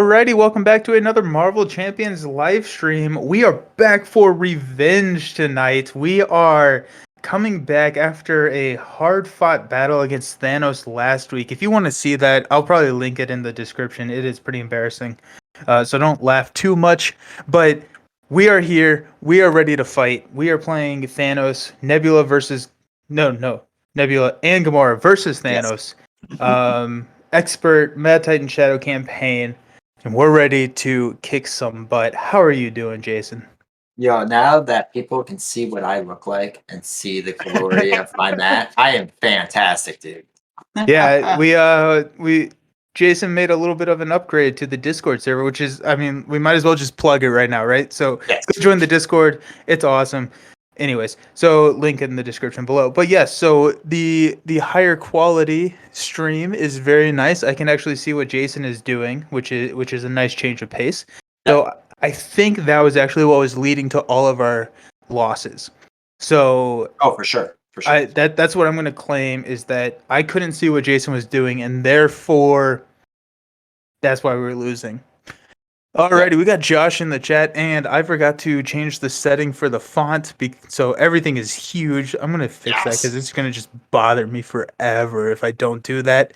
Alrighty, welcome back to another Marvel Champions live stream. We are back for revenge tonight. We are coming back after a hard-fought battle against Thanos last week. If you want to see that, I'll probably link it in the description. It is pretty embarrassing, so don't laugh too much. But we are here. We are ready to fight. We are playing Thanos, Nebula and Gamora versus Thanos. Expert Mad Titan Shadow campaign. And we're ready to kick some butt. How are you doing, Jason? Yo, now that people can see what I look like and see the glory of my mat, I am fantastic, dude. Yeah, we Jason made a little bit of an upgrade to the Discord server, which is, I mean, we might as well just plug it right now, right? So Yes. go join the Discord. It's awesome. Anyways, so link in the description below. But yes, so the higher quality stream is very nice. I can actually see what Jason is doing, which is a nice change of pace. So I think that was actually what was leading to all of our losses. So for sure. That's what I'm going to claim, is that I couldn't see what Jason was doing, and therefore that's why we were losing. Alrighty, we got Josh in the chat, and I forgot to change the setting for the font, so everything is huge. I'm going to fix that because it's going to just bother me forever if I don't do that.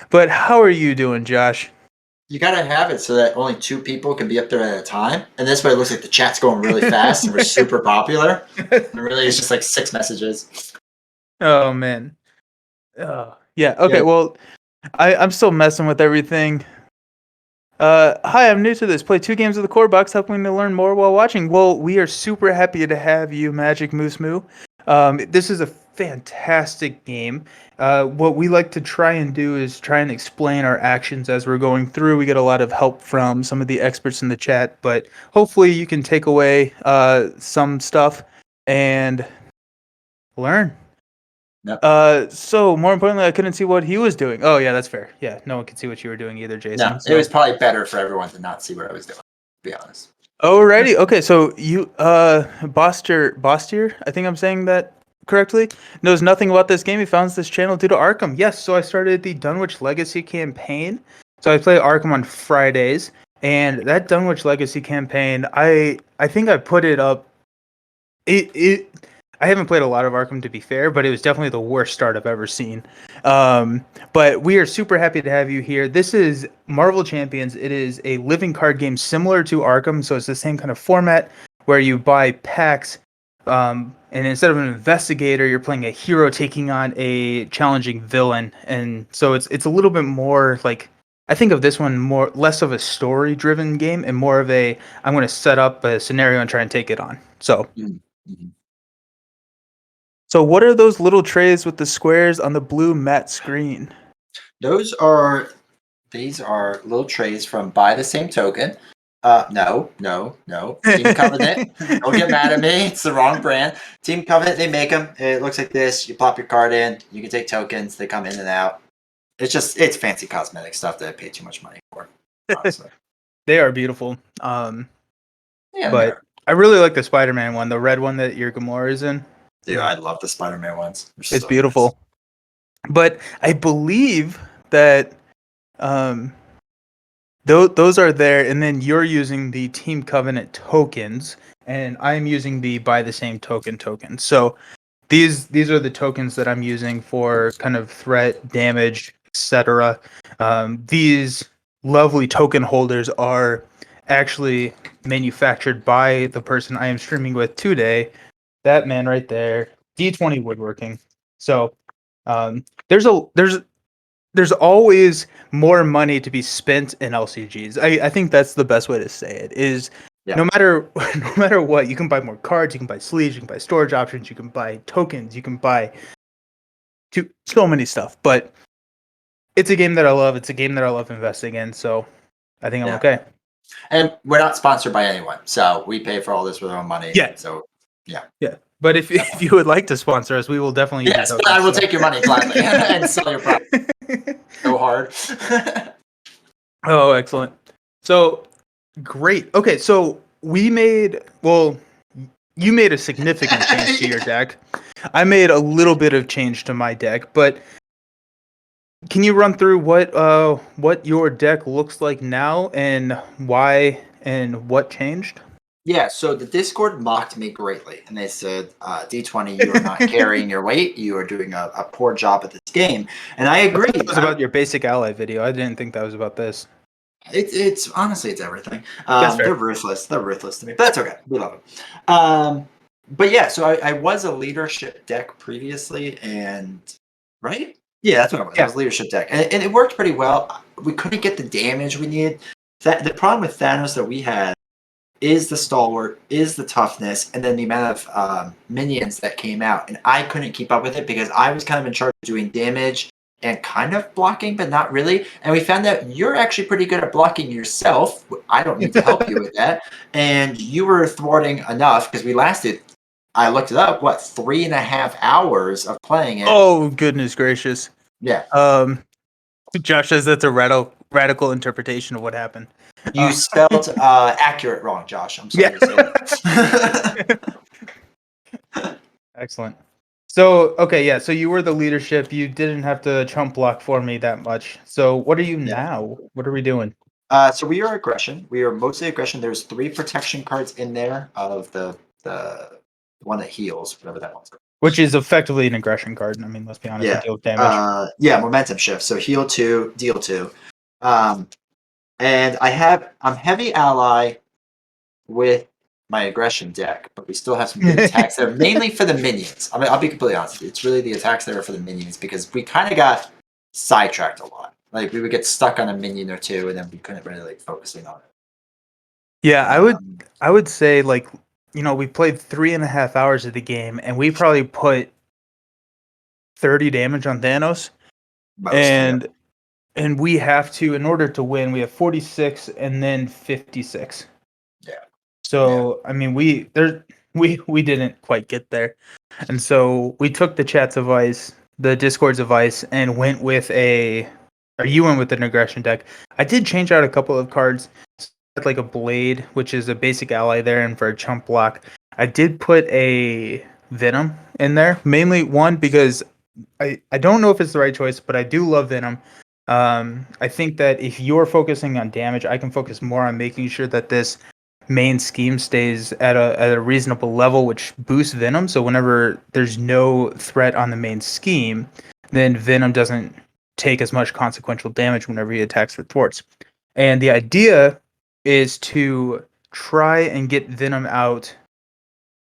But how are you doing, Josh? You gotta have it so that only 2 people can be up there at a time, and this way it looks like the chat's going really fast and we're super popular. And really, it's just like 6 messages. Oh man. Yeah. Okay. Yeah. Well, I'm still messing with everything. Hi, I'm new to this. Play 2 games of the core box, helping to learn more while watching. Well, we are super happy to have you, Magic Moose Moo. This is a fantastic game. What we like to try and do is try and explain our actions as we're going through. We get a lot of help from some of the experts in the chat, but hopefully you can take away some stuff and learn. Yep. So more importantly, I couldn't see what he was doing. Oh yeah, that's fair. Yeah, no one could see what you were doing either, Jason. No, it was probably better for everyone to not see what I was doing, to be honest. Alrighty, okay, so you Bostier, I think I'm saying that correctly, knows nothing about this game. He found this channel due to Arkham. Yes, so I started the Dunwich Legacy campaign. So I play Arkham on Fridays, and that Dunwich Legacy campaign, I think I put it up. I haven't played a lot of Arkham, to be fair, but it was definitely the worst start I've ever seen. But we are super happy to have you here. This is Marvel Champions. It is a living card game similar to Arkham, so it's the same kind of format where you buy packs, and instead of an investigator, you're playing a hero taking on a challenging villain. And so it's a little bit more like, I think of this one less of a story-driven game and more of a, I'm going to set up a scenario and try and take it on. So. Mm-hmm. So what are those little trays with the squares on the blue matte screen? These are little trays from Buy the Same Token. No. Team Covenant. Don't get mad at me. It's the wrong brand. Team Covenant, they make them. It looks like this. You plop your card in. You can take tokens. They come in and out. It's fancy cosmetic stuff that I pay too much money for. Honestly. They are beautiful. But I really like the Spider-Man one, the red one that your Gamora is in. Dude, I love the Spider-Man ones. It's so beautiful. Nice. But I believe that those are there, and then you're using the Team Covenant tokens, and I'm using the Buy the Same Token tokens. So these are the tokens that I'm using for kind of threat, damage, etc. These lovely token holders are actually manufactured by the person I am streaming with today. That man right there, D20 Woodworking. So there's always more money to be spent in LCGs. I think that's the best way to say it. Is no matter what, you can buy more cards, you can buy sleeves, you can buy storage options, you can buy tokens, you can buy so many stuff. But it's a game that I love. It's a game that I love investing in. So I think I'm okay. And we're not sponsored by anyone, so we pay for all this with our own money. Yeah. So. Yeah. But if you would like to sponsor us, we will definitely. Yes, but I will take your money gladly and sell your product. Go hard. Oh, excellent. So great. Okay, so you made a significant change to your deck. I made a little bit of change to my deck, but can you run through what your deck looks like now and why and what changed? Yeah, so the Discord mocked me greatly, and they said, "D20, you are not carrying your weight. You are doing a poor job at this game." And I I thought agree. that was about your basic ally video. I didn't think that was about this. It's honestly it's everything. That's They're fair. ruthless. They're ruthless to me, but that's okay. We love them. But yeah, so I was a leadership deck previously, and right, yeah, that's what it was. I Yeah. was leadership deck, and it worked pretty well. We couldn't get the damage we needed. That the problem with Thanos that we had is the stalwart, is the toughness, and then the amount of minions that came out. And I couldn't keep up with it because I was kind of in charge of doing damage and kind of blocking, but not really. And we found out you're actually pretty good at blocking yourself. I don't need to help you with that. And you were thwarting enough because we lasted, I looked it up, what, 3.5 hours of playing it. Oh goodness gracious. Yeah. Um, Josh says that's a radical interpretation of what happened. You spelled accurate wrong, Josh. I'm Yeah. sorry to say that. Excellent. So, okay, yeah, so you were the leadership. You didn't have to chump block for me that much. So, what are you Yeah. now? What are we doing? So we are aggression. We are mostly aggression. There's 3 protection cards in there of the one that heals, whatever that one's. Which is effectively an aggression card. I mean, let's be honest, it Yeah. deals damage. Yeah, momentum shift. So heal 2, deal 2. And I'm heavy ally with my aggression deck, but we still have some good attacks there, mainly for the minions. I mean, I'll be completely honest with you. It's really the attacks there for the minions because we kind of got sidetracked a lot. Like we would get stuck on a minion or two, and then we couldn't really like focusing on it. Yeah, Um, I would say like, we played 3.5 hours of the game and we probably put 30 damage on Thanos. Most, yeah. And we have to, in order to win, we have 46 and then 56. Yeah. So I mean, we didn't quite get there, and so we took the chat's advice, the Discord's advice, and went with you went with an aggression deck. I did change out a couple of cards, like a blade, which is a basic ally there, and for a chump block, I did put a Venom in there, mainly one because I don't know if it's the right choice, but I do love Venom. I think that if you're focusing on damage, I can focus more on making sure that this main scheme stays at a reasonable level, which boosts Venom. So whenever there's no threat on the main scheme, then Venom doesn't take as much consequential damage whenever he attacks for thwarts. And the idea is to try and get Venom out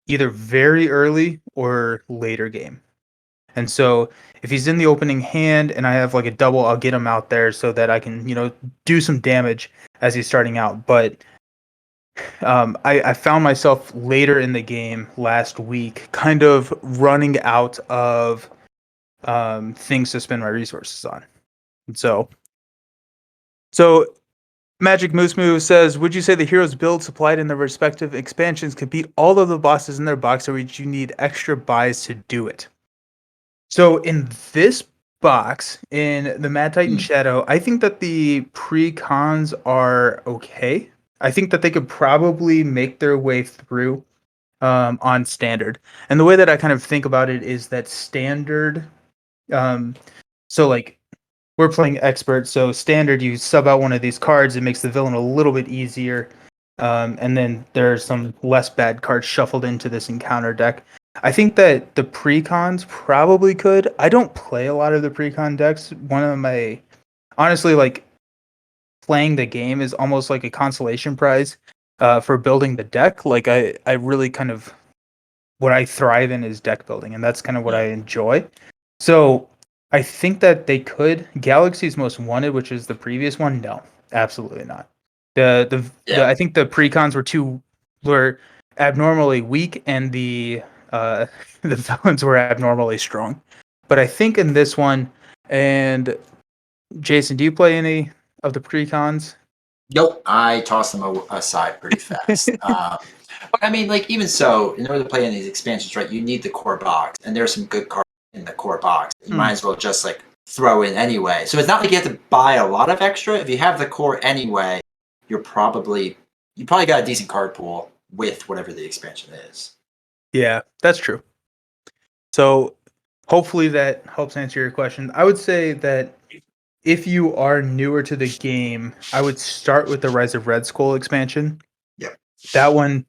either very early or later game. And so if he's in the opening hand and I have like a double, I'll get him out there so that I can, do some damage as he's starting out. But I found myself later in the game last week kind of running out of things to spend my resources on. And so Magic Moose Moo says, would you say the heroes build supplied in their respective expansions can beat all of the bosses in their box, or would you need extra buys to do it? So in this box, in the Mad Titan Shadow, I think that the pre-cons are okay. I think that they could probably make their way through on standard. And the way that I kind of think about it is that standard, so like we're playing expert, so standard, you sub out one of these cards, it makes the villain a little bit easier. And then there's some less bad cards shuffled into this encounter deck. I think that the precons probably could. I don't play a lot of the precon decks. One of my, honestly, like playing the game is almost like a consolation prize for building the deck. Like I really kind of, what I thrive in is deck building, and that's kind of what Yeah. I enjoy. So I think that they could. Galaxy's Most Wanted, which is the previous one, no, absolutely not. The I think the precons were abnormally weak, and the the villains were abnormally strong. But I think in this one, and Jason, do you play any of the precons? Nope, I toss them aside pretty fast. But I mean, like even so, in order to play in these expansions, right, you need the core box, and there's some good cards in the core box. You might as well just like throw in anyway. So it's not like you have to buy a lot of extra. If you have the core anyway, you probably got a decent card pool with whatever the expansion is. Yeah, that's true. So hopefully that helps answer your question. I would say that if you are newer to the game, I would start with the Rise of Red Skull expansion. Yep. That one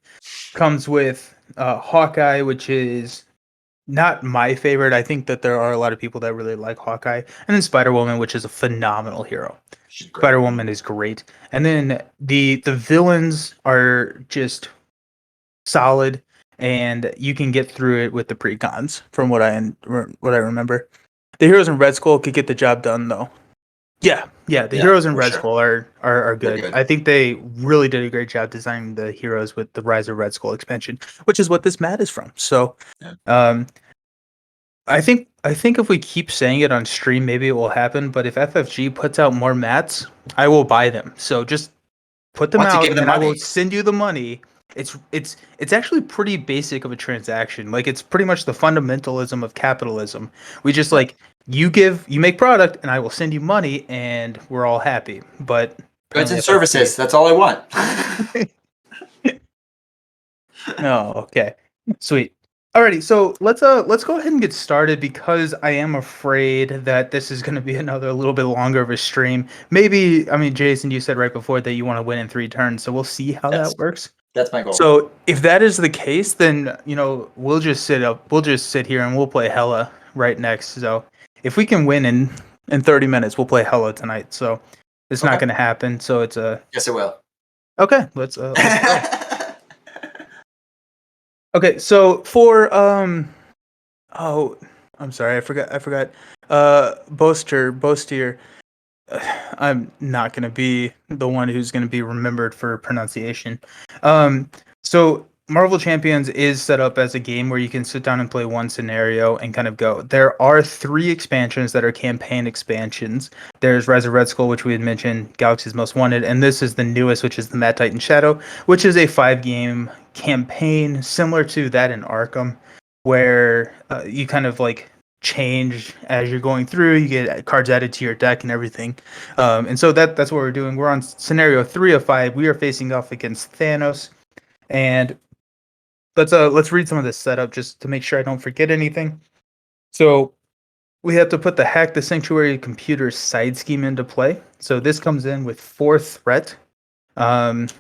comes with Hawkeye, which is not my favorite. I think that there are a lot of people that really like Hawkeye, and then Spider Woman, which is a phenomenal hero. She's great. Spider Woman is great, and then the villains are just solid, and you can get through it with the precons. From what I remember, the heroes in Red Skull could get the job done though. Yeah, the heroes in for Red sure. Skull are They're good. good. I think they really did a great job designing the heroes with the Rise of Red Skull expansion, which is what this mat is from. So, Yeah. I think if we keep saying it on stream, maybe it will happen. But if FFG puts out more mats, I will buy them. So just put them Once you give out, them and I will money. send you the money. It's actually pretty basic of a transaction. Like it's pretty much the fundamentalism of capitalism. We just Yeah. like you make product, and I will send you money, and we're all happy. But Goods and apparently services. That's all I want. Oh, okay. Sweet. Alrighty, so let's go ahead and get started because I am afraid that this is gonna be another little bit longer of a stream. Maybe, I mean, Jason, you said right before that you want to win in 3 turns, so we'll see how Yes. that works. That's my goal. So if that is the case, then we'll just sit here and we'll play Hella right next. So if we can win in 30 minutes, we'll play Hella tonight. So it's not Okay. gonna happen. So it's a Yes, it will. okay. Let's go. Okay, so for oh, I'm sorry, I forgot. Boastier. I'm not gonna be the one who's gonna be remembered for pronunciation. So Marvel Champions is set up as a game where you can sit down and play one scenario and kind of go. There are 3 expansions that are campaign expansions. There's Rise of Red Skull, which we had mentioned, Galaxy's Most Wanted, and this is the newest, which is the Mad Titan Shadow, which is a 5-game campaign similar to that in Arkham, where you kind of like change as you're going through. You get cards added to your deck and everything, and so that's what we're doing. We're on scenario 3 of 5. We are facing off against Thanos, and let's read some of this setup just to make sure I don't forget anything. So we have to put the Hack the Sanctuary computer side scheme into play. So this comes in with 4 threat. And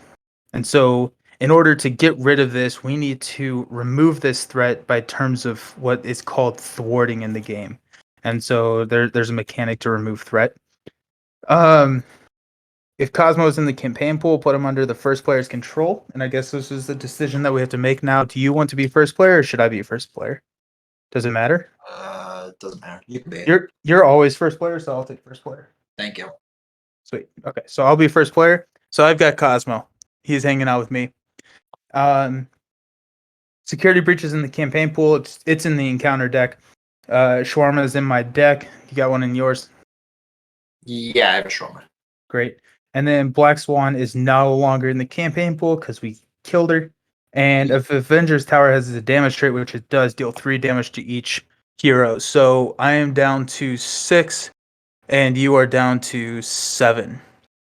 so in order to get rid of this, we need to remove this threat by terms of what is called thwarting in the game. And so there's a mechanic to remove threat. If Cosmo is in the campaign pool, put him under the first player's control. And I guess this is the decision that we have to make now. Do you want to be first player or should I be first player? Does it matter? Doesn't matter. You can be. You're always first player, so I'll take first player. Thank you. Sweet. Okay, so I'll be first player. So I've got Cosmo. He's hanging out with me. Security breaches in the campaign pool. It's in the encounter deck. Shawarma is in my deck. You got one in yours. Yeah, I have a shawarma. Great. And then Black Swan is no longer in the campaign pool because we killed her. And if Avengers Tower has a damage trait, which it does, deal 3 damage to each hero. So I am down to 6, and you are down to 7.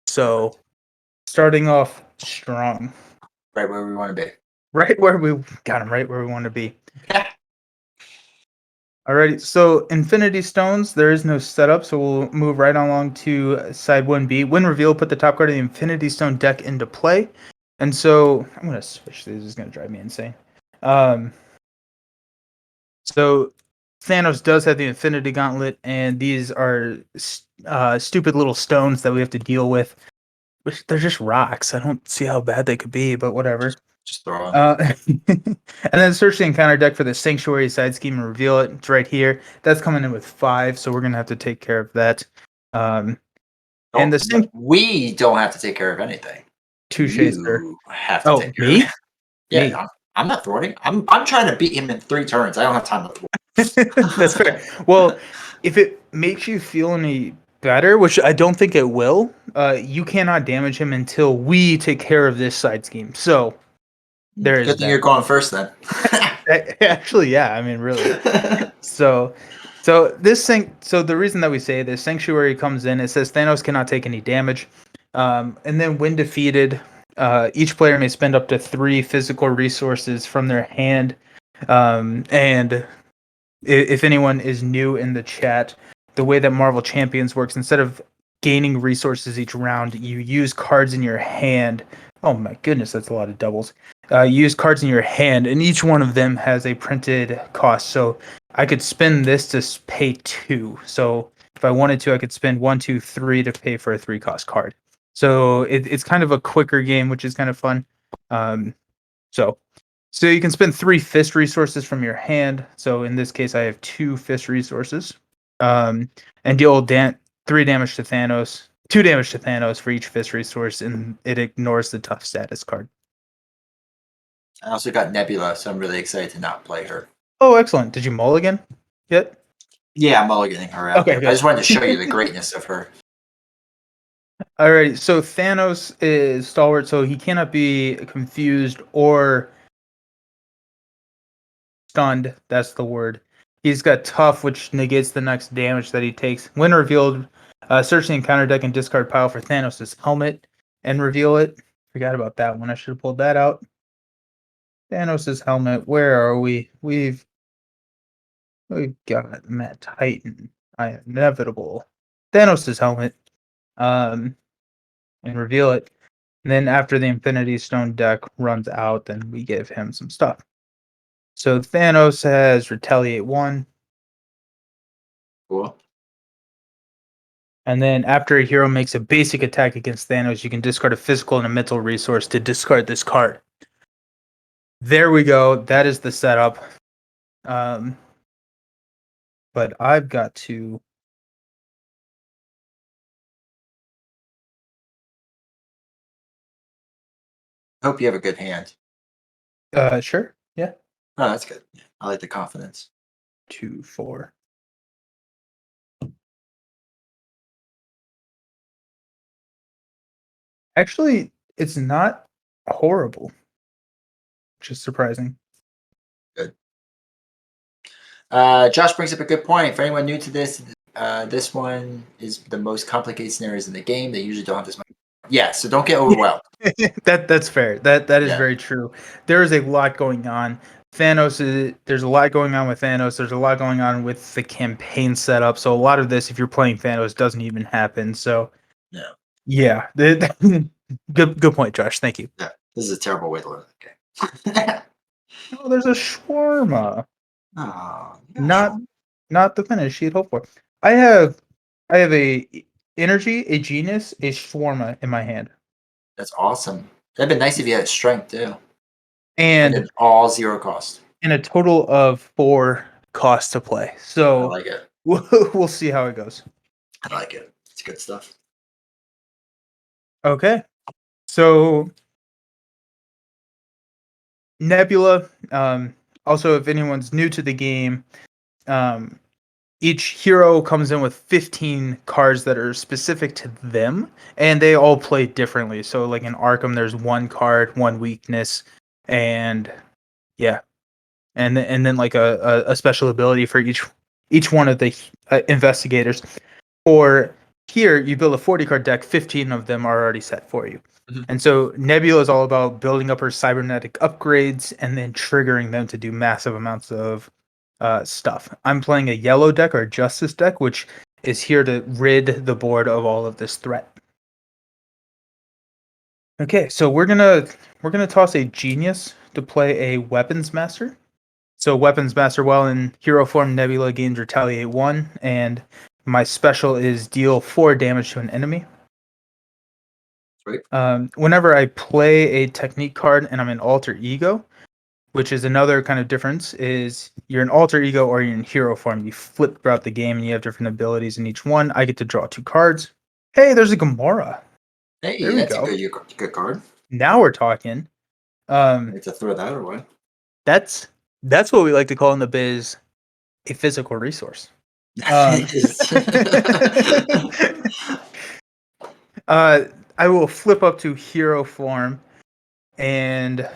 So starting off strong. Right where we want to be. Right where we got him, right where we want to be. Yeah. Alrighty, so Infinity Stones, there is no setup, so we'll move right along to side 1B. When reveal, put the top card of the Infinity Stone deck into play. And so I'm going to switch these, it's going to drive me insane. So Thanos does have the Infinity Gauntlet, and these are stupid little stones that we have to deal with. Which they're just rocks. I don't see how bad they could be, but whatever. Just throw them. And then search the encounter deck for the Sanctuary side scheme and reveal it. It's right here. That's coming in with 5, so we're gonna have to take care of that. And we don't have to take care of anything. Touche, sir. You have to take care of it. Yeah, I'm not thwarting. I'm trying to beat him in 3 turns. I don't have time to thwart. That's fair. Well, if it makes you feel any better, which I don't think it will, you cannot damage him until we take care of this side scheme. So there is Good thing you're going first then. Actually, yeah. I mean, really. So the reason that we say this, Sanctuary comes in, it says Thanos cannot take any damage. And then when defeated, each player may spend up to 3 physical resources from their hand. And if anyone is new in the chat, the way that Marvel Champions works, instead of gaining resources each round, you use cards in your hand. Oh my goodness, that's a lot of doubles. You use cards in your hand, and each one of them has a printed cost. So I could spend this to pay 2. So if I wanted to, I could spend 1, 2, 3 to pay for a 3-cost card. So it's kind of a quicker game, which is kind of fun. Um, so you can spend 3 fist resources from your hand. So in this case, I have 2 fist resources, and deal 3 damage to Thanos, 2 damage to Thanos for each fist resource, and it ignores the tough status card. I also got Nebula, so I'm really excited to not play her. Oh, excellent! Did you mulligan yet? Yeah, I'm mulliganing her out Okay, there. good. I just wanted to show you the greatness of her. Alright, so Thanos is stalwart, so he cannot be confused or stunned. That's the word. He's got tough, which negates the next damage that he takes. When revealed, search the encounter deck and discard pile for Thanos' helmet and reveal it. Forgot about that one. I should have pulled that out. Thanos' helmet. Where are we? We've got Matt Titan. Inevitable. Thanos' helmet. And reveal it. And then after the Infinity Stone deck runs out, then we give him some stuff. So Thanos has Retaliate 1. Cool. And then after a hero makes a basic attack against Thanos, you can discard a physical and a mental resource to discard this card. There we go. That is the setup. But I've got to... Hope you have a good hand. Sure. Yeah. Oh, that's good. Yeah, I like the confidence. 2, 4. Actually, it's not horrible, which is surprising. Good. Josh brings up a good point. For anyone new to this, this one is the most complicated scenarios in the game. They usually don't have this much. Yeah, so don't get overwhelmed. That's fair. That is Yeah. very true. There is a lot going on. There's a lot going on with Thanos. There's a lot going on with the campaign setup. So a lot of this, if you're playing Thanos, doesn't even happen. So yeah. Good point, Josh. Thank you. Yeah, this is a terrible way to learn the game. Oh, there's a shawarma. Oh, Not the finish you'd hope for. I have a energy, a genius, a shawarma in my hand. that's awesome. That'd be nice if you had strength too. And it's all 0 cost. and a total of 4 costs to play. I So like it. we'll see how it goes. I like it. It's good stuff. Okay. So Nebula, also if anyone's new to the game, each hero comes in with 15 cards that are specific to them, and they all play differently. So like in Arkham, there's 1 card, 1 weakness, and yeah. And then like a special ability for each one of the investigators. Or here, you build a 40-card deck, 15 of them are already set for you. Mhm. And so Nebula is all about building up her cybernetic upgrades and then triggering them to do massive amounts of stuff. I'm playing a yellow deck or a justice deck, which is here to rid the board of all of this threat. Okay, so we're gonna toss a genius to play a weapons master. So weapons master, while in hero form, Nebula gains retaliate 1, and my special is deal 4 damage to an enemy. Sweet. Whenever I play a technique card and I'm an alter ego, which is another kind of difference, is you're an alter ego or you're in hero form. You flip throughout the game and you have different abilities in each one. I get to draw 2 cards. Hey, there's a Gamora. Hey, There we that's go. a good card. Now we're talking. Like to throw that away. That's what we like to call in the biz a physical resource. I will flip up to hero form, and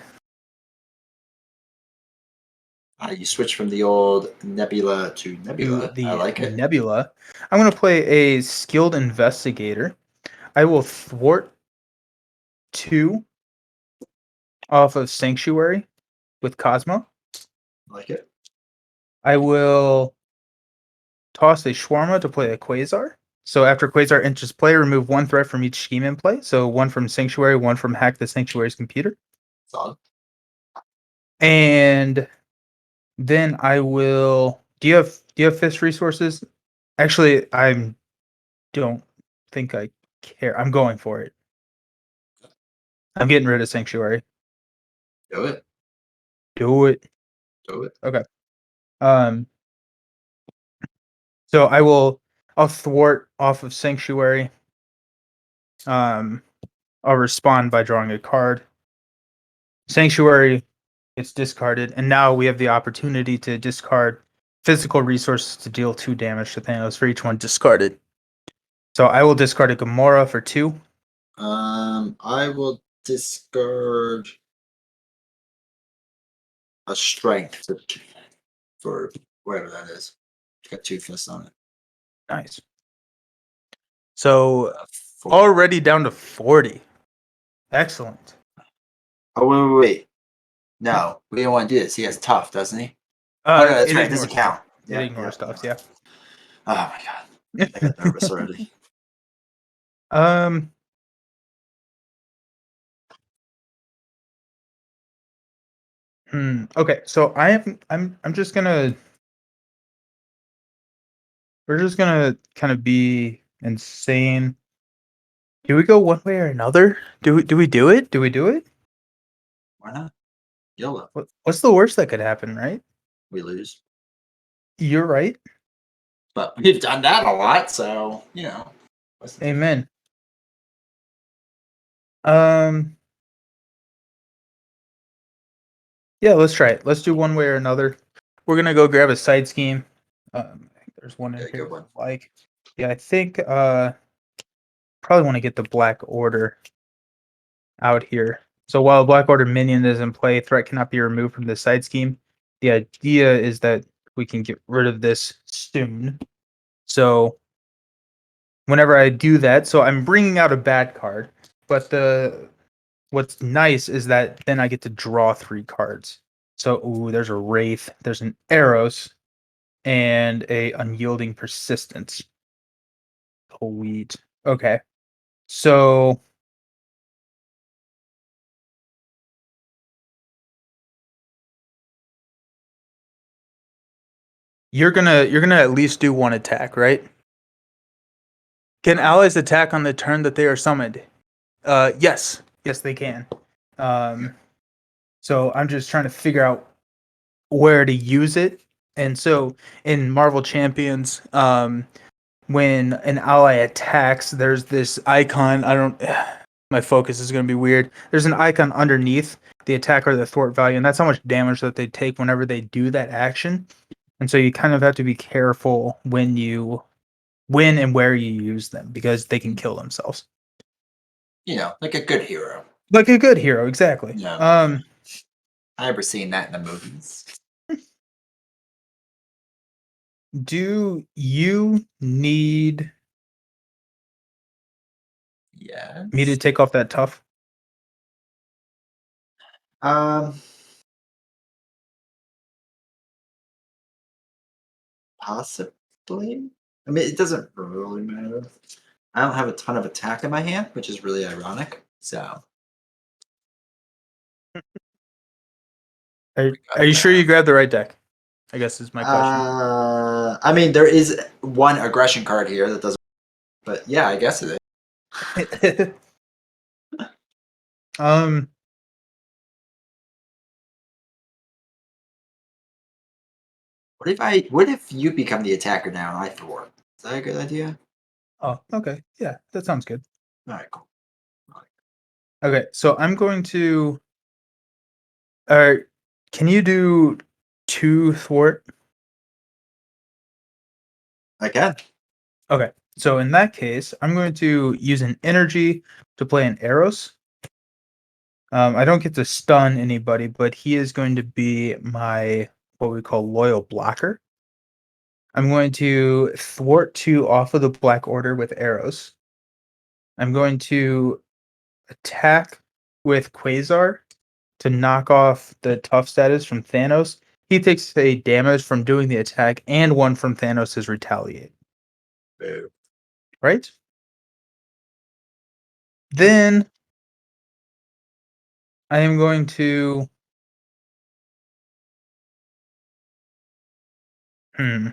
You switch from the old Nebula to Nebula. to the I like it. Nebula. I'm going to play a skilled investigator. I will thwart 2 off of Sanctuary with Cosmo. I like it. I will toss a Shawarma to play a Quasar. So after Quasar enters play, remove one threat from each scheme in play. So one from Sanctuary, one from Hack the Sanctuary's computer. Solid. And then I will. Do you have fist resources? Actually, I don't think I care. I'm going for it. I'm getting rid of Sanctuary. Do it. Do it. Do it. Okay. Um. So I'll thwart off of Sanctuary. Um. I'll respond by drawing a card. Sanctuary gets discarded, and now we have the opportunity to discard physical resources to deal 2 damage to Thanos for each one discarded. So I will discard a Gamora for 2. I will discard a strength for whatever that is. It's got 2 fists on it. Nice. So 4. already down to 40. Excellent. Oh, wait. No, we don't want to do this. He has tough, doesn't he? Oh, no, that's It right. It ignores doesn't count. It ignores stuff, yeah. Oh, my God. I got nervous already. Um. Okay, so I'm just gonna. We're just gonna kind of be insane. Do we go one way or another? Do we do it? Do we do it? Why not? YOLO. What's the worst that could happen, right? We lose. You're right. But we've done that a lot, so, what's the Amen. Um. Yeah, let's try it. Let's do one way or another. We're gonna go grab a side scheme. I think there's one in Yeah, here. good one. Like, yeah, I think probably want to get the Black Order out here. So while a Black Order minion is in play, threat cannot be removed from the side scheme. The idea is that we can get rid of this soon. So whenever I do that, so I'm bringing out a bad card, but what's nice is that then I get to draw 3 cards. So there's a Wraith, there's an Eros, and a Unyielding Persistence. Sweet. Okay. So you're gonna at least do 1 attack, right? Can allies attack on the turn that they are summoned? Yes. Yes, they can. So I'm just trying to figure out where to use it. And so in Marvel Champions, when an ally attacks, there's this icon. My focus is going to be weird. There's an icon underneath the attack or the thwart value, and that's how much damage that they take whenever they do that action. And so you kind of have to be careful when and where you use them because they can kill themselves. Like a good hero. Like a good hero, exactly. Yeah. I never seen that in the movies. Do you need me to take off that tough? Possibly. I mean, it doesn't really matter. I don't have a ton of attack in my hand, which is really ironic. So, Are you sure you grabbed the right deck? I guess is my question. I mean, there is one aggression card here that doesn't. But yeah, I guess it is. What if you become the attacker now and I thwart? Is that a good idea? Oh, okay. Yeah, that sounds good. All right, cool. Okay, so I'm going to. Can you do 2 thwart? I can. Okay, so in that case, I'm going to use an energy to play an Eros. I don't get to stun anybody, but he is going to be my what we call loyal blocker. I'm going to thwart 2 off of the Black Order with arrows. I'm going to attack with Quasar to knock off the tough status from Thanos. he takes a damage from doing the attack and one from Thanos' retaliate. Boo. Right? Then I am going to. Hmm.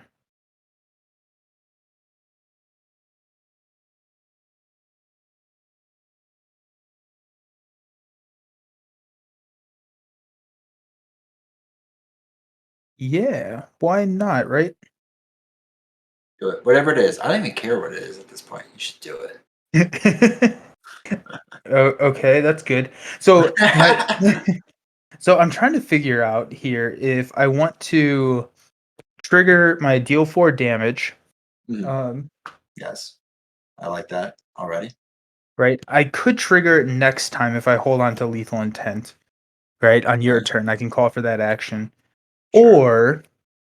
Yeah, why not, right? Do it. Whatever it is. I don't even care what it is at this point. You should do it. Oh, okay, that's good. So my so I'm trying to figure out here if I want to trigger my deal 4 damage. Mhm. Um, Yes. I like that already. right. I could trigger it next time if I hold on to lethal intent. Right on your Okay. turn, I can call for that action. Sure. Or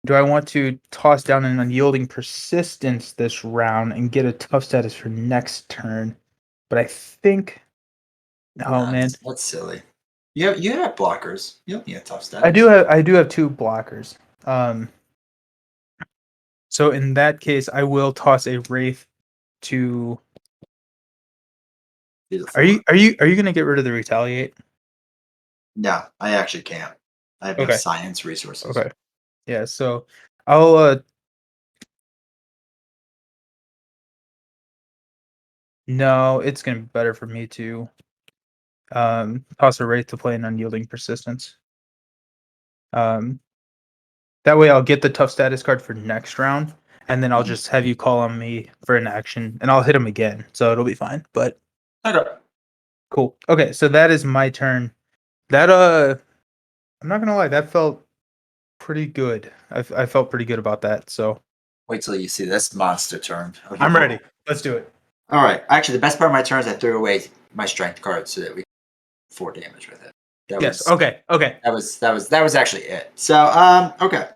do I want to toss down an unyielding persistence this round and get a tough status for next turn? But I think, oh Nah, man, that's silly. You have blockers. You don't need a tough I status. do have 2 blockers. Um, so in that case, I will toss a wraith to. Be the Are 4. you gonna get rid of the retaliate? No, I actually can't. I have no Okay, science resources. okay, yeah. So I'll no, it's gonna be better for me to toss a wraith to play an unyielding persistence. Um, that way I'll get the tough status card for next round, and then I'll Mhm. just have you call on me for an action, and I'll hit him again, so it'll be fine. But Okay. cool. Okay, so that is my turn. That I'm not gonna lie, that felt pretty good. I felt pretty good about that. So Wait till you see this monster turn. I'm ready. Let's do it. All right. Actually, the best part of my turn is I threw away my strength card so that we 4 damage with it. That Yes. was Okay. Okay. that was actually it. So okay.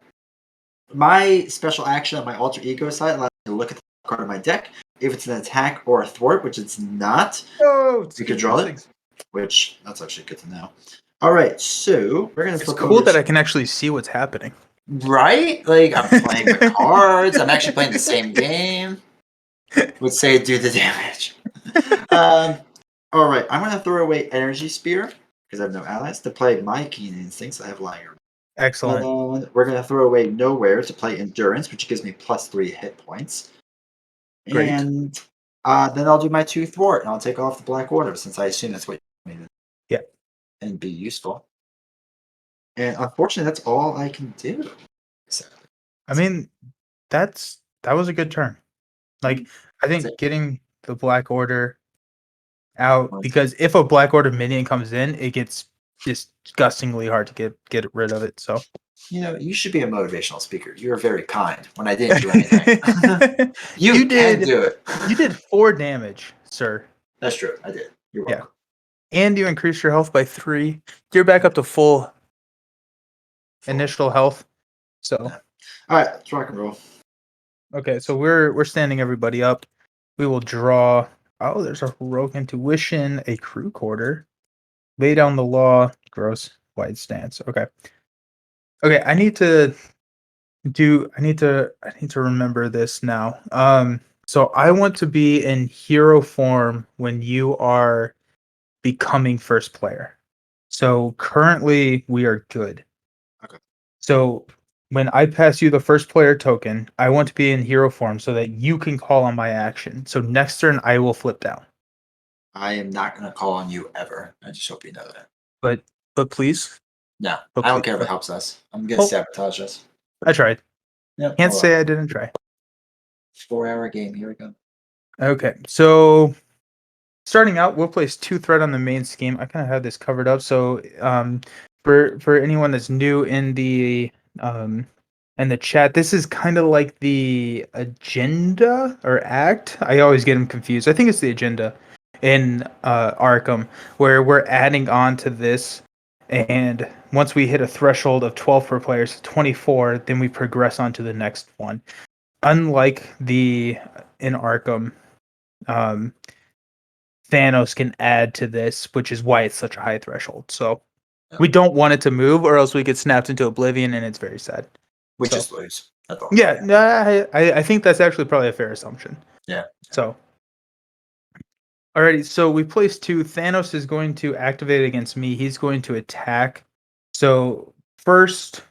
My special action on my alter ego side allows me to look at the card of my deck. If it's an attack or a thwart, which it's not, Oh, we could skip draw those it. things. Which that's actually good to know. All right, so we're gonna It's flip cool over that to I can actually see what's happening. right. Like I'm playing with cards. I'm actually playing the same game. Would say do the damage. Um, all right, I'm gonna throw away Energy Spear because I have no allies to play my Keen Instincts. I have Liar. Excellent. And we're gonna throw away Nowhere to play Endurance, which gives me +3 hit points. Great. And then I'll do my 2 Thwart, and I'll take off the Black Order since I assume that's what you mean Yeah. and be useful. And unfortunately, that's all I can do. So I mean, that was a good turn. Like, I that's think it. getting the Black Order out, Once- because if a Black Order minion comes in, it gets disgustingly hard to get rid of it. So You should be a motivational speaker. You were very kind when I didn't do anything. You you can did do it. you did 4 damage, sir. That's true. I did. You're Yeah. welcome. And you increased your health by 3. You're back up to full initial health. So Yeah. All right, let's rock and roll. okay, so we're standing everybody up. We will draw. Oh, there's a heroic intuition, a crew quarter, lay down the law, gross wide stance. Okay, okay. I need to remember this now. So I want to be in hero form when you are becoming first player. So currently we are good. Okay. So when I pass you the first player token, I want to be in hero form so that you can call on my action. So next turn I will flip down. I am not going to call on you ever. I just hope you know that. But but please, No, but I don't please. care if it helps us. I'm going to Well, sabotage us. I tried. Yep. Can't Oh well. say I didn't try. 4-hour game. Here we go. Okay, so starting out, we'll place 2 threat on the main scheme. I kind of have this covered up. So for anyone that's new in the chat, this is kind of like the agenda or act. I always get them confused. I think it's the agenda in Arkham, where we're adding on to this, and once we hit a threshold of 12 per player, so 24, then we progress on to the next one. Unlike the in Arkham, um, Thanos can add to this, which is why it's such a high threshold. So We don't want it to move, or else we get snapped into oblivion, and it's very sad. We So, just lose. That's all. yeah, no, I think that's actually probably a fair assumption. Yeah. So, alrighty, so we placed 2. Thanos is going to activate against me. He's going to attack. So first,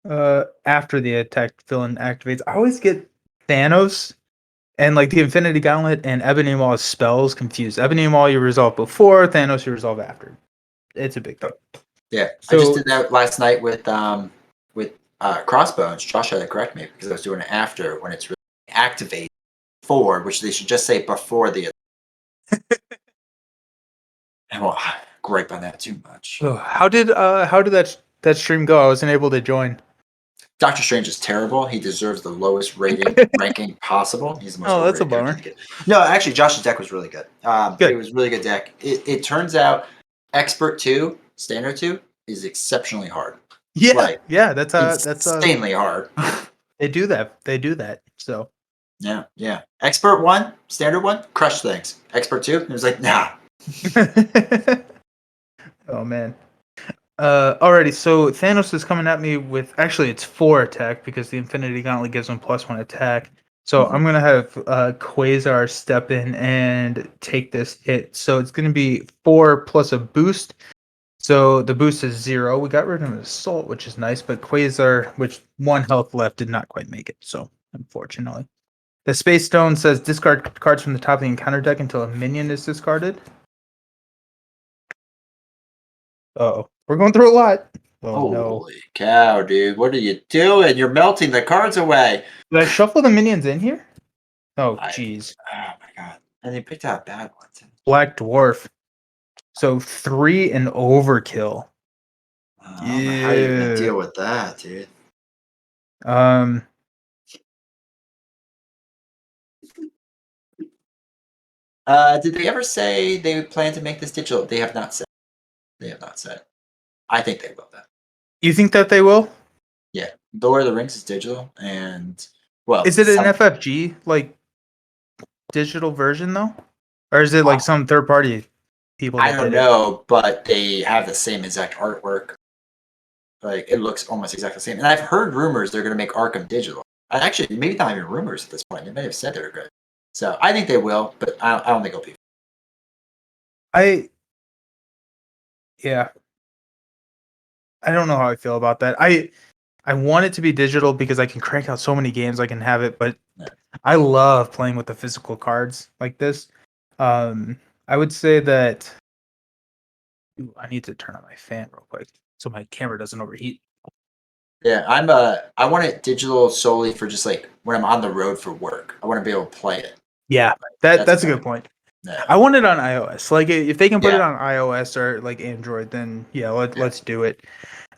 after the attack villain activates, I always get Thanos and like the Infinity Gauntlet and Ebony Maw's spells confused. Ebony Maw you resolve before, Thanos you resolve after. It's a big thing. Yeah, So, I just did that last night with Crossbones. Josh had to correct me because I was doing it after when it's really activate forward, which they should just say before the. I won't gripe on that too much. how did that stream go? I wasn't able to join. Doctor Strange is terrible. He deserves the lowest ranking possible. He's the most Oh, that's a overrated bummer. character. No, actually, Josh's deck was really good. Good. It was a really good deck. It turns out Expert 2, Standard 2 is exceptionally hard. Yeah, Like, yeah, that's insanely hard. They do that. So Yeah. Expert 1, Standard 1, crush things. Expert 2, it was like, nah. Oh man. Alrighty, so Thanos is coming at me with actually it's 4 attack because the Infinity Gauntlet gives him +1 attack. So I'm gonna have Quasar step in and take this hit. So it's gonna be 4 plus a boost. So the boost is 0. We got rid of an assault, which is nice, but Quasar, which 1 health left, did not quite make it. So unfortunately, the Space Stone says discard cards from the top of the encounter deck until a minion is discarded. Oh, we're going through a lot. Oh no! Holy cow, dude! What are you doing? You're melting the cards away. Did I shuffle the minions in here? Oh I- jeez. Oh my god! And they picked out bad ones. Black Dwarf. So 3 and overkill. I don't know how you're gonna deal with that, dude. Did they ever say they plan to make this digital? They have not said. They have not said. I think they will though. You think that they will? Yeah, The Lord of the Rings is digital, and well, Is it an FFG like digital version though, or is it like some third party people? I That don't did know, but they have the same exact artwork. Like it looks almost exactly the same. And I've heard rumors they're going to make Arkham digital. I actually maybe not even rumors at this point. They may have said they're good. So I think they will, but I don't think it'll be. Yeah. I don't know how I feel about that. I want it to be digital because I can crank out so many games. I can have it, but I love playing with the physical cards like this. I would say that. Ooh, I need to turn on my fan real quick so my camera doesn't overheat. Yeah, I want it digital solely for just like when I'm on the road for work. I want to be able to play it. Yeah, that's a good point. Yeah. I want it on iOS. Like if they can put it on iOS or like Android, then yeah, let's do it.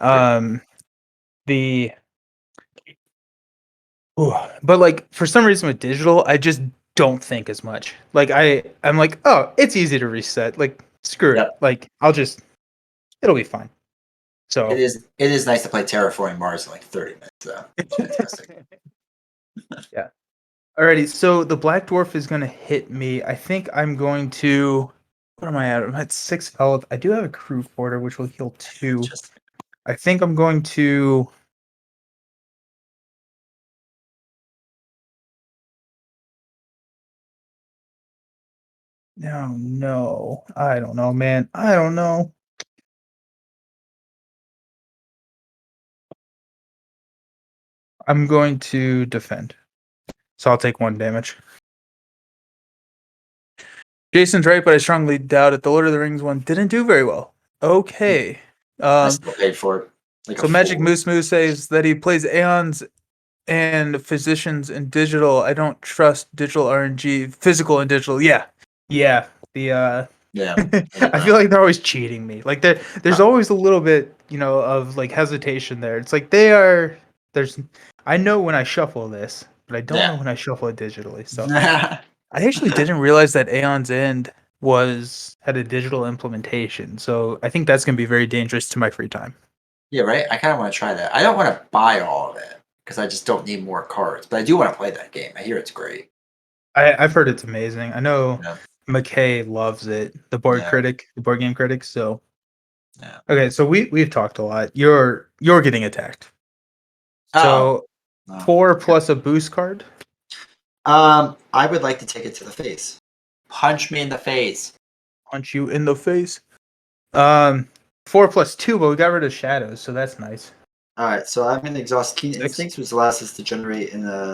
But like for some reason with digital, I just don't think as much. Like I'm like, oh, it's easy to reset. Like screw it. Like it'll be fine. So it is nice to play Terraforming Mars in like 30 minutes though. It's fantastic. Yeah. Alrighty, so the Black Dwarf is gonna hit me. I think I'm going to. What am I at? I'm at 6 health. I do have a crew quarter, which will heal 2. I think I'm going to. No, I don't know, man. I don't know. I'm going to defend. So I'll take 1 damage. Jason's right, but I strongly doubt it. The Lord of the Rings one didn't do very well. Okay. I still paid for it. Like so Magic Moose says that he plays Aeons and Physicians in digital. I don't trust digital RNG, physical and digital. Yeah. The I feel like they're always cheating me. Like there's always a little bit, of like hesitation there. It's like I know when I shuffle this, but I don't know when I shuffle it digitally. So I actually didn't realize that Aeon's End had a digital implementation. So I think that's gonna be very dangerous to my free time. Yeah, right. I kind of want to try that. I don't want to buy all of it because I just don't need more cards, but I do want to play that game. I hear it's great. I've heard it's amazing. I know McKay loves it. The board game critic. So Yeah. Okay, so we've talked a lot. You're getting attacked. So Oh. 4 plus a boost card. I would like to take it to the face. Punch me in the face. Punch you in the face. 4 plus 2, but we got rid of shadows, so that's nice. All right, so I'm going to exhaust Keen 6. Instincts, which allows us to generate in a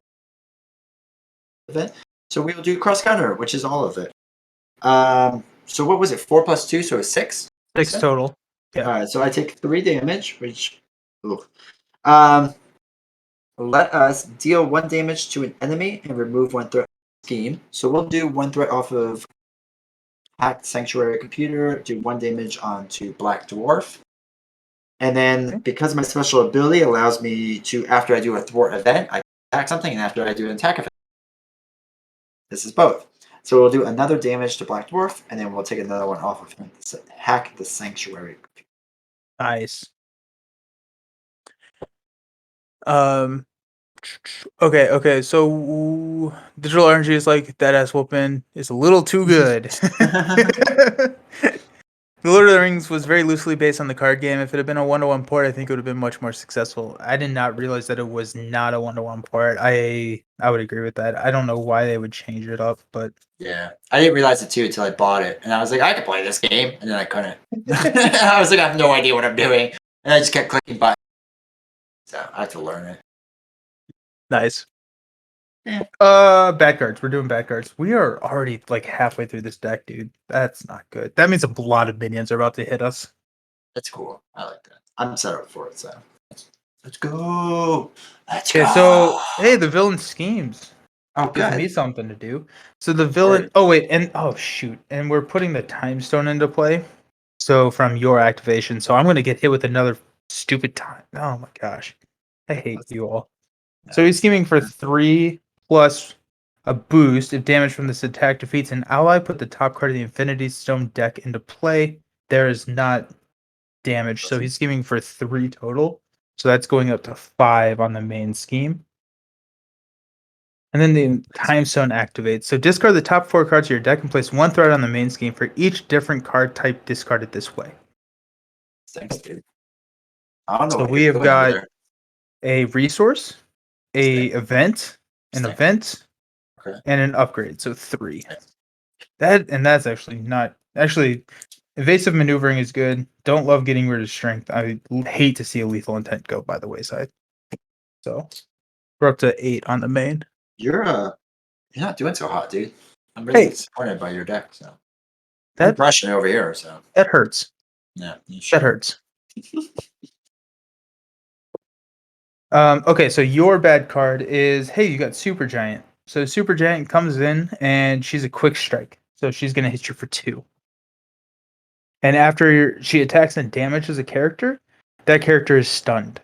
event. So we will do cross counter, which is all of it. So what was it? 4 plus 2, so it's 6. 6 total. Yeah. All right, so I take 3 damage, which. Ooh. Um, let us deal 1 damage to an enemy and remove 1 threat scheme. So we'll do 1 threat off of Hacked Sanctuary Computer, do 1 damage onto Black Dwarf. And then because my special ability allows me to, after I do a thwart event, I attack something, and after I do an attack event, this is both. So we'll do another damage to Black Dwarf, and then we'll take another one off of him to hack the Sanctuary. Nice. Okay. So digital RNG is like that ass whooping. It's a little too good. The Lord of the Rings was very loosely based on the card game. If it had been a 1-to-1 port, I think it would have been much more successful. I did not realize that it was not a 1-to-1 port. I would agree with that. I don't know why they would change it up, but Yeah, I didn't realize it too until I bought it, and I was like, I can play this game, and then I couldn't. I was like, I have no idea what I'm doing, and I just kept clicking buttons. So I have to learn it. nice. Yeah. Bad cards. We're doing bad cards. We are already like halfway through this deck, dude. That's not good. That means a lot of minions are about to hit us. That's cool. I like that. I'm set up for it, so let's go. Let's Okay, go. so hey, the villain schemes. Oh, Gives me good. something to do. So the villain. Right. Oh wait, and oh shoot, and we're putting the time stone into play. So from your activation, so I'm gonna get hit with another stupid time. Oh my gosh, I hate you all. So he's scheming for 3 plus a boost if damage from this attack defeats an ally. Put the top card of the Infinity Stone deck into play. There is not damage, so he's scheming for 3 total. So that's going up to 5 on the main scheme. And then the time stone activates. So discard the top 4 cards of your deck and place 1 threat on the main scheme for each different card type discarded this way. Thanks, dude. I don't know So what we you're have doing over got there. a resource, a event, an Stay. event, Okay. and an upgrade. So 3. That's actually not actually evasive maneuvering is good. Don't love getting rid of strength. I hate to see a lethal intent go by the wayside. So we're up to 8 on the main. You're not doing so hot, dude. I'm really disappointed by your deck. So I'm crushing it over here. So that hurts. yeah, That hurts. Okay, so your bad card is hey, you got Super Giant. So Super Giant comes in and she's a quick strike. So she's gonna hit you for 2. And after she attacks and damages a character, that character is stunned.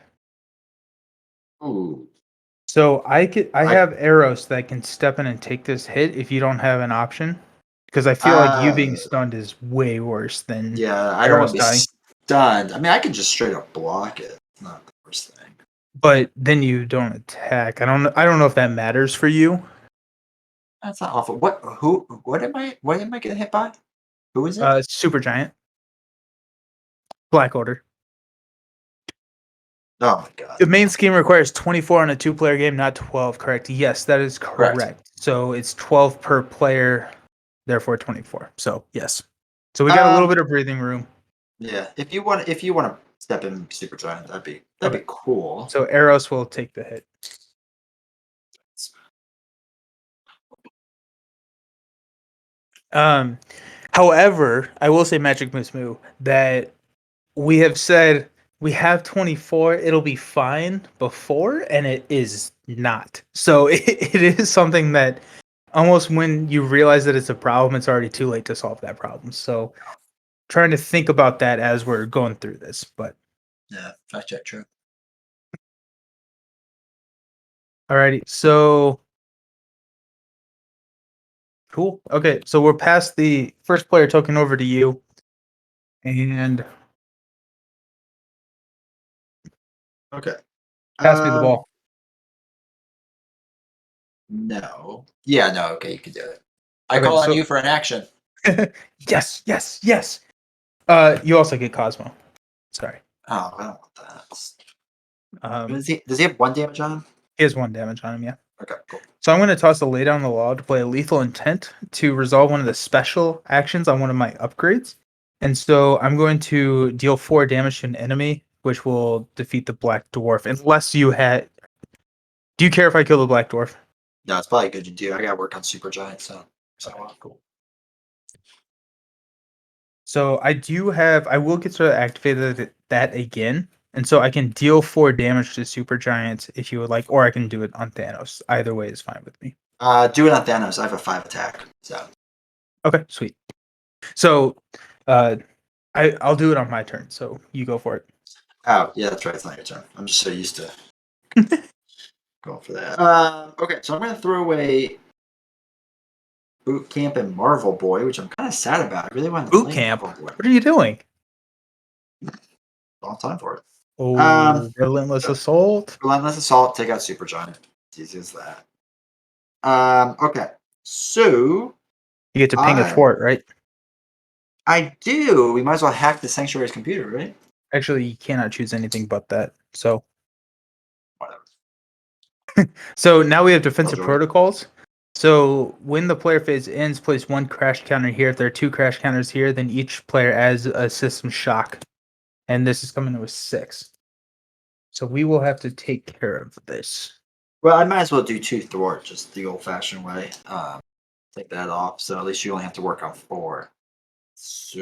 Ooh. So I have arrows that can step in and take this hit if you don't have an option. Because I feel like you being stunned is way worse than I don't want arrows to be dying. stunned. I mean, I can just straight up block it. It's not the worst thing. But then you don't attack. I don't know if that matters for you. That's not awful. What am I getting hit by? Who is it? Super Giant. Black Order. Oh my god. The main scheme requires 24 on a 2-player game, not 12, correct? Yes, that is correct. So it's 12 per player, therefore 24. So yes. So we got a little bit of breathing room. Yeah. If you want to step in Super Giant, that'd be cool. So Eros will take the hit. However, I will say Magic Moose Moo that we have said we have 24, it'll be fine before, and it is not. So it is something that almost when you realize that it's a problem, it's already too late to solve that problem. So trying to think about that as we're going through this, but yeah, fact check, true. Alrighty, so cool. Okay, so we're past the first player token over to you, and Okay. pass me the ball. No. Yeah, no, okay, you can do it. I Okay, call on you for an action. yes. You also get Cosmo. Sorry. Oh, I don't want that. Um, Does he have 1 damage on him? he has 1 damage on him, yeah. Okay, cool. So I'm going to toss a Lay Down the Law to play a Lethal Intent to resolve one of the special actions on one of my upgrades. And so I'm going to deal 4 damage to an enemy, which will defeat the Black Dwarf. Unless you had... Do you care if I kill the Black Dwarf? No, it's probably good to do. I gotta work on Super Giant, so Cool. So I will get to activate that again. And so I can deal 4 damage to Super Giant if you would like, or I can do it on Thanos. Either way is fine with me. do it on Thanos. I have a 5 attack, so Okay, sweet. So I'll do it on my turn, so you go for it. oh yeah, that's right. It's not your turn. I'm just so used to going for that. Okay, so I'm gonna throw away Boot Camp and Marvel Boy, which I'm kind of sad about. I really wanted to Boot play camp. Marvel Boy. What are you doing? Long time for it. Oh, relentless assault. Relentless Assault, take out Super Giant. It's easy as that. Okay, so You get to ping a fort, right? I do. We might as well hack the Sanctuary's computer, right? Actually, you cannot choose anything but that. So Whatever. so now we have defensive Enjoy. protocols. So when the player phase ends, place 1 crash counter here. If there are 2 crash counters here, then each player adds a system shock. And this is coming to a 6. So we will have to take care of this. Well, I might as well do 2 thwart, just the old-fashioned way. Take that off, so at least you only have to work on 4. So,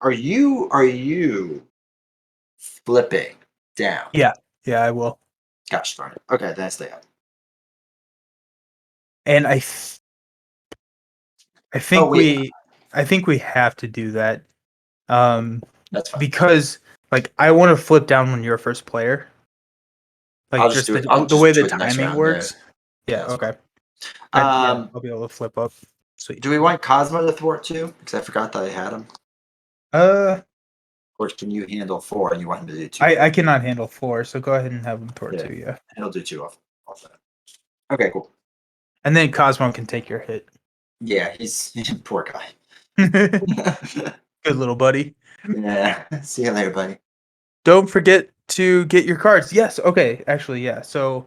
are you flipping down? Yeah, I will. Gosh darn it. Okay, then I stay up. And I Oh think wait, I think we have to do that. that's fine. Because like I want to flip down when you're a first player. Like I'll just do it. I'll the just way the do it next timing round. Yeah. works. Yeah, That's okay. fine. I'll be able to flip up. Sweet. Do we want Cosmo to thwart too? Because I forgot that I had him. Uh Or can you handle 4 and you want him to do 2? I cannot handle 4, so go ahead and have him toward Yeah. 2, yeah. He'll do 2 off that. Okay, cool. And then Cosmo can take your hit. Yeah, he's poor guy. Good little buddy. Yeah. See you later, buddy. Don't forget to get your cards. Yes, okay, actually, yeah. So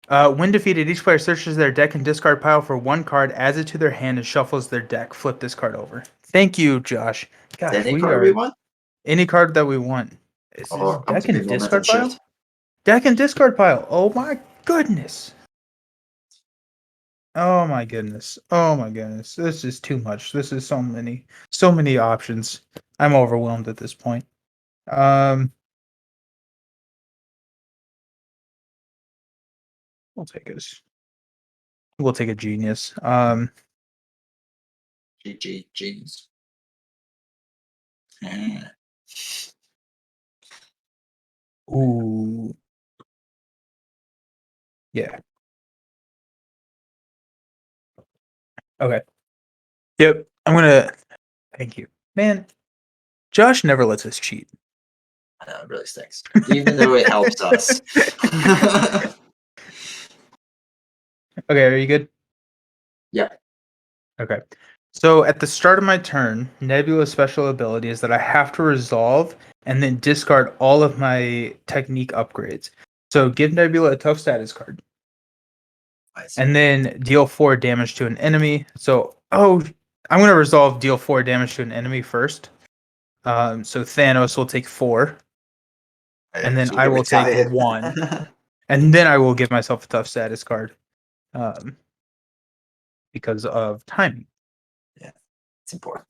when defeated, each player searches their deck and discard pile for 1 card, adds it to their hand, and shuffles their deck. Flip this card over. Thank you, Josh. Gosh, Any we card we are want? any card that we want. Is Oh, comes deck to big and momentum discard pile? shift. Deck and discard pile. Oh my goodness. Oh my goodness. Oh my goodness. This is too much. This is so many options. I'm overwhelmed at this point. We'll take us. We'll take a genius. GG, genius. Yeah. Ooh. Yeah. Okay. Yep. I'm gonna thank you. Man, Josh never lets us cheat. I know, it really stinks. Even though it helps us. Okay, are you good? Yeah. Okay. So at the start of my turn, Nebula's special ability is that I have to resolve and then discard all of my technique upgrades. So give Nebula a tough status card. Nice. And then deal 4 damage to an enemy. So I'm gonna resolve deal 4 damage to an enemy first. So Thanos will take 4. And then So I get will take retired. 1. And then I will give myself a tough status card. Because of timing. Yeah, it's important.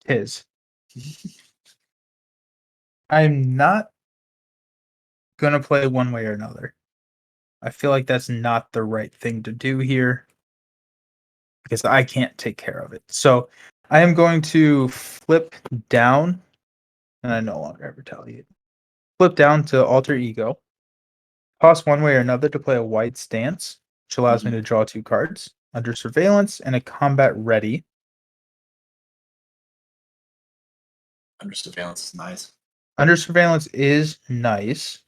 His. I'm not gonna play one way or another. I feel like that's not the right thing to do here because I can't take care of it. So I am going to flip down, and I no longer have retaliate. Flip down to alter ego. Toss one way or another to play a white stance, which allows me to draw 2 cards under surveillance and a combat ready. Under surveillance is nice. Under surveillance is nice.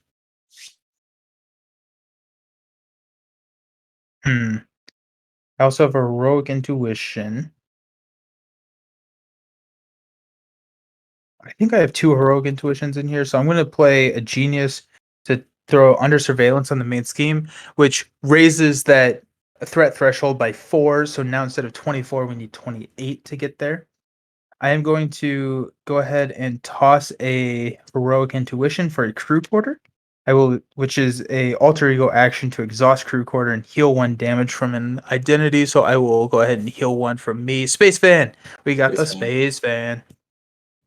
I also have heroic intuition. I think I have 2 heroic intuitions in here, so I'm gonna play a genius to throw under surveillance on the main scheme, which raises that threat threshold by 4. So now instead of 24, we need 28 to get there. I am going to go ahead and toss a heroic intuition for a crew quarter. Which is a alter ego action to exhaust crew quarter and heal 1 damage from an identity. So I will go ahead and heal 1 from me. Space Fan. We got the Space Fan.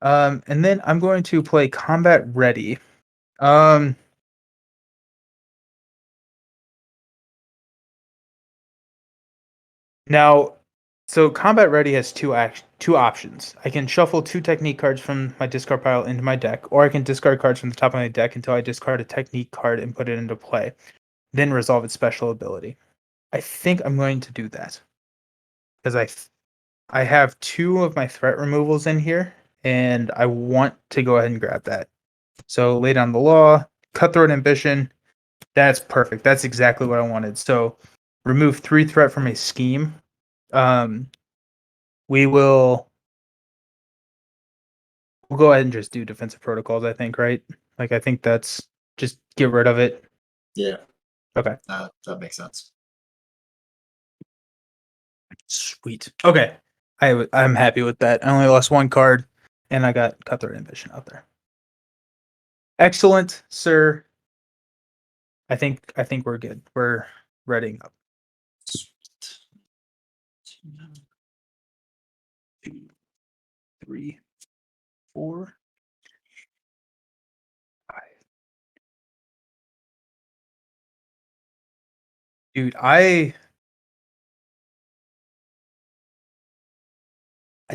And then I'm going to play Combat Ready. Now, so Combat Ready has two options. I can shuffle 2 technique cards from my discard pile into my deck, or I can discard cards from the top of my deck until I discard a technique card and put it into play, then resolve its special ability. I think I'm going to do that because I have 2 of my threat removals in here, and I want to go ahead and grab that. So lay down the law, cutthroat ambition. That's perfect. That's exactly what I wanted. So remove 3 threat from a scheme. We'll go ahead and just do defensive protocols, I think, right? Like I think that's just get rid of it. Yeah. Okay. That makes sense. Sweet. Okay. I'm happy with that. I only lost 1 card and I got cutthroat ambition out there. Excellent, sir. I think we're good. We're readying up. Sweet. 2, 3, 4, 5. Dude, I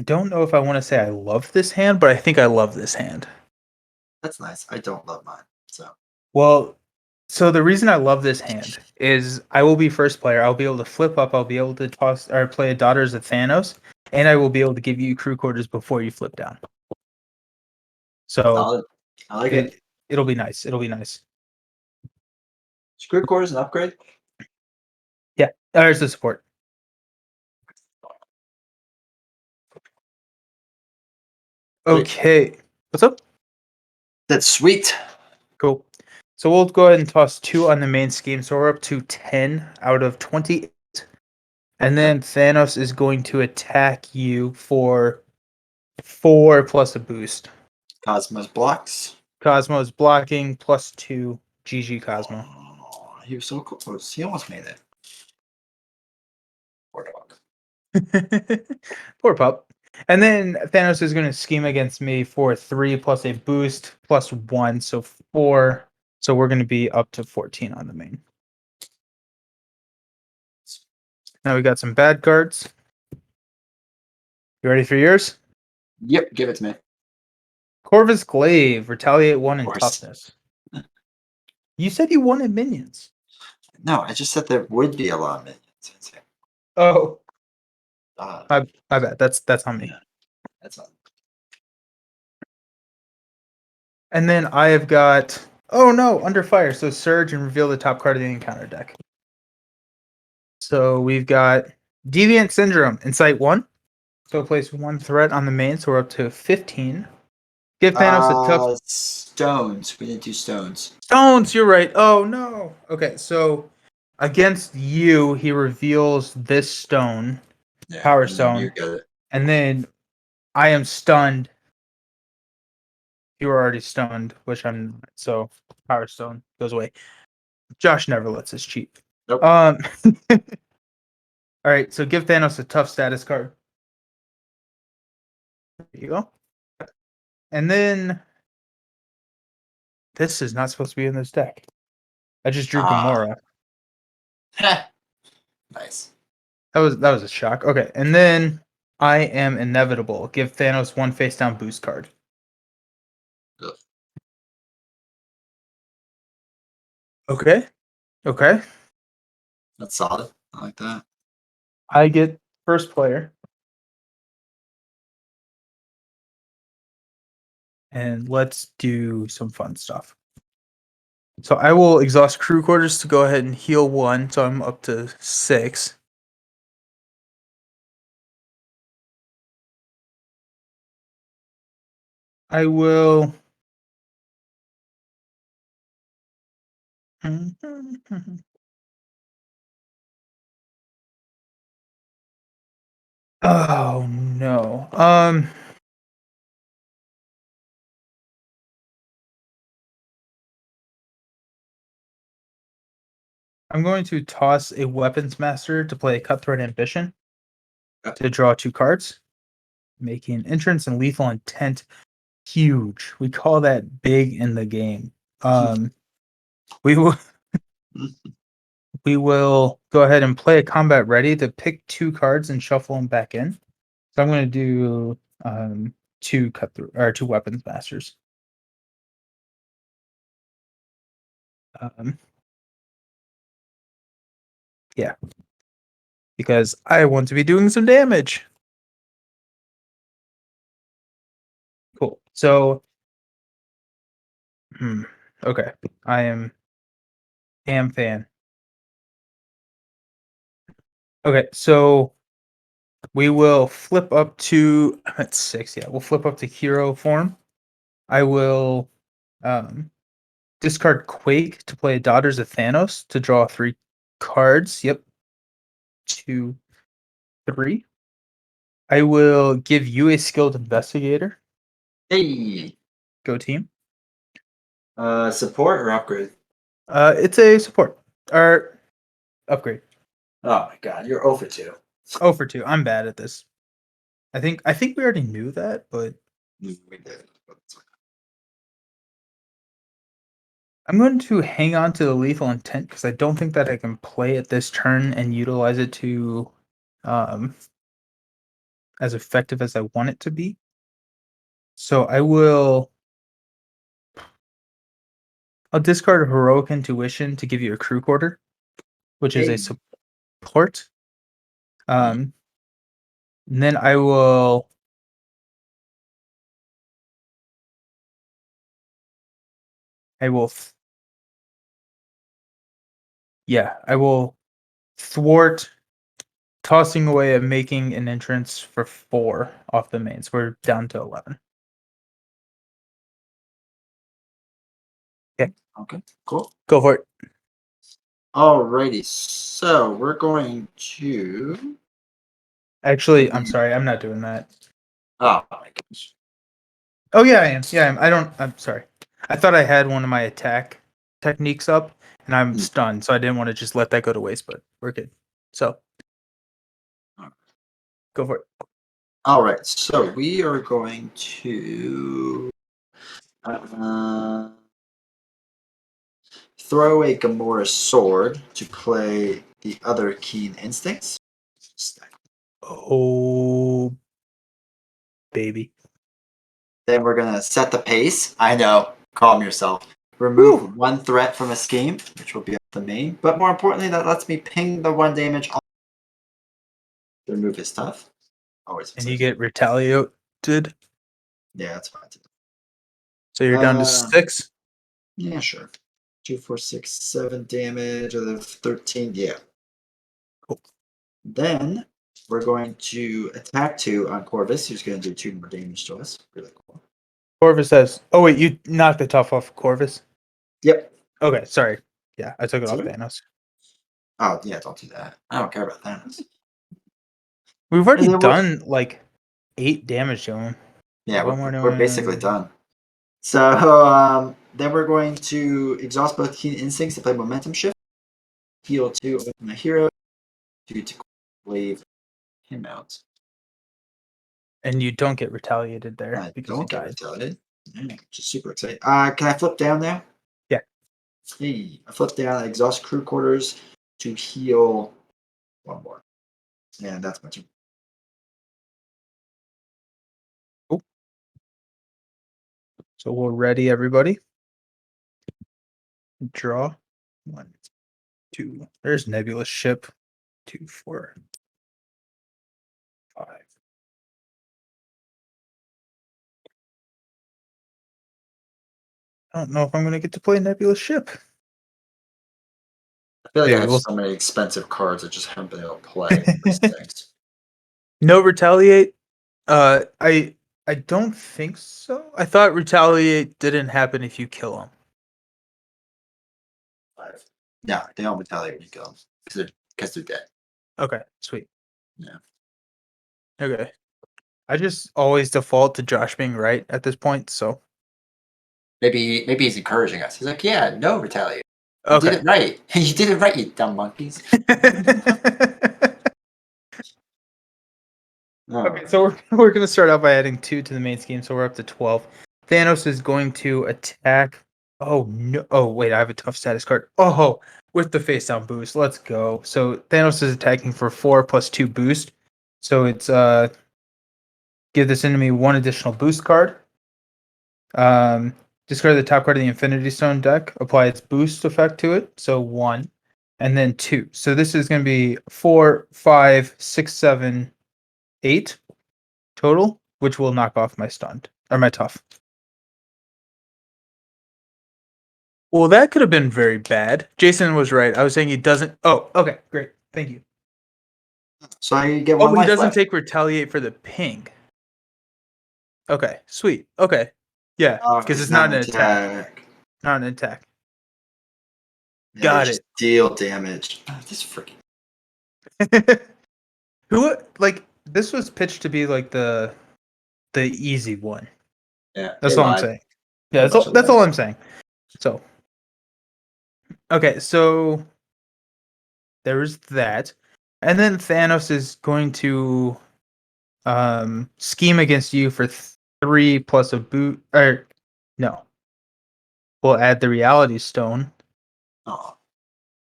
don't know if I want to say I love this hand, but I think I love this hand. That's nice. I don't love mine. So Well, so the reason I love this hand is I will be first player. I'll be able to flip up. I'll be able to toss or play a Daughters of Thanos, and I will be able to give you crew quarters before you flip down. So solid. I like it. It'll be nice. It'll be nice. Screw core is an upgrade. Yeah, there's the support. Okay, what's up? That's sweet. Cool. So we'll go ahead and toss 2 on the main scheme. So we're up to 10 out of 28. And then Thanos is going to attack you for 4 plus a boost. Cosmos blocks. Cosmo's blocking plus 2. GG Cosmo. Oh, he was so close. He almost made it. Poor dog. Poor pup. And then Thanos is going to scheme against me for 3 plus a boost plus 1. So 4. So we're going to be up to 14 on the main. Now we got some bad cards. You ready for yours? Yep, give it to me. Corvus Glaive, retaliate 1 in course. toughness. You said you wanted minions. No, I just said there would be a lot of minions. Oh, Uh, my bad. That's on me. yeah, that's all. And then I have got under fire. So surge and reveal the top card of the encounter deck. So we've got Deviant Syndrome, Insight 1. So place 1 threat on the main, so we're up to 15. Give Thanos a tough stones. We didn't do stones. stones. You're right. Oh no. Okay, so against you, he reveals this stone, Power Stone, You get it. and then I am stunned. You were already stunned, which I'm not. So Power Stone goes away. Josh never lets us cheat. Nope. All right, so give Thanos a tough status card. There you go. And then this is not supposed to be in this deck. I just drew Gamora. Nice. That was a shock. Okay, and then I am inevitable. Give Thanos 1 face down boost card. Ugh. Okay. That's solid. I like that. I get first player. And let's do some fun stuff. So I will exhaust crew quarters to go ahead and heal 1, so I'm up to 6. I will. Oh no. I'm going to toss a weapons master to play a cutthroat ambition to draw 2 cards, making entrance and lethal intent huge. We call that big in the game. We will we will go ahead and play a combat ready to pick 2 cards and shuffle them back in. So I'm going to do 2 cutthroat or 2 weapons masters. Yeah, because I want to be doing some damage. Cool. So, okay, I am fan. Okay, so we will flip up to I'm at 6. Yeah, we'll flip up to hero form. I will discard Quake to play Daughters of Thanos to draw 3 cards. Yep, 2, 3. I will give you a skilled investigator. Hey, Go team. support or upgrade? It's a support or upgrade. Oh my god, you're over 2. Oh for 2. I'm bad at this. I think we already knew that, but We did. I'm going to hang on to the lethal intent because I don't think that I can play it this turn and utilize it to as effective as I want it to be. So I'll discard Heroic Intuition to give you a crew quarter, which is a support. And then I will I will thwart tossing away and making an entrance for 4 off the mains. We're down to 11. Okay, cool. Go for it. Alrighty, so we're going to. Actually, I'm sorry, I'm not doing that. Oh my gosh. Oh yeah, I am. Yeah, I'm sorry. I thought I had one of my attack techniques up, and I'm stunned, so I didn't want to just let that go to waste. But we're good. So, go for it. All right, so we are going to throw a Gamora sword to play the other keen instincts. Oh, baby. Then we're gonna set the pace. I know, calm yourself. Remove Woo! 1 threat from a scheme, which will be up the main. But more importantly, that lets me ping the 1 damage on. Remove his stuff. Always And you exciting. get retaliated, Yeah, that's fine too. so you're down to 6. Yeah, sure. 2, 4, 6, 7 damage of the 13. Yeah. Cool. Then we're going to attack 2 on Corvus, who's going to do 2 more damage to us. Really cool. Corvus says, "Oh wait, you knocked the tough off Corvus." Yep. Okay, sorry. Yeah, I took it off Sorry? Thanos. Oh, yeah, don't do that. I don't care about Thanos. We've And already then we're, done like 8 damage to him. yeah, One more we're basically damage. done. So then we're going to exhaust both keen instincts to play momentum shift. Heal 2 with my hero to wave him out. And you don't get retaliated there I because you don't get died. retaliated. Which is super exciting. Can I flip down there? Yeah. Hey, I flip down, exhaust crew quarters to heal 1 more. And that's my turn. Cool. So we're ready, everybody. Draw. 1, 2. There's Nebula ship. 2, 4, 5. I don't know if I'm gonna get to play Nebula ship. I feel like I Maybe have we'll. so many expensive cards I just haven't been able to play. This stinks. No retaliate. I I don't think so. I thought retaliate didn't happen if you kill him. 5. Yeah, they don't retaliate when you kill them because they're dead. Okay, sweet. Yeah. Okay. I just always default to Josh being right at this point, so Maybe he's encouraging us. He's like, yeah, no retaliate. You did okay. it right. You did it right, you dumb monkeys. Okay, so we're gonna start out by adding 2 to the main scheme, so we're up to 12. Thanos is going to attack. Oh no! Oh wait, I have a tough status card. Oh, with the face down boost. Let's go. So Thanos is attacking for 4 plus 2 boost. So it's give this enemy 1 additional boost card. Discard the top card of the Infinity Stone deck. Apply its boost effect to it. So 1, and then 2. So this is going to be 4, 5, 6, 7, 8 total, which will knock off my stunned or my tough. Well, that could have been very bad. Jason was right. I was saying he doesn't. Oh, okay, great. Thank you. So you get Oh, one he life doesn't left. take retaliate for the ping. Okay, sweet. Okay, yeah, because it's not an attack. Not an attack. Yeah, Got you just it. deal damage. This freaking. Who like this was pitched to be like the easy one. Yeah, That's they all I'm lied. saying. They're Yeah, a bunch of that's all liars. I'm saying. So okay, so there is that, and then Thanos is going to scheme against you for 3 plus a boot. Or no, we'll add the Reality Stone. Oh,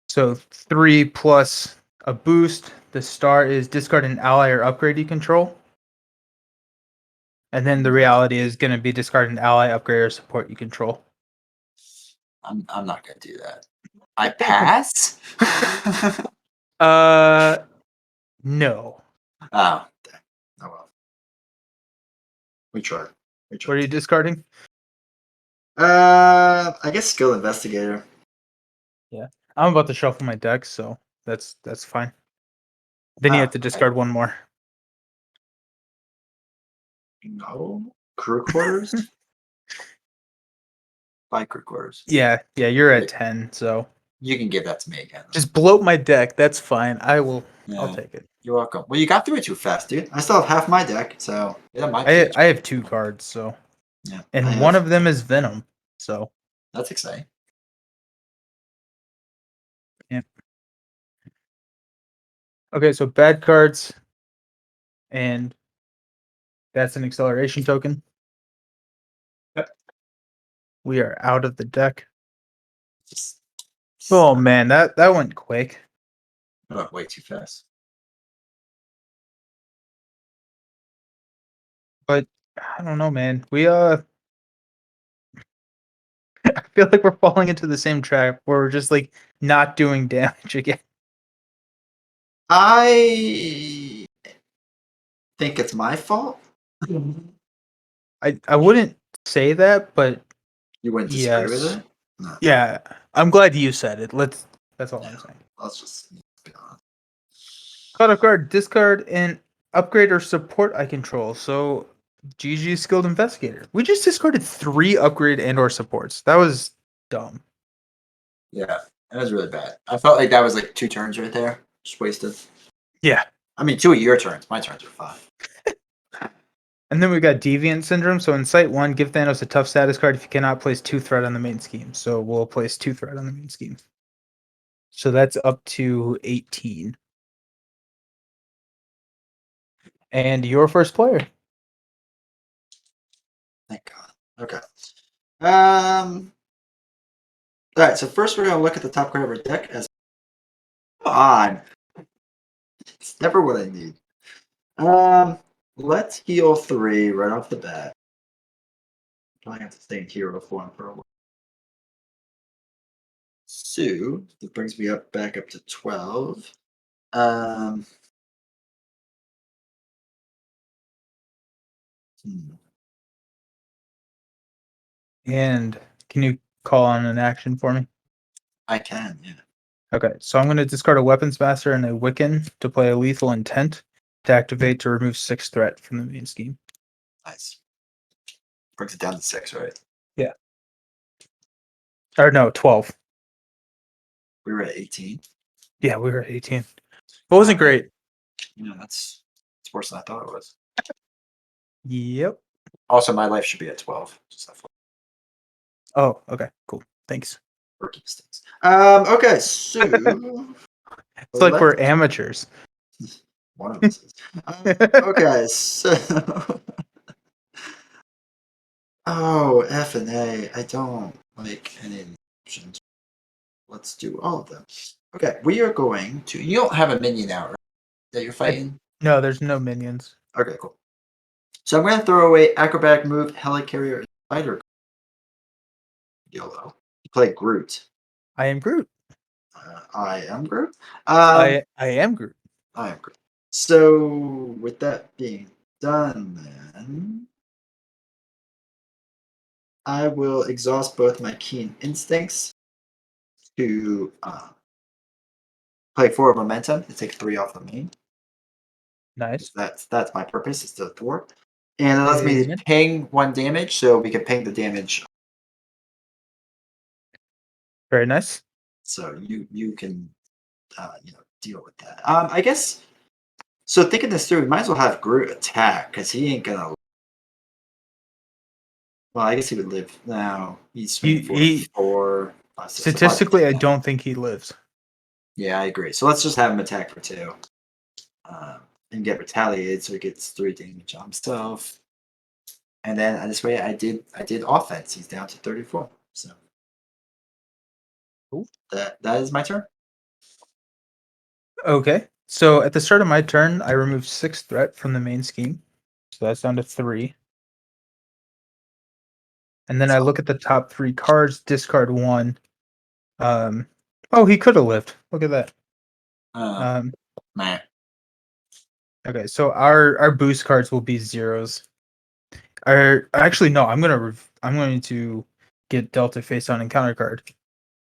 So 3 plus a boost. The star is discard an ally or upgrade you control. And then the reality is going to be discard an ally, upgrade, or support you control. I'm not gonna do that. I pass. No. Oh, dang. Oh well. We tried. We What are tried. you discarding? I guess skill investigator. Yeah. I'm about to shuffle my deck, so that's fine. Then you have to Okay. discard one more. No. Crew quarters? By crew quarters. Yeah, you're at Wait, 10, so you can give that to me again. just bloat my deck. That's fine. I'll Yeah. take it. You're welcome. Well, you got through it too fast, dude. I still have half my deck, so yeah, my PH. I have 2 cards, so Yeah, and one of them is Venom. So that's exciting. yeah. Okay, so bad cards, and that's an acceleration token. Yep. We are out of the deck. Just Oh man, that went quick. oh, way too fast. But I don't know, man. We I feel like we're falling into the same trap where we're just like not doing damage again. I think it's my fault. I wouldn't say that, but You wouldn't disagree with yes. it? No. Yeah. I'm glad you said it. That's all I'm Yeah. saying. Let's just be honest. Caught off guard, discard and upgrade or support I control. So GG skilled investigator. We just discarded 3 upgrade and or supports. That was dumb. Yeah, that was really bad. I felt like that was like 2 turns right there. Just wasted. Yeah. I mean, 2 of your turns. My turns are 5. And then we got Deviant Syndrome. So in Site 1, give Thanos a tough status card if you cannot place 2 threat on the main scheme. So we'll place 2 threat on the main scheme. So that's up to 18. And your first player. Thank God. Okay. All right. So first, we're gonna look at the top card of our deck. As come on, it's never what I need. Let's heal 3 right off the bat. Probably have to stay in hero form for a while. So that brings me up back up to 12. Um. hmm, And can you call on an action for me? I can. Yeah. Okay, so I'm going to discard a Weapons Master and a Wiccan to play a Lethal Intent to activate to remove 6 threat from the main scheme. Nice. Brings it down to 6, right? Yeah. Or no, 12. We were at 18. Yeah, we were at 18. It wasn't great. That's worse than I thought it was. Yep. Also, my life should be at 12. Just that Oh, okay, cool. Thanks. rookie mistakes. Okay, so It's like we're amateurs. one of us is. Okay, so F and A. I don't like any of these options. Let's do all of them. Okay, we are going to. You don't have a minion now, right? That you're fighting. No, there's no minions. Okay, cool. So I'm going to throw away acrobatic move, helicarrier, and spider. YOLO. You play Groot. I am Groot. I am Groot. I am Groot. I am Groot. So with that being done, then I will exhaust both my keen instincts to play 4 momentum to take 3 off the main. Nice. That's my purpose, is to thwart. And it allows me to Amen. ping 1 damage, so we can ping the damage. Very nice. So you can deal with that. I guess. So thinking this through, we might as well have Groot attack because he ain't gonna. Well, I guess he would live now. He's swinging He 4, 5, 6, so 5. statistically, I don't think he lives. Yeah, I agree. So let's just have him attack for 2, and get retaliated, so he gets 3 damage on himself. And then this way, I did offense. He's down to 34. So Cool. that is my turn. Okay. So at the start of my turn, I remove 6 threat from the main scheme. So that's down to 3. And then I look at the top 3 cards, discard 1. Oh, he could have lived. Look at that. Man. Okay, so our boost cards will be zeros. Actually no, I'm going to get Delta face on encounter card.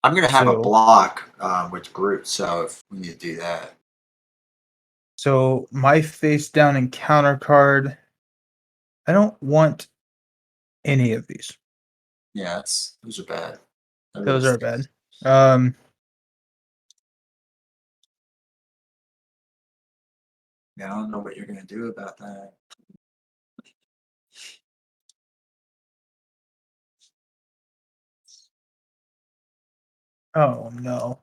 I'm gonna have a So- block with Groot, so if we need to do that. So my face down encounter card. I don't want any of these. Yeah, those are bad. Those are bad. Yeah, I don't know what you're gonna do about that. Oh no.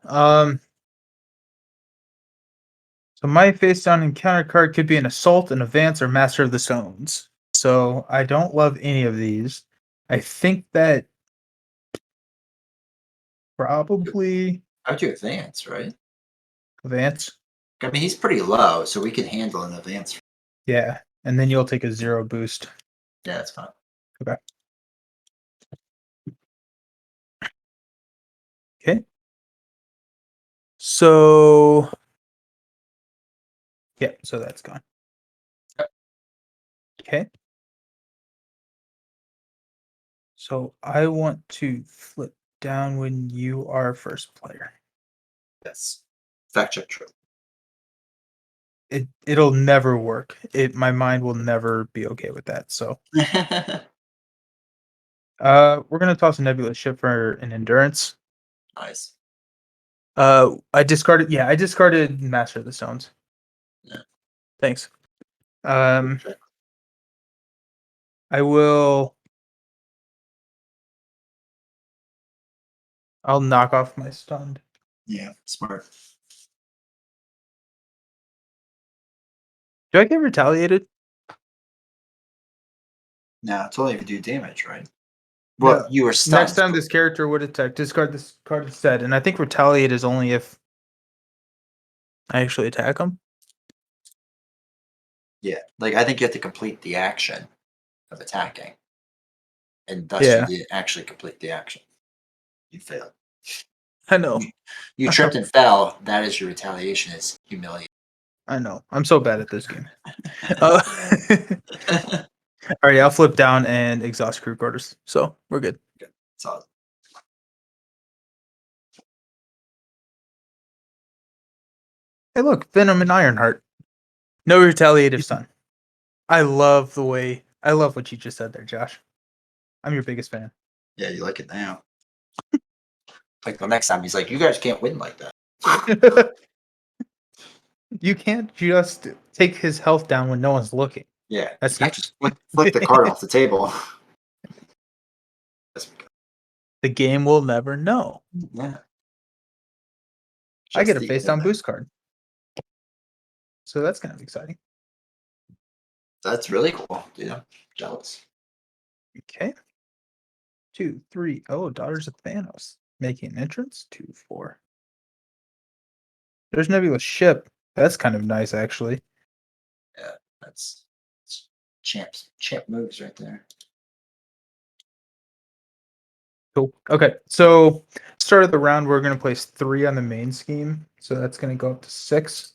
So my face down encounter card could be an assault, an advance, or master of the stones. So I don't love any of these. I think that probably How'd you advance, right? advance. I mean, he's pretty low, so we can handle an advance. Yeah, and then you'll take a 0 boost. Yeah, that's fine. Okay. Okay. So yeah, so that's gone. Okay. So I want to flip down when you are first player. Yes. Fact check true. It'll never work. My mind will never be okay with that. So we're gonna toss a nebula ship for an endurance. Nice. I discarded Master of the Stones. Yeah. Thanks. I will. I'll knock off my stunned. Yeah, smart. Do I get retaliated? Now it's only if you do damage, right? Well, No. you were stunned. Next time this character would attack, discard this card instead. And I think retaliate is only if I actually attack him. Yeah, like I think you have to complete the action of attacking, and thus Yeah. you didn't actually complete the action. You failed. I know. You tripped and fell. That is your retaliation. Is humiliating. I know. I'm so bad at this game. All right, I'll flip down and exhaust crew quarters. So we're good. Solid. Hey, look, Venom and Ironheart. No retaliative stun. I love the way I love what you just said there, Josh. I'm your biggest fan. Yeah, you like it now. Like the next time, he's like, "You guys can't win like that." You can't just take his health down when no one's looking. Yeah, That's you can't just flick the card off the table. the game will never know. Yeah, I just get a the face down internet. boost card. So that's kind of exciting. That's really cool, dude. I'm jealous. Okay. 2, 3. Oh, Daughters of Thanos. Making an entrance. 2, 4. There's Nebula's ship. That's kind of nice, actually. Yeah, that's champ moves right there. Cool. Okay, so start of the round, we're going to place 3 on the main scheme. So that's going to go up to 6.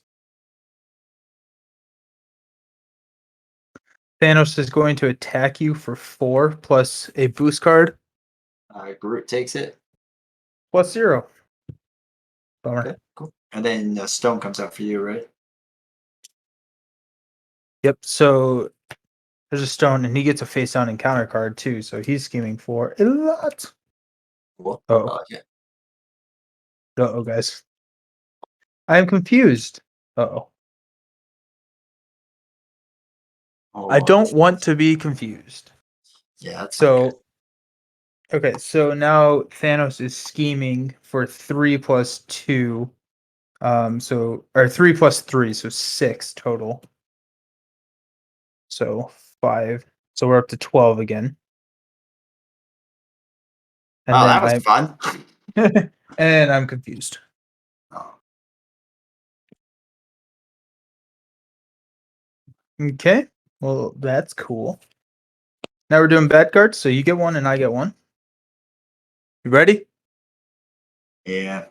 Thanos is going to attack you for 4 plus a boost card Groot takes it. plus 0. Bummer. Okay, cool. And then Stone comes out for you, right? Yep. So there's a stone, and he gets a face down encounter card too. So he's scheming for a lot. Cool. Oh, I like it. oh, guys. I am confused. Oh, Oh, I don't want to be confused. Yeah, that's So, okay, so now Thanos is scheming for 3 plus 2. So or 3 plus 3, so 6 total. So 5. So we're up to 12 again. And wow, then that was fun. and I'm confused. Oh. Okay. Well, that's cool. Now we're doing bad cards, so you get 1 and I get 1. You ready? Yeah.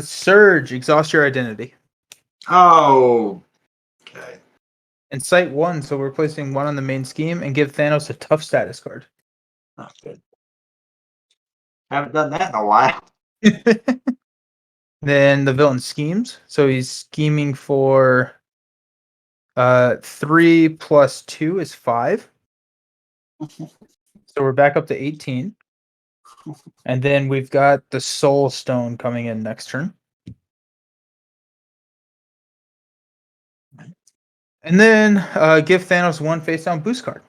Surge, exhaust your identity. Oh. Okay. Incite 1, so we're placing 1 on the main scheme and give Thanos a tough status card. Oh, good. Haven't done that in a while. Then the villain schemes, so he's scheming for 3 plus 2 is 5. So we're back up to 18. And then we've got the Soul Stone coming in next turn. And then give Thanos 1 face down boost card.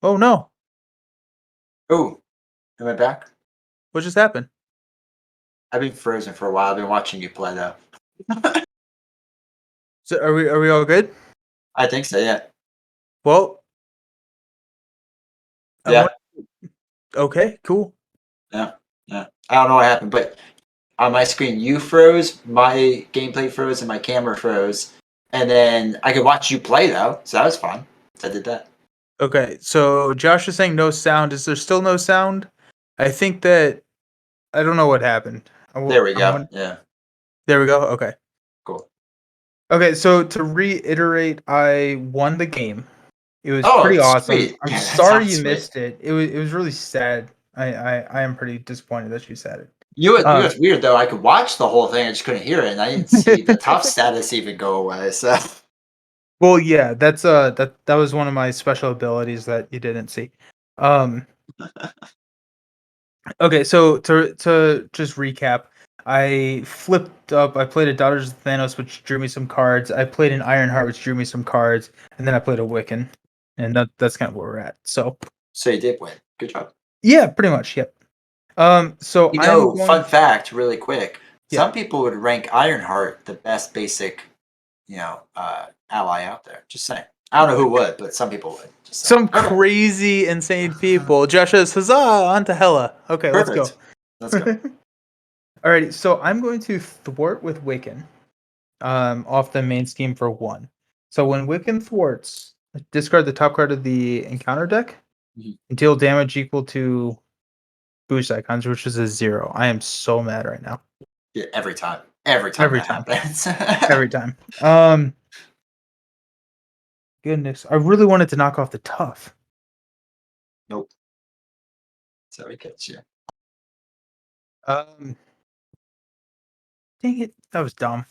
Oh no. Oh, am I back? What just happened? I've been frozen for a while. I've been watching you play though. So are we all good? I think so. Yeah. Well, I Yeah. want okay, cool. Yeah. Yeah. I don't know what happened, but on my screen you froze, my gameplay froze, and my camera froze. And then I could watch you play though, so that was fun. So I did that. Okay, so Josh is saying no sound. Is there still no sound? I think that I don't know what happened. There we go. Yeah. There we go. Okay. Cool. Okay, so to reiterate, I won the game. It was Oh, pretty awesome. sweet. I'm Yeah, that sorry sounds you sweet. missed it. It was really sad. I am pretty disappointed that you said it. You know, it's weird though. I could watch the whole thing. I just couldn't hear it, and I didn't see the tough status even go away. So, Well, yeah, that was one of my special abilities that you didn't see. Um, okay, so to just recap, I flipped up. I played a Daughters of Thanos, which drew me some cards. I played an Ironheart, which drew me some cards, and then I played a Wiccan, and that's kind of where we're at. So so you did win. Good job. yeah, pretty much. Yep. So You I'm know, going. fun fact, really quick. Yeah. Some people would rank Ironheart the best basic, ally out there. Just saying. I don't know who would, but some people would. Just saying. Some Okay. crazy, insane people. Josh says, "Huzzah! On to Hella." Okay, let's go. Perfect. Let's go. Alrighty, so I'm going to thwart with Wiccan, off the main scheme for 1. So when Wiccan thwarts, discard the top card of the encounter deck Mhm. and deal damage equal to boost icons, which is a 0. I am so mad right now. Yeah, every time. Every time Every that time. happens. Every time. Goodness, I really wanted to knock off the tough. Nope. So he gets you. Um, dang it, that was dumb.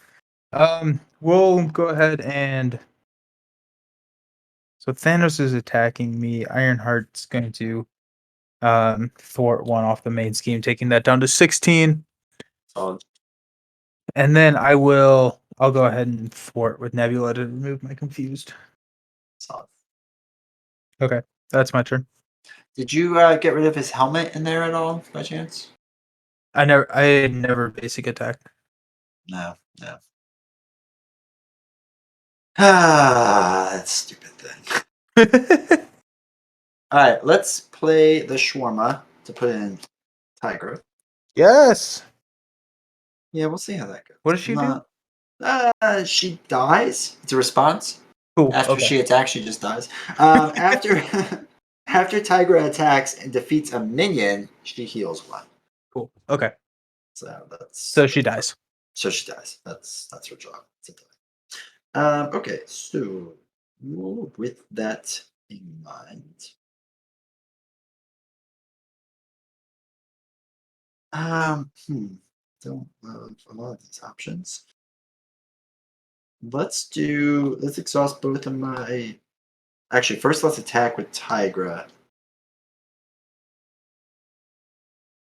We'll go ahead and so Thanos is attacking me. Ironheart's going to thwart 1 off the main scheme, taking that down to 16. So And then I'll go ahead and thwart with Nebula to remove my confused. solid. Okay, that's my turn. Did you get rid of his helmet in there at all, by chance? I never basic attack. No, no. Ah, that stupid thing. All right, let's play the shawarma to put in Tigra. Yes. Yeah, we'll see how that What goes. does she do? She dies. It's a response. Cool. After Okay. she attacks, she just dies. After after Tigra attacks and defeats a minion, she heals 1. Cool. Okay. So So she dies. so she dies. That's her job. Okay, so with that in mind, um, hmm, don't love a lot of these options. Let's exhaust both of my. Actually, first let's attack with Tigra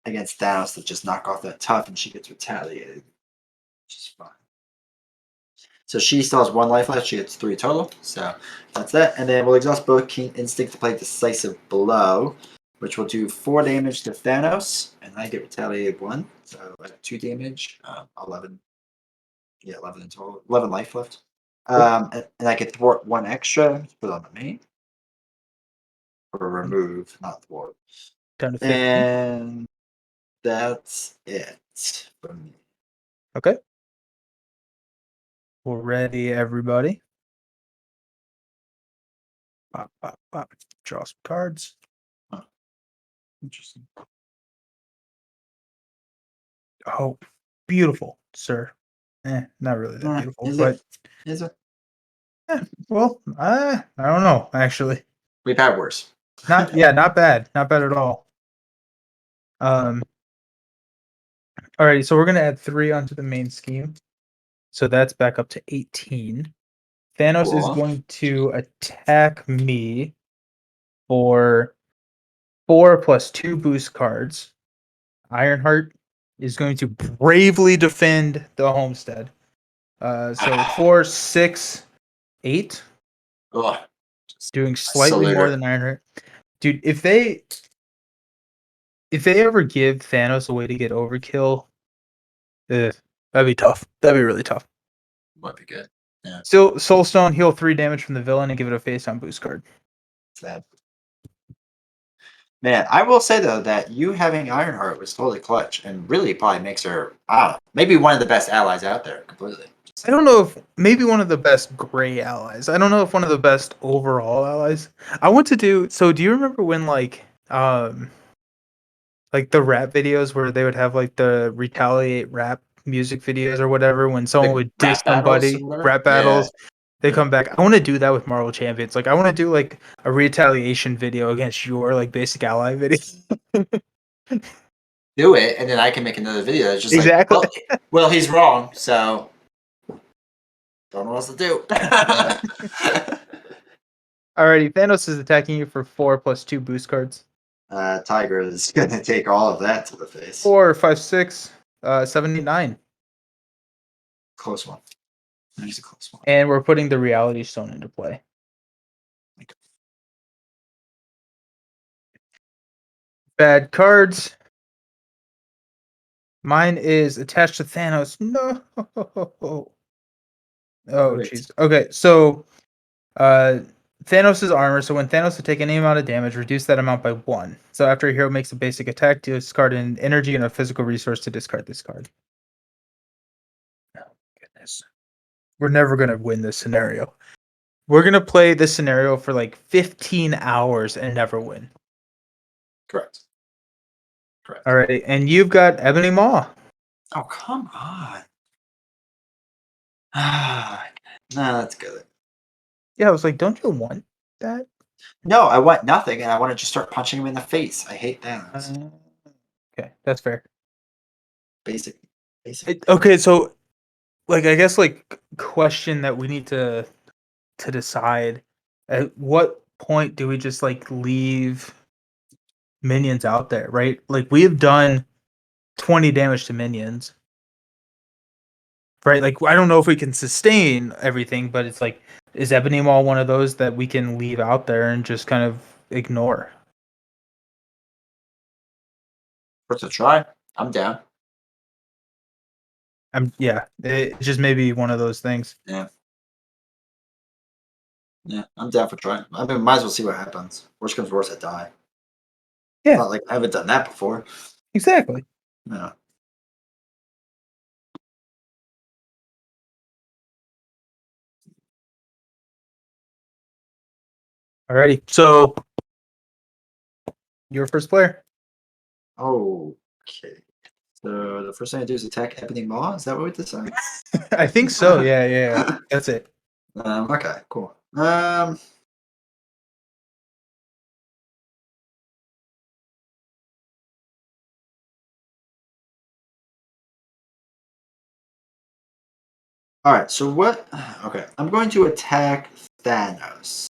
against Thanos to just knock off that tough, and she gets retaliated, which is fine. So she still has 1 life left. She gets 3 total. So that's that. And then we'll exhaust both Keen Instinct to play Decisive Blow, which will do 4 damage to Thanos, and I get retaliated 1. So I have 2 damage, 11. Yeah, 11 in total. 11 life left. Cool. And I can thwart 1 extra, put on the main, or remove, not thwart. Down to 15. And that's it for me. Okay. We're ready, everybody. Pop, pop, pop. Draw some cards. Huh. Interesting. Oh, beautiful, sir. Not really that beautiful, Is but it? Is it? well, I don't know actually. We've had worse. Not bad, not bad at all. Um, alrighty, so we're gonna add 3 onto the main scheme, so that's back up to 18. Thanos is Cool. going to attack me for 4 plus 2 boost cards. Ironheart is going to bravely defend the homestead. So 4, 6, 8, Ugh. doing I slightly salute more her. than Ironheart. Dude, if they ever give Thanos a way to get overkill, that'd be tough. That'd be really tough. Might be good. Yeah, Still, Soulstone, heal 3 damage from the villain and give it a face on boost card. sad. Man, I will say though that you having Ironheart was totally clutch and really probably makes her, I don't know, maybe one of the best allies out there completely. I don't know if maybe one of the best gray allies. I don't know if one of the best overall allies. I want to do so. Do you remember when like the rap videos where they would have like the retaliate rap music videos or whatever when someone Like would diss rap battles or somebody, whatever. rap Yeah. battles. They come back. I want to do that with Marvel Champions. Like I want to do like a retaliation video against your like basic ally video. Do it, and then I can make another video that's just like, Exactly. well, he's wrong, so don't know what else to do. Alrighty, Thanos is attacking you for 4+2 boost cards. Tiger is gonna take all of that to the face. 4, 5, 6, 7, 8, 9. Close one. There's a close one. And we're putting the Reality Stone into play. Bad cards. Mine is attached to Thanos. No. Oh, jeez. Okay, so Thanos' armor. So when Thanos would take any amount of damage, reduce that amount by 1. So after a hero makes a basic attack, discard an energy and a physical resource to discard this card. Oh, goodness. We're never going to win this scenario. We're going to play this scenario for like 15 hours and never win. Correct. All right, and you've got Ebony Maw. Oh, come on. No, that's good. Yeah, I was like, don't you want that? No, I want nothing, and I want to just start punching him in the face. I hate that. Okay, that's fair. Basic. Okay, so like I guess like question that we need to decide, at what point do we just like leave minions out there, right? Like we have done 20 damage to minions. Right? Like I don't know if we can sustain everything, but it's like, is Ebony Maw one of those that we can leave out there and just kind of ignore? Worth a try. I'm down. Yeah, it just may be one of those things. Yeah. Yeah, I'm down for trying. I mean, might as well see what happens. Worst comes worst, I die. Yeah. Not like I haven't done that before. Exactly. No. Alrighty. So you're first player. Okay. So the first thing I do is attack Ebony Maw. Is that what we decided? I think so. Yeah. That's it. Okay, cool. All right. So what? Okay, I'm going to attack Thanos,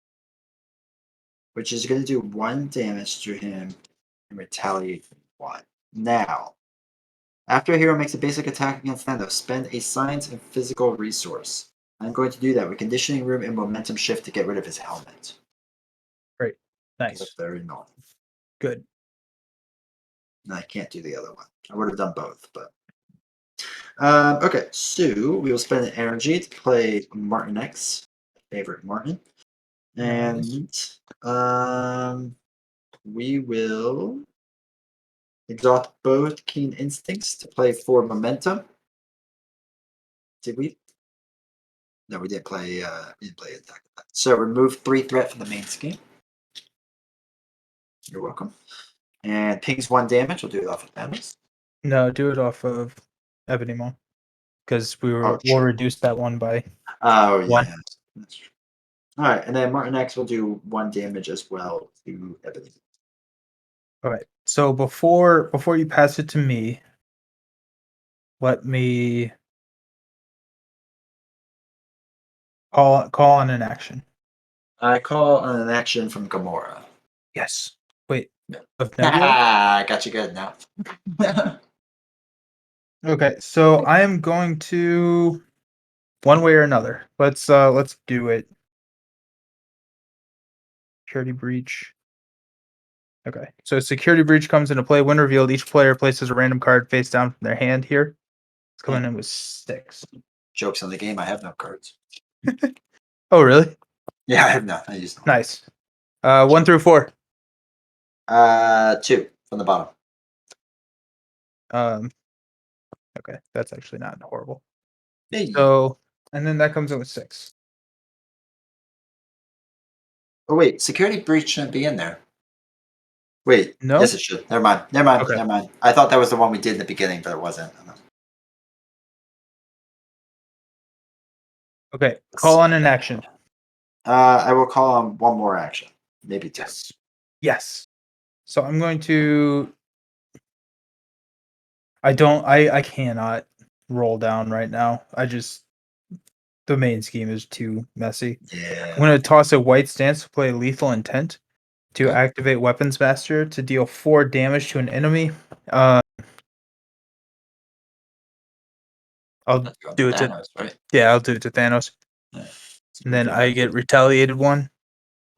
which is going to do 1 damage to him and retaliate for 1. Now, after a hero makes a basic attack against Thanos, spend a science and physical resource. I'm going to do that with conditioning room and momentum shift to get rid of his helmet. Great. That's Nice. very annoying. Good. And I can't do the other one. I would have done both, but okay. So we will spend an energy to play Martin X, favorite Martin, and we will exhaust both keen instincts to play for momentum. Did we? No, we didn't play. We didn't play attack. So remove 3 threat from the main scheme. You're welcome. And pings 1 damage. We'll do it off of damage. No, do it off of Ebony Maw. Because we'll reduce that one by Oh, 1. yeah. That's true. All right, and then Martin X will do 1 damage as well to Ebony. All right. So before you pass it to me, let me call on an action. I call on an action from Gamora. Yes. Wait. Of Nebula? I got you good now. Okay. So I am going to one way or another. Let's do it. Security breach. Okay. So security breach comes into play. When revealed, each player places a random card face down from their hand here. It's coming in with 6. Joke's on the game. I have no cards. Oh, really? Yeah, I have none. I use them. Nice. 1 through 4. 2 from the bottom. Okay, that's actually not horrible. Hey. So, and then that comes in with 6. Oh wait, security breach shouldn't be in there. Wait, No? yes it should. Never mind. Never mind. Okay. Never mind. I thought that was the one we did in the beginning, but it wasn't. Okay, call on an action. I will call on one more action, maybe two. Yes. Yes. So I'm going to. I cannot roll down right now. The main scheme is too messy. Yeah. I'm going to toss a white stance to play Lethal Intent to Okay. activate Weapons Master to deal 4 damage to an enemy. Uh, I'll Let's go do it to Thanos, right? yeah, I'll do it to Thanos, Yeah. and then I get retaliated one.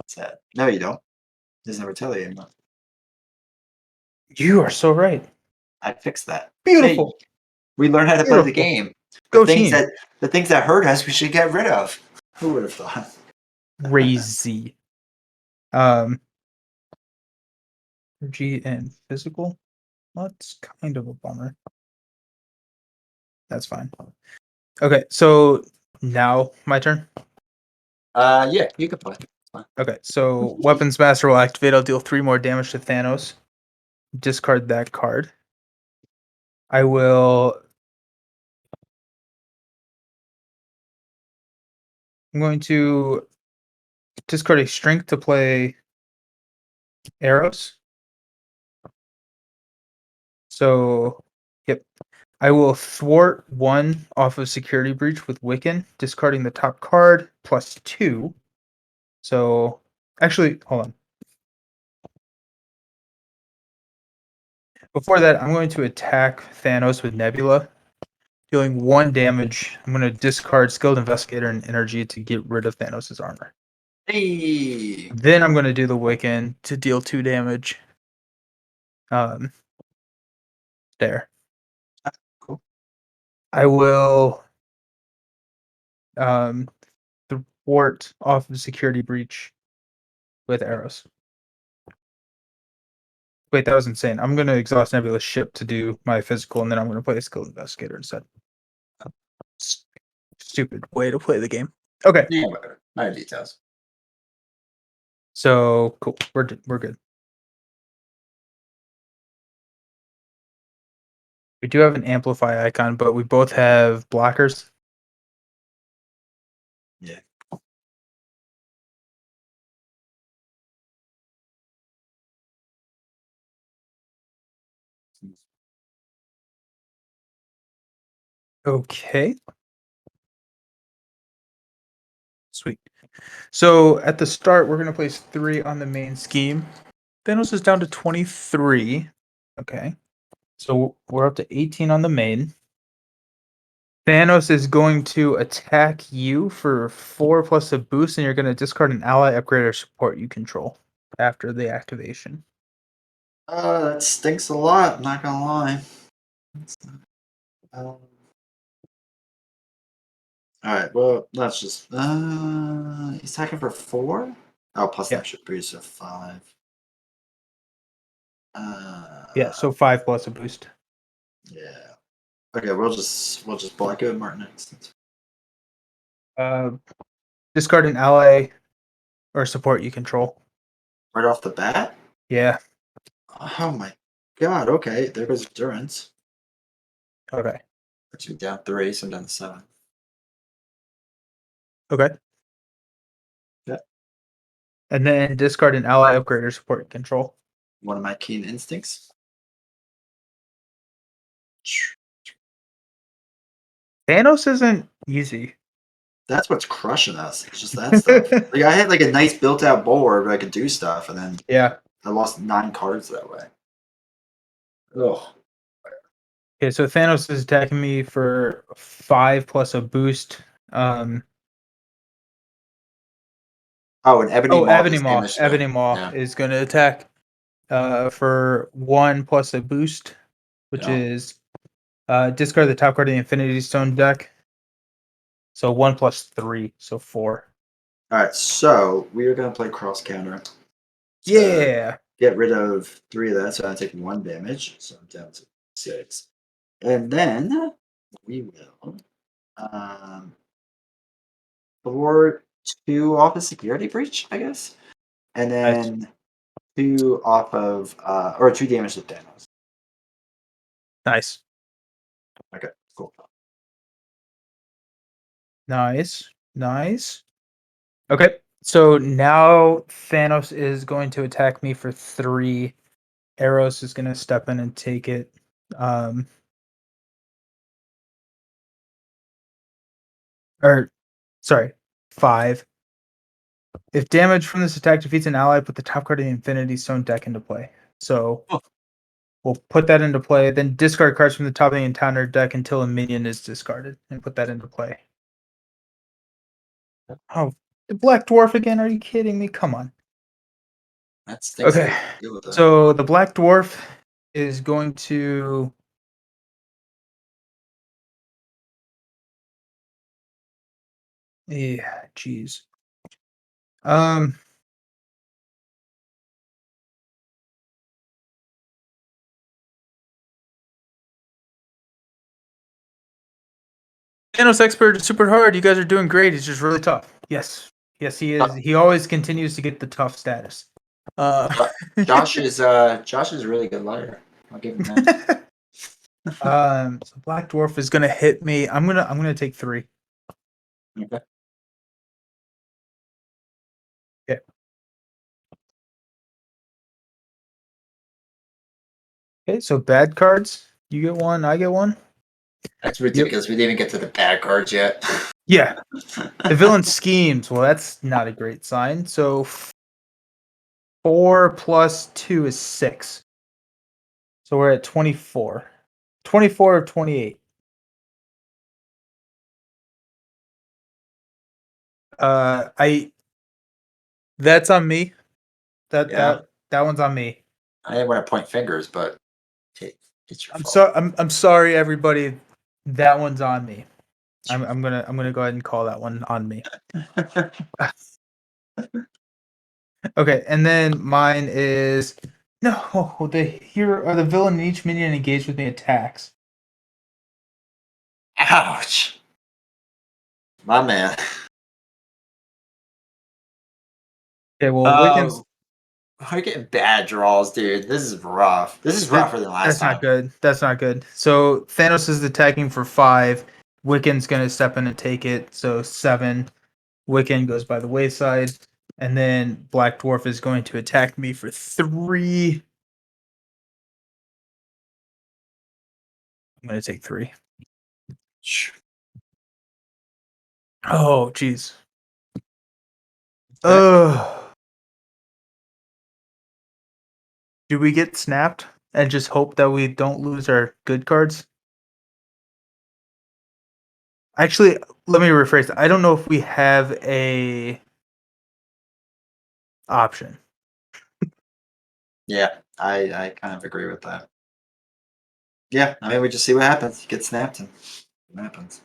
Sad. No, you don't. There's no retaliating one. You are so right. I fixed that. Beautiful. Hey, we learned how to play the Beautiful. game. Go team. The things that hurt us, we should get rid of. Who would have thought? Crazy. Energy and physical. That's kind of a bummer. That's fine. Okay, so now my turn. Yeah, you can play. It's fine. Okay, so Weapons Master will activate. I'll deal 3 more damage to Thanos. Discard that card. I will. I'm going to discard a strength to play arrows. So, yep. I will thwart 1 off of Security Breach with Wiccan, discarding the top card +2. So, actually, hold on. Before that, I'm going to attack Thanos with Nebula, dealing 1 damage. I'm going to discard Skilled Investigator and Energy to get rid of Thanos' armor. Hey. Then I'm going to do the Wiccan to deal 2 damage. There. Cool. I will thwart off of Security Breach with arrows. Wait, that was insane. I'm going to exhaust Nebula's ship to do my physical, and then I'm going to play a Skilled Investigator instead. Stupid way to play the game. Okay. Yeah, whatever. No details. So cool. We're good. We do have an amplify icon, but we both have blockers. Yeah. Okay. Sweet. So at the start, we're gonna place 3 on the main scheme. Thanos is down to 23. Okay. So we're up to 18 on the main. Thanos is going to attack you for 4 plus a boost, and you're going to discard an ally, upgrade, or support you control after the activation. That stinks a lot, I'm not gonna lie. Alright, well, let's just he's attacking for 4? Oh, plus Yeah. extra boost of 5. Yeah, so 5 plus a boost. Yeah. Okay, we'll just block it with Martin next. Discard an ally or support you control. Right off the bat? Yeah. Oh my god, okay. There goes endurance. Okay. Actually down 3, so I'm down to 7. Okay. Yeah. And then discard an ally, upgrade, or support you control. One of my keen instincts. Thanos isn't easy. That's what's crushing us. It's just that stuff. Like I had like a nice built out board where I could do stuff, and then Yeah. I lost 9 cards that way. Ugh. Okay, so Thanos is attacking me for 5 plus a boost. Oh, and Ebony Maw Ebony does Maw. damage too. Ebony Maw Yeah. is going to attack for 1 plus a boost, which Yeah. is discard the top card of the Infinity Stone deck. So 1 plus 3, so 4. Alright, so we are gonna play cross counter. Yeah. Get rid of 3 of that, so I'm taking 1 damage. So I'm down to 6. And then we will thwart 2 off of security breach, I guess. And Nice. then 2 off of or 2 damage to Thanos. Nice. Okay, cool. Nice. Nice. Okay, so now Thanos is going to attack me for 3. Eros is going to step in and take it. Um, or, sorry, 5. If damage from this attack defeats an ally, put the top card of the Infinity Stone deck into play. So Oh. we'll put that into play, then discard cards from the top of the encounter deck until a minion is discarded, and put that into play. Oh, the Black Dwarf again? Are you kidding me? Come on. That stinks. Okay, Deal with that. so the Black Dwarf is going to. Yeah, jeez. Um, Thanos expert is super hard. You guys are doing great. He's just really tough. Yes, he is. He always continues to get the tough status. Josh is a really good liar. I'll give him that. So Black Dwarf is gonna hit me. I'm gonna take 3. Okay. Yeah. Okay, so bad cards. You get 1. I get 1. That's Yep. ridiculous. We didn't even get to the bad cards yet. Yeah. The villain schemes. Well, that's not a great sign. So 4 plus 2 is 6. So we're at 24. 24 of 28. I That's on me. That Yeah. that that one's on me. I didn't want to point fingers, but it's your I'm fault. I'm sorry, everybody. That one's on me. I'm gonna go ahead and call that one on me. Okay, and then mine is no. The hero or the villain in each minion engaged with me attacks. Ouch. My man. Okay, well, Wiccan's Oh, we're getting bad draws, dude. This is rough. This is rougher than last that's time. not good. That's not good. So Thanos is attacking for 5. Wiccan's gonna step in and take it. So 7. Wiccan goes by the wayside, and then Black Dwarf is going to attack me for 3. I'm gonna take 3. Oh, jeez. Oh. Do we get snapped and just hope that we don't lose our good cards? Actually, let me rephrase that. I don't know if we have a option. Yeah, I kind of agree with that. Yeah, I mean, we just see what happens. You get snapped and what happens.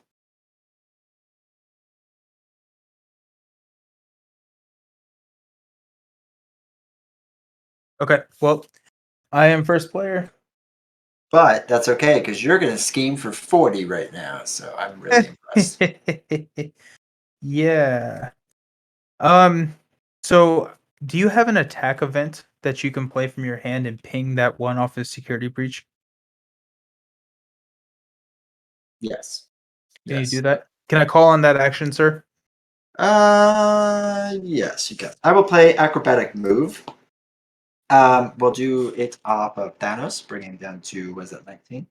Okay, well, I am first player. But that's okay because you're going to scheme for 40 right now. So I'm really impressed. Yeah. Um, so do you have an attack event that you can play from your hand and ping that one off as security breach? Yes. Can you do Yes. that? Can I call on that action, sir? Yes, you can. I will play acrobatic move. We'll do it off of Thanos, bringing him down to, was it 19?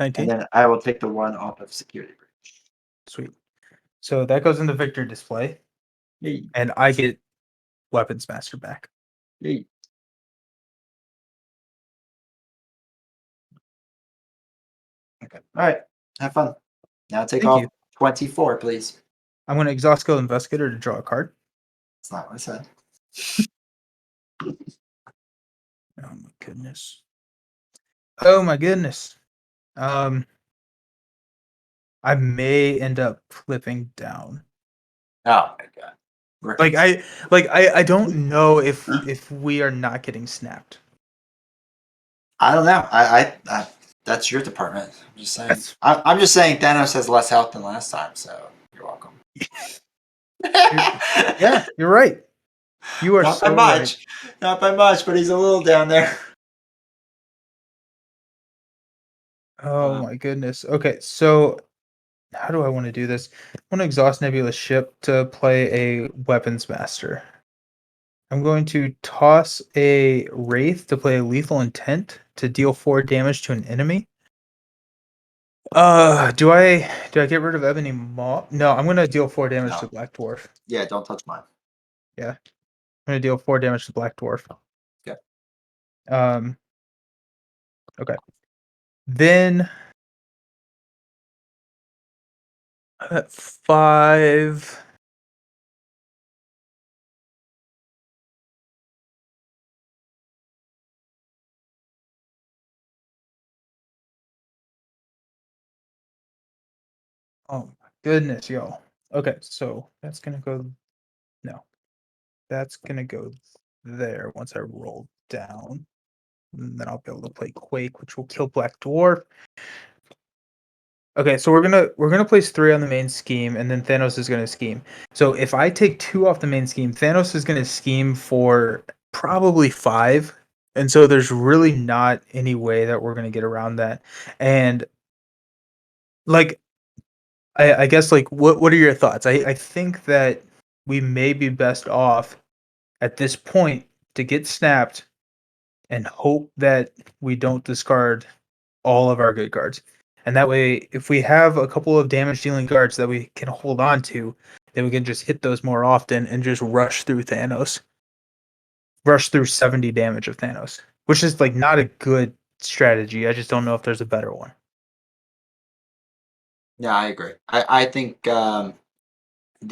And 19. then I will take the one off of security breach. Sweet. So that goes into victory display, Yay. and I get weapons master back. Yay. Okay. All right. Have fun. Now take Thank off you. 24, please. I'm going to exhaust skill investigator to draw a card. That's not what I said. Oh my goodness. Oh my goodness. Um, I may end up flipping down. Oh my god. I don't know if we are not getting snapped. I don't know. I that's your department. I'm just saying. That's I'm just saying Thanos has less health than last time, so you're welcome. yeah, you're right. You are Not by so right. much. Not by much, but he's a little down there. Oh my goodness. Okay, so how do I want to do this? I want to exhaust Nebula's ship to play a weapons master. I'm going to toss a Wraith to play a lethal intent to deal 4 damage to an enemy. Do I get rid of Ebony Maw? No, I'm gonna deal 4 damage No. to Black Dwarf. Yeah, don't touch mine. Yeah. I'm gonna deal 4 damage to Black Dwarf. Okay. Okay. Then at 5. Oh my goodness, y'all. Okay, so that's gonna go. No, that's gonna go there once I roll down. And then I'll be able to play Quake, which will kill Black Dwarf. Okay, so we're gonna place 3 on the main scheme, and then Thanos is gonna scheme. So if I take 2 off the main scheme, Thanos is gonna scheme for probably 5, and so there's really not any way that we're gonna get around that. And like, I guess like what are your thoughts? I think that we may be best off at this point to get snapped and hope that we don't discard all of our good cards. And that way, if we have a couple of damage dealing cards that we can hold on to, then we can just hit those more often and just rush through Thanos. Rush through 70 damage of Thanos, which is like not a good strategy. I just don't know if there's a better one. Yeah, I agree. I think the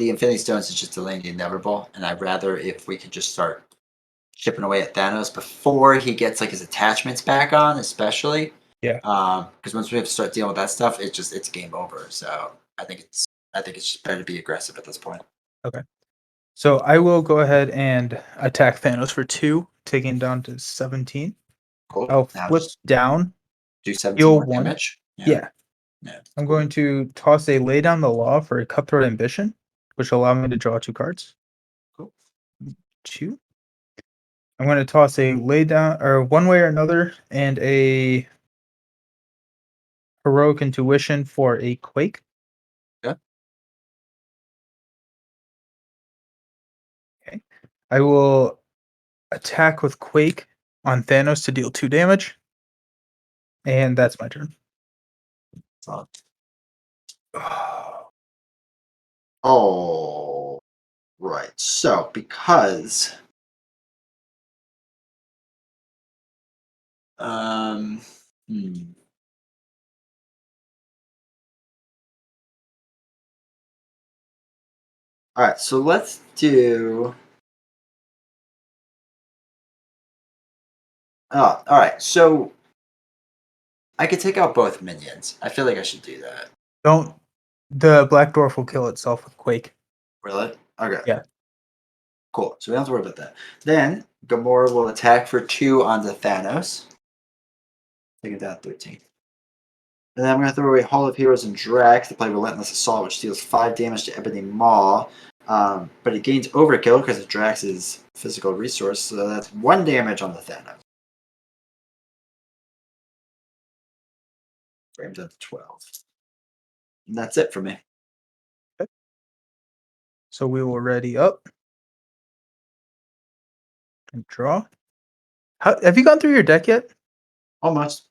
Infinity Stones is just delaying the inevitable, and I'd rather if we could just start chipping away at Thanos before he gets like his attachments back on, especially. Yeah. Because once we have to start dealing with that stuff, it's game over. So I think it's just better to be aggressive at this point. Okay. So I will go ahead and attack Thanos for 2, taking down to 17. Cool. I'll Now flip just down, do 17 heal more 1. damage. Yeah. Yeah. Yeah. I'm Cool. going to toss a Lay Down the Law for a Cutthroat Ambition, which will allow me to draw 2 cards. Cool. 2. I'm going to toss a Lay Down, or one way or another, and a Heroic Intuition for a Quake. Yeah. Okay. I will attack with Quake on Thanos to deal 2 damage. And that's my turn. So, oh, right. So because um. Hmm. All right, so let's do. Oh, all right. So I could take out both minions. I feel like I should do that. Don't. The Black Dwarf will kill itself with Quake. Really? Okay. Yeah. Cool. So we don't have to worry about that. Then Gamora will attack for 2 onto Thanos. Take it down 13. And then I'm going to throw away Hall of Heroes and Drax to play Relentless Assault, which deals 5 damage to Ebony Maw. But it gains Overkill because of Drax's physical resource. So that's 1 damage on the Thanos. Frames up to 12. And that's it for me. Okay. So we will ready up and draw. Have you gone through your deck yet? Almost.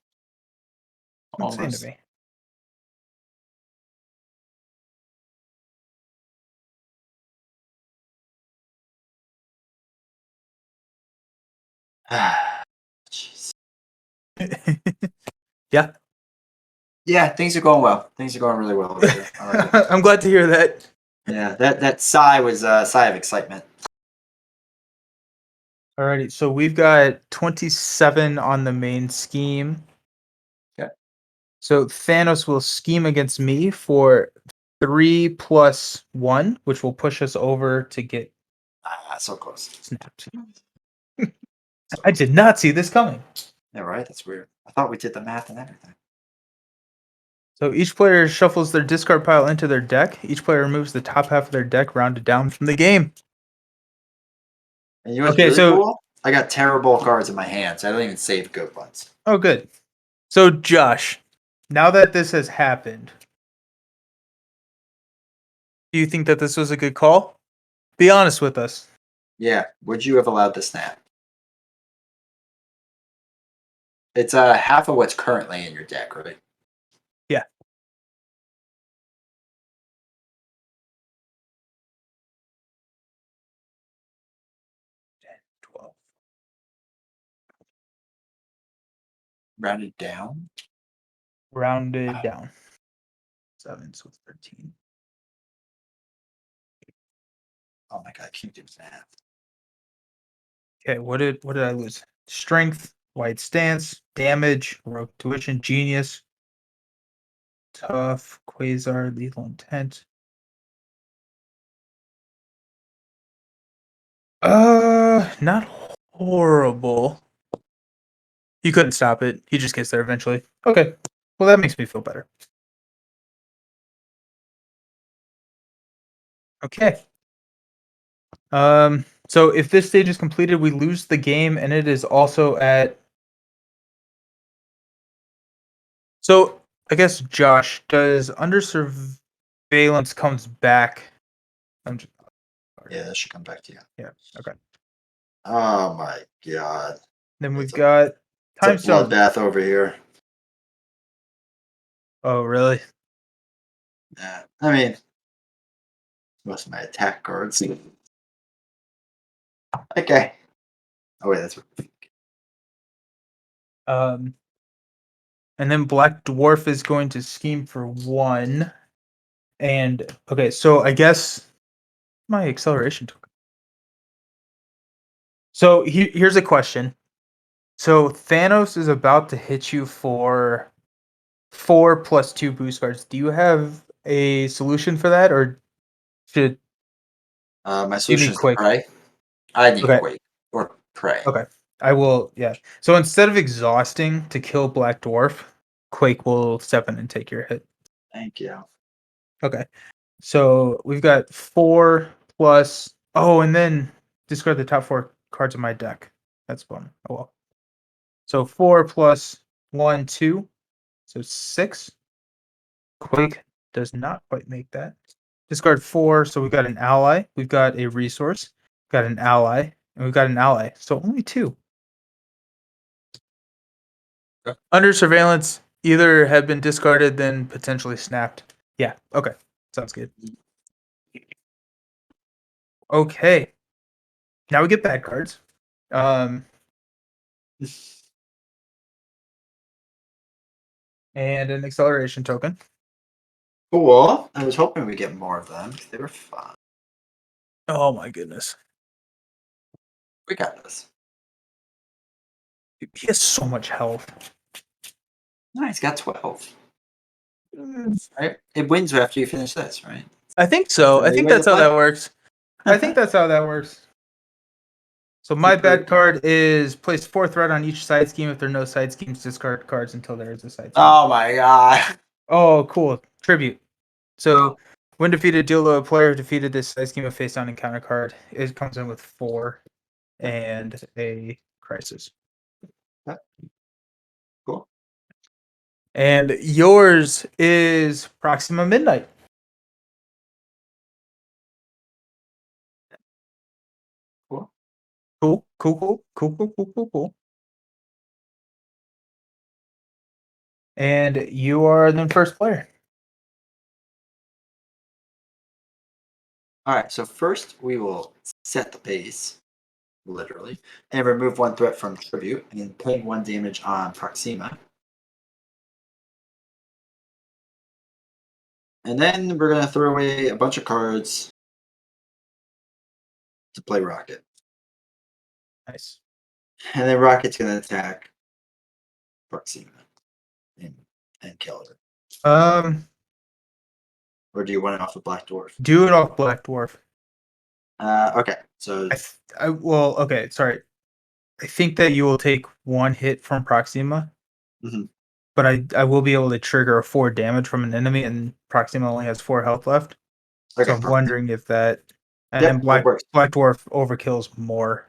Insane to Almost. me. Jeez. Yeah. Yeah, things are going well. Things are going really well over here. I like it. I'm glad to hear that. Yeah, that sigh was a sigh of excitement. Alrighty, so we've got 27 on the main scheme. Okay. So Thanos will scheme against me for 3 plus 1, which will push us over to get So close. snapped. So I close. did not see this coming. Yeah, right? That's weird. I thought we did the math and everything. So each player shuffles their discard pile into their deck. Each player removes the top half of their deck rounded down from the game. And you know what's Okay, really so cool? I got terrible cards in my hands. I don't even save good ones. oh good. So Josh, now that this has happened, Do you think that this was a good call? Be honest with us. Yeah. Would you have allowed the snap? It's half of what's currently in your deck, right? Yeah. $12. Rounded down. Rounded down. 7, so it's 13. Oh my god, I can't do math. Okay, what did I lose? Strength, wide stance, damage, rogue tuition, genius, tough, quasar, lethal intent. Not horrible. You couldn't stop it. He just gets there eventually. Okay. Well, that makes me feel better. Okay. So if this stage is completed, we lose the game, and it is also at. So I guess Josh, does under surveillance comes back? I'm just, Yeah, that should come back to you. yeah. Okay. Oh my god. Then we've It's a, got it's a time stone. bloodbath over here. Oh, really? Yeah. I mean, most of my attack cards. Okay. Oh wait, that's Um, and then Black Dwarf is going to scheme for 1. And okay, so I guess my acceleration took. So here's a question. So Thanos is about to hit you for 4 plus 2 boost cards. Do you have a solution for that, or should my you solution need is to Quake? pray. I need Okay, Quake or pray. okay. I will. Yeah. So instead of exhausting to kill Black Dwarf, Quake will step in and take your hit. Thank you. Okay. So we've got 4 plus. Oh, and then discard the top 4 cards of my deck. That's fun. Oh well. So 4 plus 1, 2. So 6. Quake does not quite make that. Discard 4. So we've got an ally. We've got a resource. We've got an ally. And we've got an ally. So only 2. Under surveillance, either have been discarded, then potentially snapped. Yeah. Okay. Sounds good. Okay. Now we get bad cards. Um, and an acceleration token. Cool. I was hoping we'd get more of them. They were fun. Oh my goodness. We got this. He has so much health. No, he's got 12. Mm, Right? It wins after you finish this, right? I think so. I That's the think way to that's how play. that works. I think that's how that works. So my bad card is place 4 threat on each side scheme. If there are no side schemes, discard cards until there is a side scheme. Oh my god. Oh, cool. Tribute. So when defeated, deal to a player who defeated this side scheme a face down encounter card. It comes in with 4 and a crisis. Cool. And yours is Proxima Midnight. Cool. Cool. And you are the first player. All right. So first we will set the base, literally, and remove 1 threat from tribute, and putting 1 damage on Proxima. And then we're gonna throw away a bunch of cards to play Rocket, Nice. and then Rocket's gonna attack Proxima and kill her. Um, Or do you want it off the Black Dwarf? do it off Black Dwarf. Okay. So Well, okay, sorry. I think that you will take 1 hit from Proxima, Mhm. but I will be able to trigger a 4 damage from an enemy, and Proxima only has 4 health left. Okay, So I'm perfect. wondering if that, and Yep, then that works. Black Dwarf overkills more.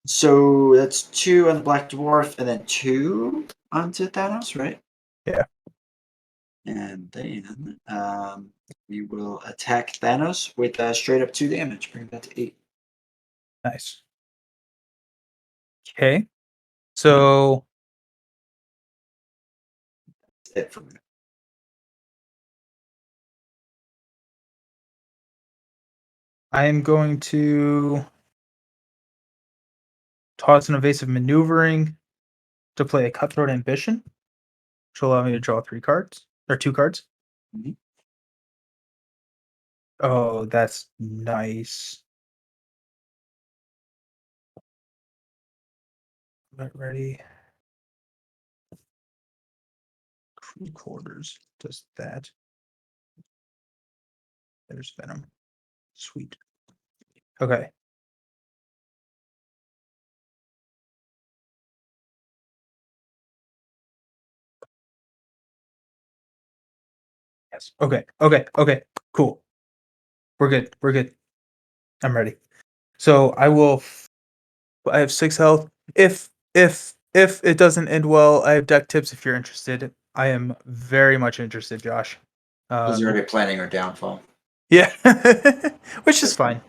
So that's 2 on the Black Dwarf, and then 2 onto Thanos, right? Yeah. And then we will attack Thanos with straight up 2 damage. Bring that to 8. Nice. Okay. So That's it for me. I am going to toss an evasive maneuvering to play a cutthroat ambition, which will allow me to draw 3 cards or 2 cards. Mhm. Oh, that's nice. Get ready. Crew quarters does that. There's Venom. Sweet. Okay. Yes. Okay. Okay. Okay. Cool. We're good. We're good. I'm ready. So I have 6 health. If it doesn't end well, I have deck tips if you're interested. I am very much interested, Josh. I was already planning our downfall. Yeah. Which is That's fine.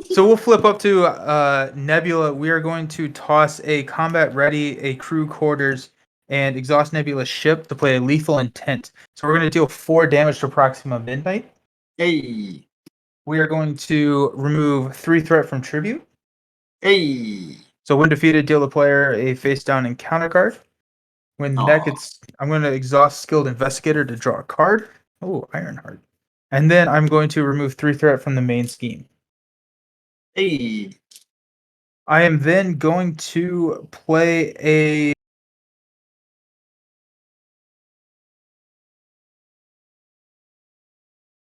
So we'll flip up to Nebula. We are going to toss a combat ready, a crew quarters, and exhaust Nebula's ship to play a lethal intent. So we're going to deal 4 damage to Proxima Midnight. Hey. We are going to remove 3 threat from tribute. Hey. So when defeated, deal the player a face down encounter card. When that Aw. gets, I'm going to exhaust skilled investigator to draw a card. Oh, Ironheart. And then I'm going to remove 3 threat from the main scheme. Hey. I am then going to play a.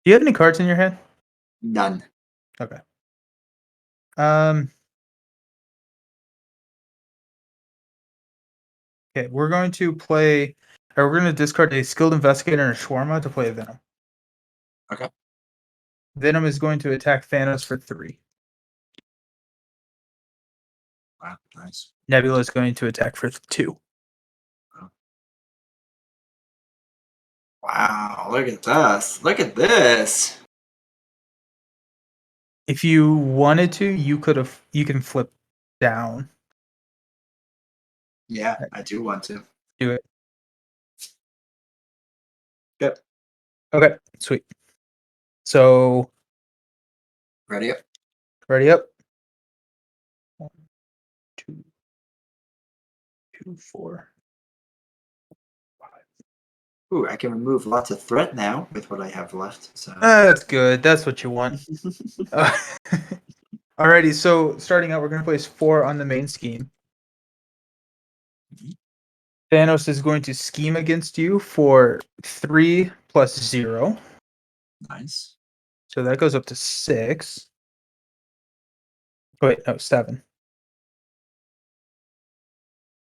Do you have any cards in your hand? None. Okay. Um. Okay, we're going to play. Or we're going to discard a skilled investigator and a shawarma to play a Venom. Okay. Venom is going to attack Thanos for 3. Wow. Nice. Nebula is going to attack for 2. Wow. Look at this. Look at this. If you wanted to, you could have. You can flip down. Yeah, I do want to. Do it. Yep. Okay. Sweet. So Ready up. ready up. 1, 2, 2, 4, 5. Ooh, I can remove lots of threat now with what I have left. So. That's good. That's what you want. Uh, Alrighty, so starting out, we're going to place 4 on the main scheme. Thanos is going to scheme against you for 3 plus 0. Nice. So that goes up to 6. Wait, no, 7.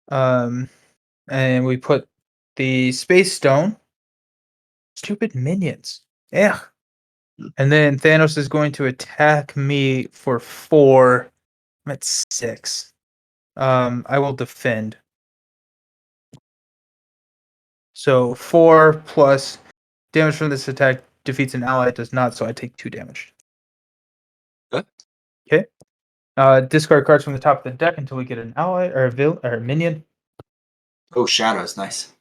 And we put the Space Stone. Stupid minions. Yeah. And then Thanos is going to attack me for 4. I'm at 6. I will defend. So 4 plus damage from this attack defeats an ally. It does not, so I take 2 damage. Good. Okay. Discard cards from the top of the deck until we get an ally or a minion. Oh, shadows. Nice.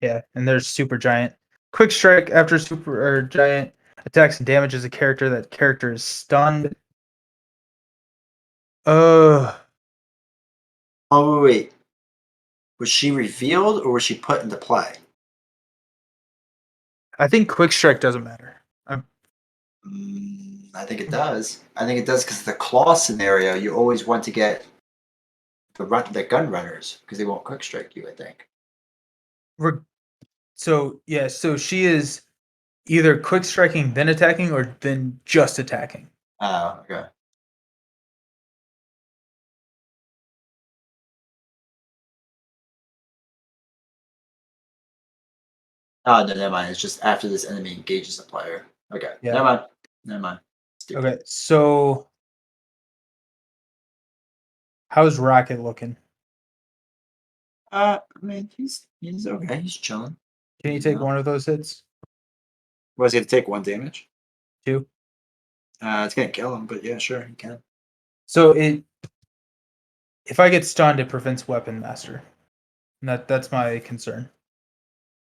Yeah, and there's Super Giant. Quick Strike after Super or Giant attacks and damages a character. That character is stunned. Uh, Oh, wait. Was she revealed or was she put into play? I think Quick Strike doesn't matter. I think it does. I think it does because the claw scenario, you always want to get the gun runners because they won't quick strike you. I think. So yeah, so she is either quick striking then attacking or then just attacking. Oh, okay. Oh no, never mind. It's just after this enemy engages the player. Okay, Yeah. never mind. Never mind. Stupid. Okay, so how's Rocket looking? I mean, he's okay. He's chilling. Can you take No. one of those hits? Was he going to take 1 damage? 2. It's going to kill him, but yeah, sure, he can. So if I get stunned, it prevents Weapon Master. And that's my concern.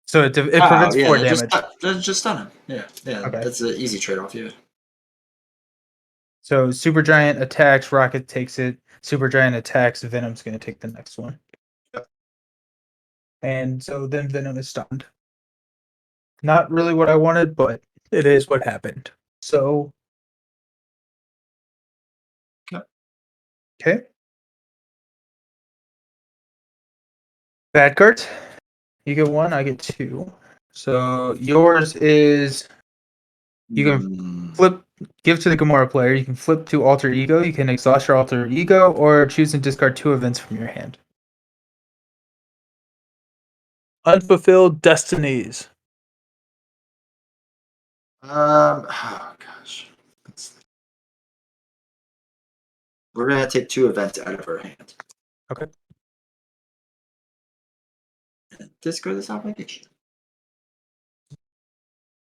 So it Oh, prevents yeah, 4 that damage. just stun him. Yeah, Okay. that's an easy trade-off, yeah. So Supergiant attacks, Rocket takes it. Supergiant attacks, Venom's going to take the next one. Yep. And so then Venom is stunned. Not really what I wanted, but it is what happened. So. Yep. Okay. Bad cards. You get 1, I get 2. So yours is you can give to the Gamora player. You can flip to Alter Ego. You can exhaust your Alter Ego or choose and discard 2 events from your hand. Unfulfilled Destinies. Oh gosh. We're gonna take 2 events out of our hand. Okay. And discard this obligation.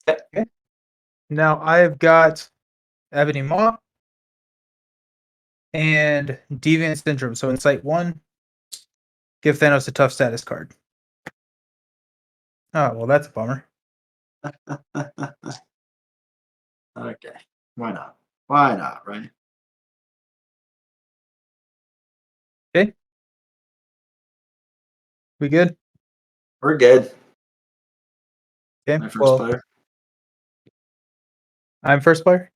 Okay. Now I've got Ebony Maw and Deviant Syndrome. So in Site 1, give Thanos a tough status card. Oh, well, that's a bummer. Okay. Why not? Why not, right? Okay. We good? We're good. Okay. My first Well, player. I'm first player.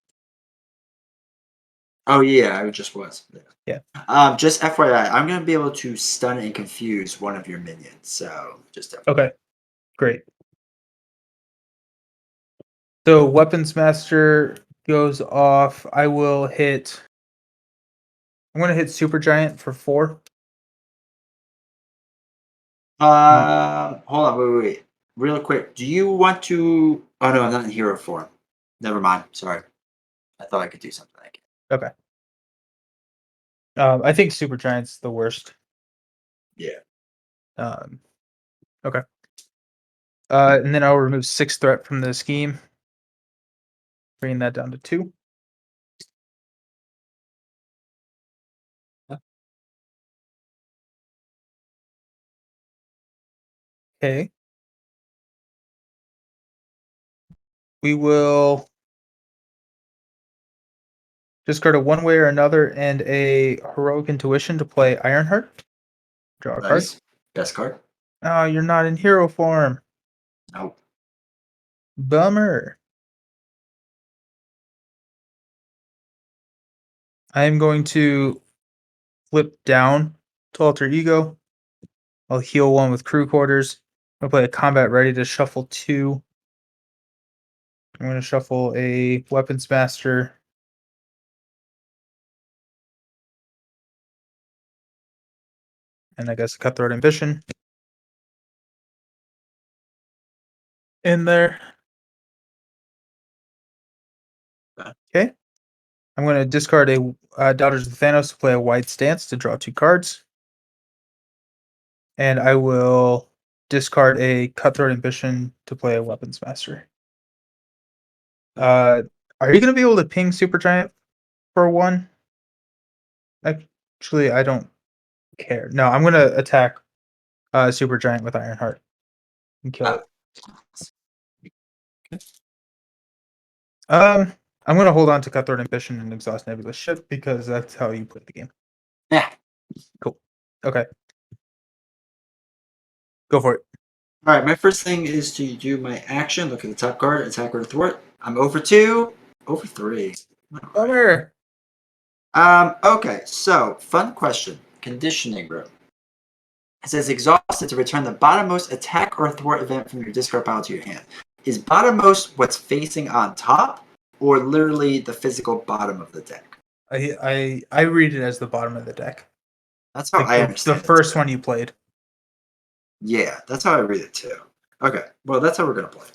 Oh yeah, I just was. Yeah. Just FYI, I'm gonna be able to stun and confuse one of your minions. So just FYI. Okay. Great. So Weapons Master goes off. I'm going to hit Supergiant for 4. Hold on, wait. Real quick, do you want to? Oh no, I'm not in hero form. Never mind. Sorry, I thought I could do something like it. Okay. I think Supergiant's the worst. Yeah. Okay. And then I'll remove 6 threat from the scheme, bringing that down to 2. Okay. We will discard a one way or another and a heroic intuition to play Ironheart. Draw a card. Nice. Best card. Oh, you're not in hero form. Nope. Bummer. I'm going to flip down to Alter Ego. I'll heal 1 with Crew Quarters. I'll play a Combat Ready to shuffle 2. I'm going to shuffle a Weapons Master. And I guess a Cutthroat Ambition in there. Okay. I'm going to discard a Daughters of Thanos to play a Wide Stance to draw 2 cards. And I will discard a Cutthroat Ambition to play a Weapons Master. Are you going to be able to ping Supergiant for 1? Actually, I don't care. No, I'm going to attack Supergiant with Ironheart and kill it. I'm going to hold on to Cutthroat Ambition and Exhaust Nebula Ship because that's how you play the game. Yeah. Cool. Okay. Go for it. All right. My first thing is to do my action. Look at the top card. Attack or thwart. I'm over 2. Over 3. All right. Bummer. Okay. So, fun question. Conditioning room. It says exhausted to return the bottommost attack or thwart event from your discard pile to your hand. Is bottommost what's facing on top, or literally the physical bottom of the deck? I read it as the bottom of the deck. That's how Like I the understand it. first one you played. Yeah, that's how I read it too. Okay, well, that's how we're gonna play.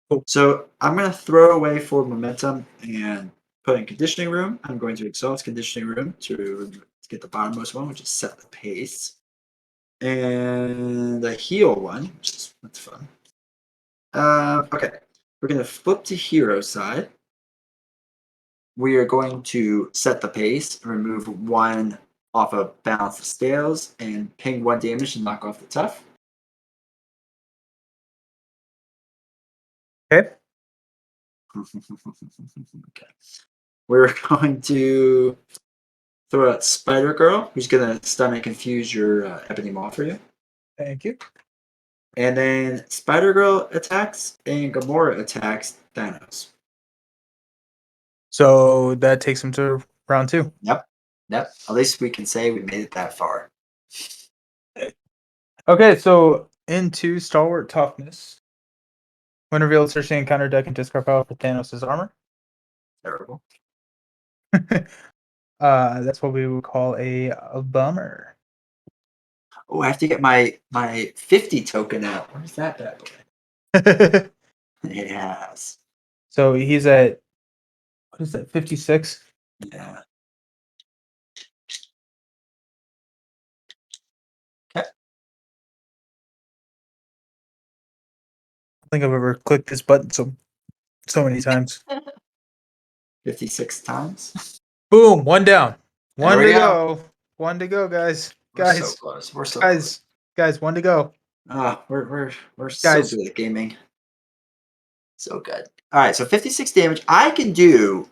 Cool. So I'm gonna throw away for momentum and put in conditioning room. I'm going to exhaust conditioning room to get the bottommost one, which is set the pace, and the heal one, which is that's fun. Okay. We're going to flip to hero side. We are going to set the pace, remove one off of balance the scales, and ping one damage and knock off the tough. Okay. Okay. We're going to throw out Spider Girl, who's going to stun and confuse your Ebony Maw for you. Thank you. And then Spider Girl attacks and Gamora attacks Thanos. So that takes him to round 2. Yep. Yep. At least we can say we made it that far. Okay, so into Stalwart Toughness. When revealed, search the encounter deck and discard power for Thanos' armor. Terrible. That's what we would call a bummer. Oh, I have to get my 50 token out. Where's that bad boy? Yes. So he's at, what is that, 56? Yeah. Okay. I think I've ever clicked this button so many times. 56 times. Boom, one down. One There we to go. go. One to go, guys. We're so close. We're so close. Guys, one to go. We're so Guys. good at gaming. So good. All right, so 56 damage. I can do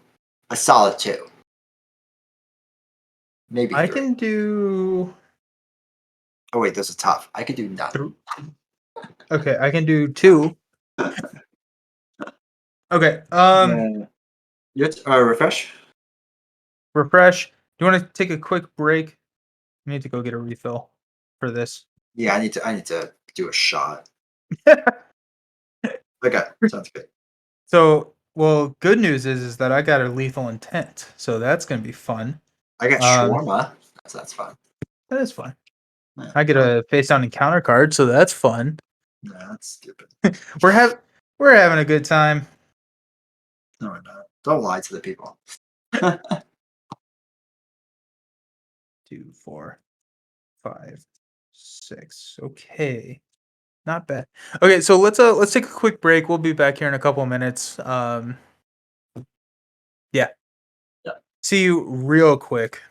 a solid 2. Maybe I 3. can do. Oh wait, those are tough. I could do none. Okay, I can do 2. Okay. Refresh. Refresh. Do you want to take a quick break? I need to go get a refill for this. Yeah, I need to do a shot. Okay, sounds good. So, well, good news is that I got a lethal intent, so that's gonna be fun. I got shawarma. So that's fun. That is fun. Yeah. I get a face down encounter card, so that's fun. No, that's stupid. We're having a good time. No, we're not. Don't lie to the people. 2, 4, 5, 6. Okay. Not bad. Okay, so let's take a quick break. We'll be back here in a couple of minutes. Yeah. Yeah. See you real quick.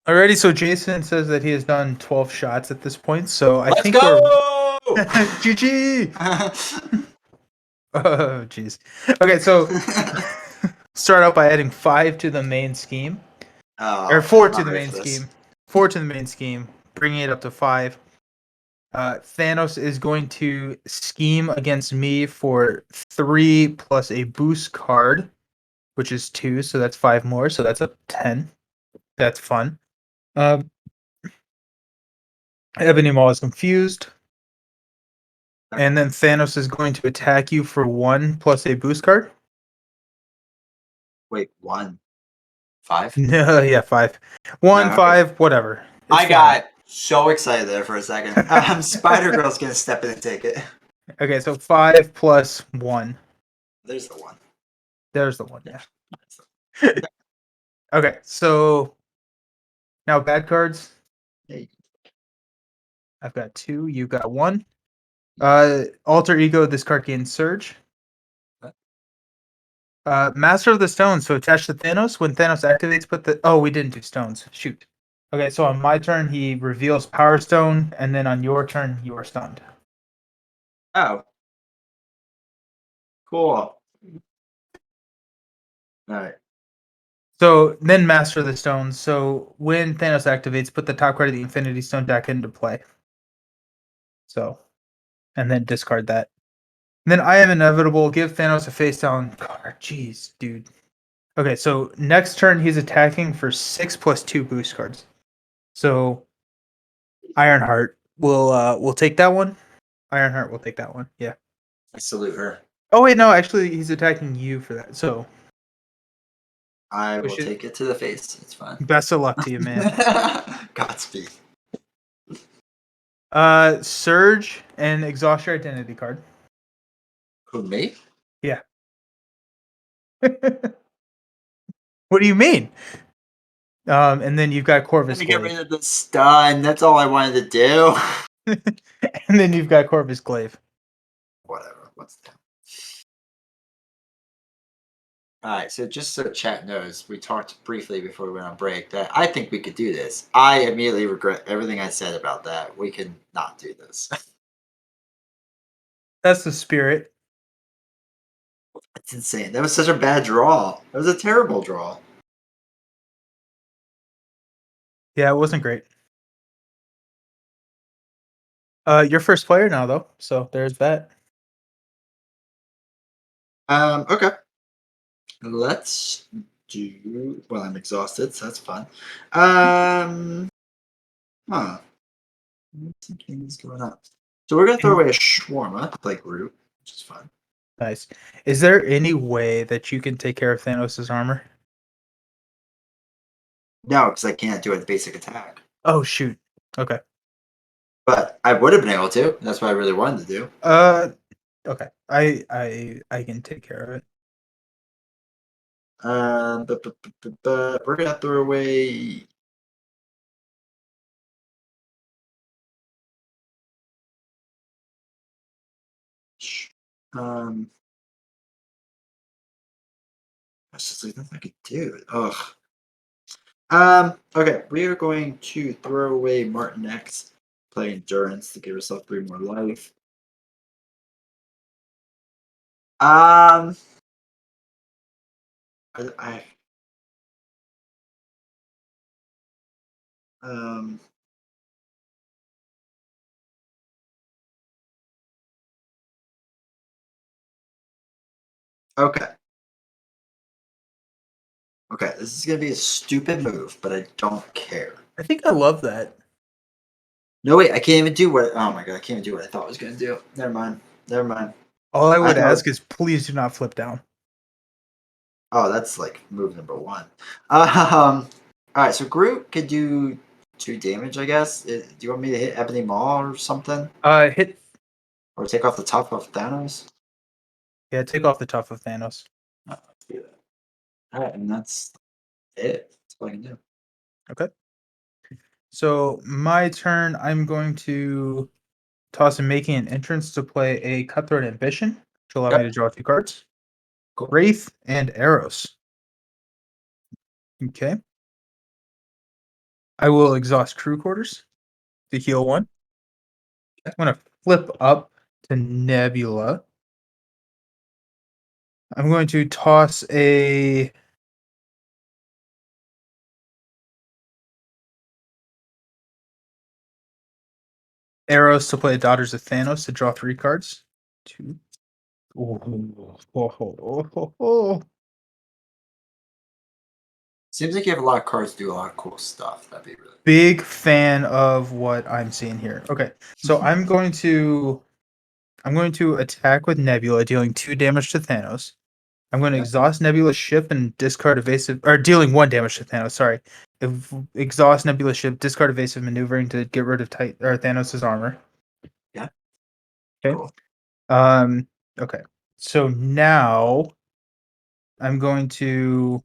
Alrighty, so Jason says that he has done 12 shots at this point, so I Let's think go! we're GG. Oh, jeez. Okay, so start out by adding 5 to the main scheme, or Oh, 4 I'm to not the ready main for this. scheme, 4 to the main scheme, bringing it up to 5. Thanos is going to scheme against me for 3 plus a boost card, which is 2, so that's 5 more, so that's a 10. That's fun. Um, Ebony Maw is confused. And then Thanos is going to attack you for 1 plus a boost card. Wait, 1, 5? No, yeah, 5. 1, Okay. 5, whatever. It's I fine. got so excited there for a second. Spider Girl's gonna step in and take it. Okay, so 5 plus 1. There's the 1. There's the 1, yeah. Okay, so now bad cards. Hey. I've got 2, you've got 1. Alter Ego, this card gains Surge. Master of the Stones, so attached to Thanos. When Thanos activates, put the... Oh, we didn't do stones. Shoot. Okay, so on my turn, he reveals Power Stone, and then on your turn, you are stunned. Oh. Cool. Alright. So then Master of the Stones. So when Thanos activates, put the top card of the Infinity Stone deck into play. So, and then discard that. And then I am inevitable. Give Thanos a face down card. Jeez, dude. Okay, so next turn he's attacking for 6 plus 2 boost cards. So Ironheart will take that one. Ironheart will take that one. Yeah. I salute her. Oh wait, no, actually he's attacking you for that. So I will take it to the face. It's fine. best of luck to you, man. Godspeed. Surge and exhaust your identity card. Who, me? Yeah. What do you mean? And then you've got Corvus Let me get Glaive. rid of the stun. That's all I wanted to do. And then you've got Corvus Glaive. Whatever. What's that? Alright, so just so chat knows, we talked briefly before we went on break that I think we could do this. I immediately regret everything I said about that. We can not do this. That's the spirit. That's insane. That was such a bad draw. That was a terrible draw. Yeah, it wasn't great. You're first player now though, so there's that. Okay. Let's do. Well, I'm exhausted, so that's fun. Huh. What's going on? So we're gonna throw away a shawarma, like root, which is fun. Nice. Is there any way that you can take care of Thanos' armor? No, because I can't do a basic attack. Oh shoot. Okay. But I would have been able to. That's what I really wanted to do. Okay. I can take care of it. But we're gonna throw away. Um, that's just like nothing I could do. Ugh. Okay, we are going to throw away Martin X, play Endurance to give herself 3 more life. Um, I um, okay. Okay, this is gonna be a stupid move, but I don't care. I think I love that. No, wait, I can't even do what. Oh my god, I can't even do what I thought I was gonna do. Never mind. Never mind. All I I would know. ask is please do not flip down. Oh, that's like move number 1. All right, so Groot could do 2 damage, I guess. Do you want me to hit Ebony Maw or something, Hit. or take off the top of Thanos? Yeah, take off the top of Thanos. Let's do that. All right, and that's it. That's all I can do. Okay. So my turn. I'm going to toss and making an entrance to play a Cutthroat Ambition, which will allow me Yep. to draw 2 cards. Cool. Wraith and Arrows. Okay. I will exhaust crew quarters to heal 1. I'm gonna flip up to Nebula. I'm going to toss a arrows to play Daughters of Thanos to draw 3 cards. 2. Oh. Seems like you have a lot of cards to do a lot of cool stuff. That'd be really Big fan of what I'm seeing here. Okay, so I'm going to attack with Nebula, dealing 2 damage to Thanos. I'm going to Yeah. exhaust Nebula's ship and discard evasive, or dealing 1 damage to Thanos. Sorry, exhaust Nebula's ship, discard evasive maneuvering to get rid of Thanos' armor. Yeah. Okay. Cool. Okay. So now I'm going to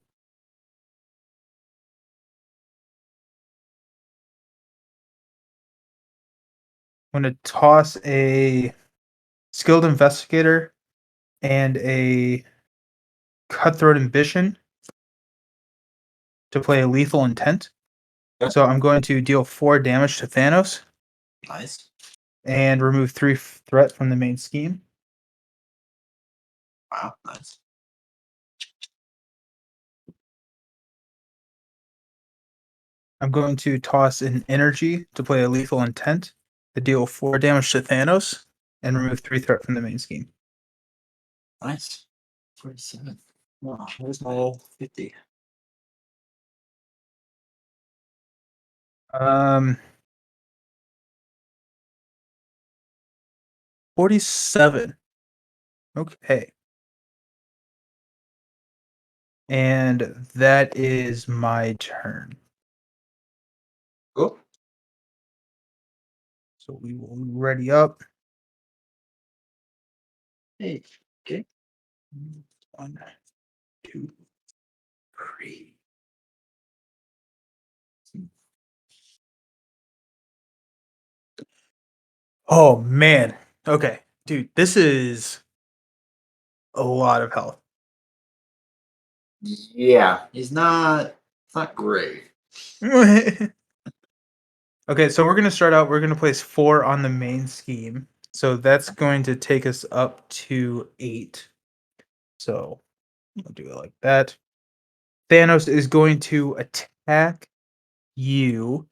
toss a skilled investigator and a cutthroat ambition to play a lethal intent. Yeah. So I'm going to deal 4 damage to Thanos Nice. and remove 3 threat from the main scheme. Wow. Nice. I'm going to toss an energy to play a lethal intent to deal 4 damage to Thanos and remove 3 threat from the main scheme. Nice. 47. Wow. Where's my 50? Um, 47. Okay. And that is my turn. Cool. So we will ready up. Hey. Okay. 1, 2, 3. Oh man. Okay. Dude, this is a lot of health. Yeah. He's not. It's not great. Okay, so we're gonna start out. We're gonna place 4 on the main scheme. So that's going to take us up to 8. So I'll do it like that. Thanos is going to attack you,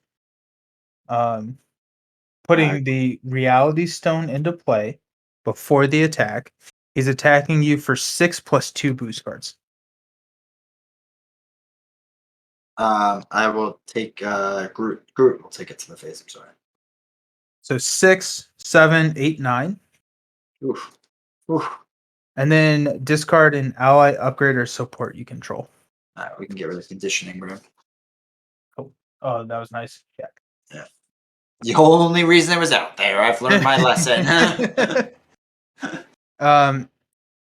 putting the reality stone into play before the attack. He's attacking you for 6 plus 2 boost cards. I will take Groot. Groot will take it to the face. I'm sorry. So 6, 7, 8, 9. Oof. Oof. And then discard an ally, upgrade, or support you control. All right, we can get rid of conditioning, bro. Oh, that was nice. Yeah. Yeah. The only reason it was out there. I've learned my lesson.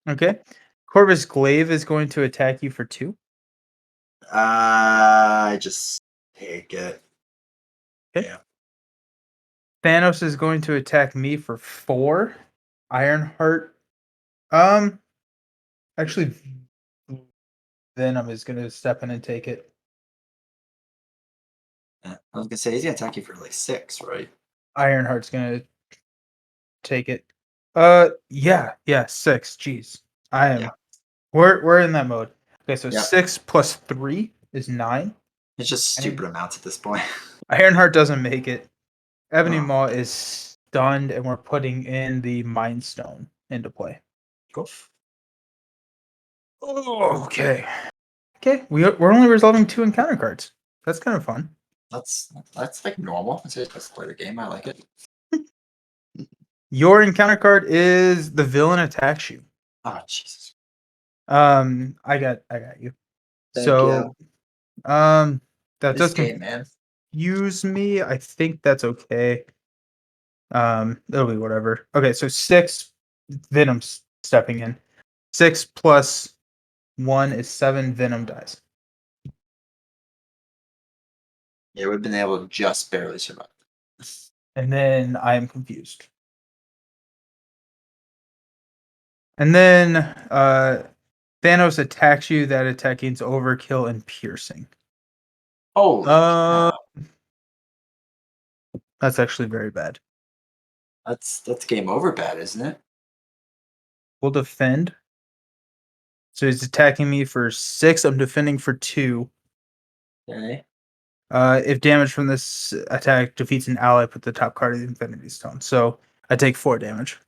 Okay. Corvus Glaive is going to attack you for 2. I just take it. Okay. Yeah. Thanos is going to attack me for 4. Ironheart. Actually, Venom is going to step in and take it. I was gonna say he's gonna attack you for like 6, right? Ironheart's going to take it. Yeah, 6. Jeez. I am. Yeah. We're in that mode. Okay, so Yeah. 6 plus 3 is 9. It's just stupid amounts at this point. Ironheart doesn't make it. Ebony Oh. Maw is stunned, and we're putting in the Mind Stone into play. Cool. Oh, okay. Okay, we're only resolving 2 encounter cards. That's kind of fun. That's like normal. Let's play the game. I like it. Your encounter card is the villain attacks you. Oh Jesus. I got you. Thank So, that This does game, man. confuse me. I think that's okay. It'll be whatever. Okay, so 6 Venom's stepping in. 6 plus 1 is 7 Venom dies. Yeah, we've been able to just barely survive. And then I am confused. And then Thanos attacks you. That attacking's overkill and piercing. Holy cow. That's actually very bad. That's game over bad, isn't it? We'll defend. So he's attacking me for 6. I'm defending for 2. Okay. If damage from this attack defeats an ally, put the top card of the Infinity Stone. So I take 4 damage.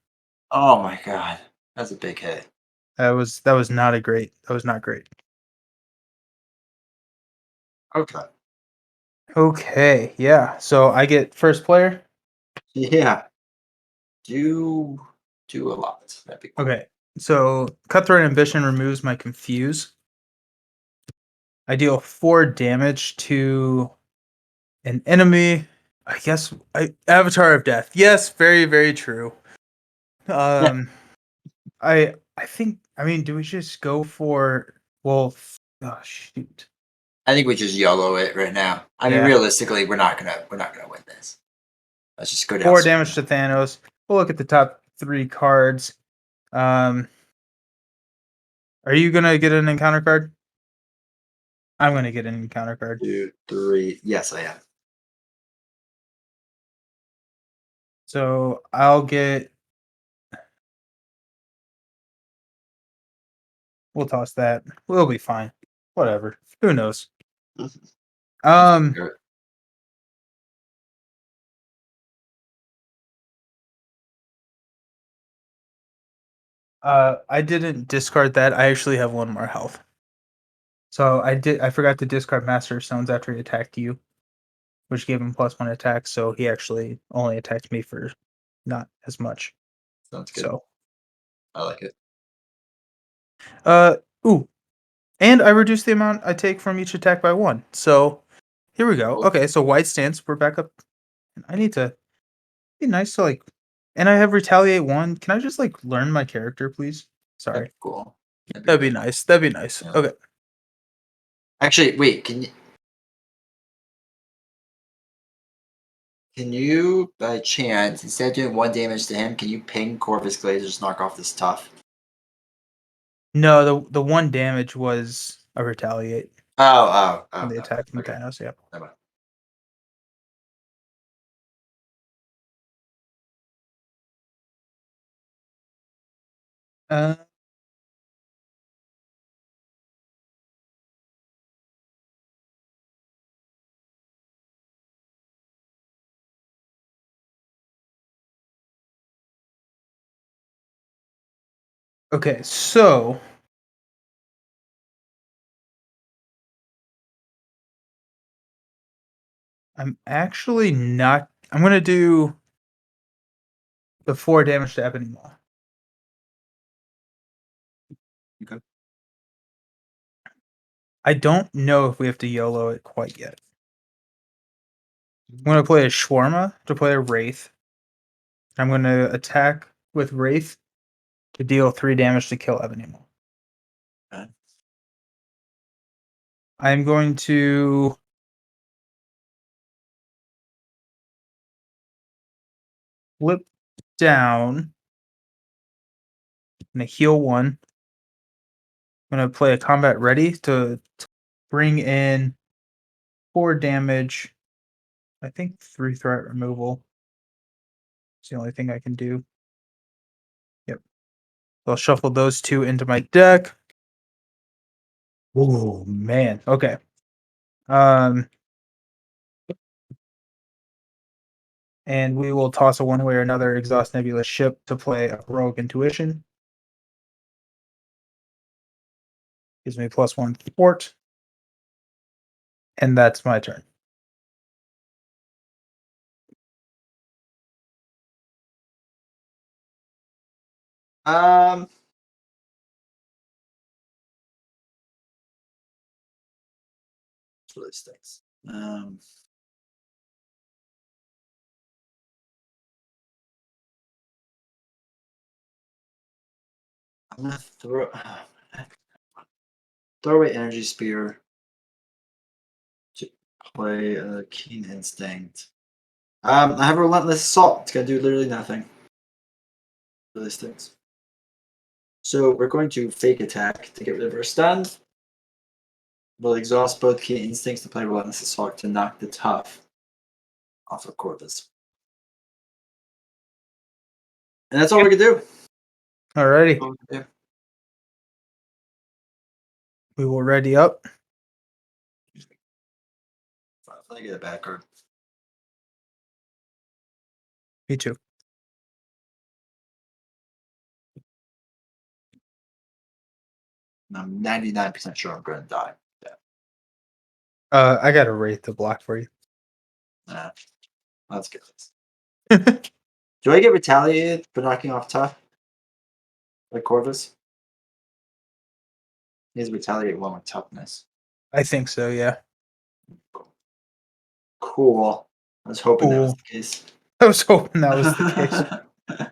Oh my god. That's a big hit. That was not a great. That was not great. Okay. Okay, yeah. So I get first player. Yeah. Do a lot. That'd be cool. Okay. So Cutthroat Ambition removes my confuse. I deal 4 damage to an enemy. I guess Avatar of Death. Yes, very, very true. Yeah. I think, I mean, do we just go for, well, oh shoot. I think we just YOLO it right now. I mean, Yeah. realistically, we're not gonna win this. Let's just go down. 4 damage to Thanos. We'll look at the top 3 cards. Um, are you gonna get an encounter card? I'm gonna get an encounter card. 2, 3. Yes, I am. So I'll get. We'll toss that. We'll be fine. Whatever. Who knows? Um. I didn't discard that. I actually have 1 more health. So I forgot to discard Master of Stones after he attacked you, which gave him +1 attack. So he actually only attacked me for not as much. Sounds good. So I like it. uh ooh. And I reduce the amount I take from each attack by 1. So here we go. Cool. Okay, so white stance, we're back up. I need to be nice to like, and I have retaliate 1. Can I just like learn my character, please? Sorry. That'd be cool. That'd be nice. That'd be nice. Yeah. Okay. Actually, wait. Can you, by chance, instead of doing 1 damage to him, can you ping Corvus Glaive to just knock off this tough? No, the 1 damage was a retaliate Oh, from the attack from okay. Thanos. Yeah. Never mind. Uh, okay, so I'm actually not. I'm gonna do the 4 damage to Ebony Maw. Okay. I don't know if we have to YOLO it quite yet. I'm gonna play a Shawarma to play a Wraith. I'm gonna attack with Wraith to deal 3 damage to kill Ebony Maw. Okay. I'm going to flip down. I'm gonna heal 1. I'm gonna play a combat ready to bring in 4 damage. I think 3 threat removal. It's the only thing I can do. Yep. So I'll shuffle those 2 into my deck. Oh man. Okay. And we will toss a one way or another exhaust nebula ship to play a rogue intuition. Gives me +1 support. And that's my turn. Um. This really stinks. I'm gonna throw away energy spear to play a keen instinct. I have a relentless assault. It's gonna do literally nothing. Really stinks. So we're going to fake attack to get rid of our stun. We'll exhaust both key instincts to play relentless assault to knock the tough off of Corvus. And that's all we can do. Alrighty. All we can do. We will ready up. I get a bad card. Me too. And I'm 99% sure I'm going to die. I got a Wraith to block for you. Let's get this. Do I get retaliated for knocking off tough? Like Corvus? He has retaliate one with toughness. I think so, yeah. Cool. I was hoping that was Cool. the case. I was hoping that was the case.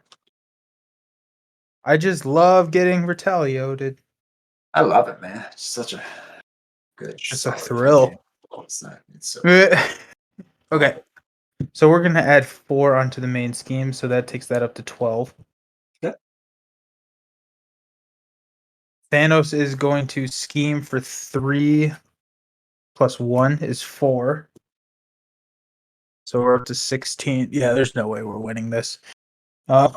I just love getting retaliated. I love it, man. It's such a good. Just a solid thrill. game. Oh, it's not. It's so. Okay. So we're gonna add 4 onto the main scheme, so that takes that up to 12. Yep. Thanos is going to scheme for 3 plus 1 is 4. So we're up to 16. Yeah, there's no way we're winning this. I'm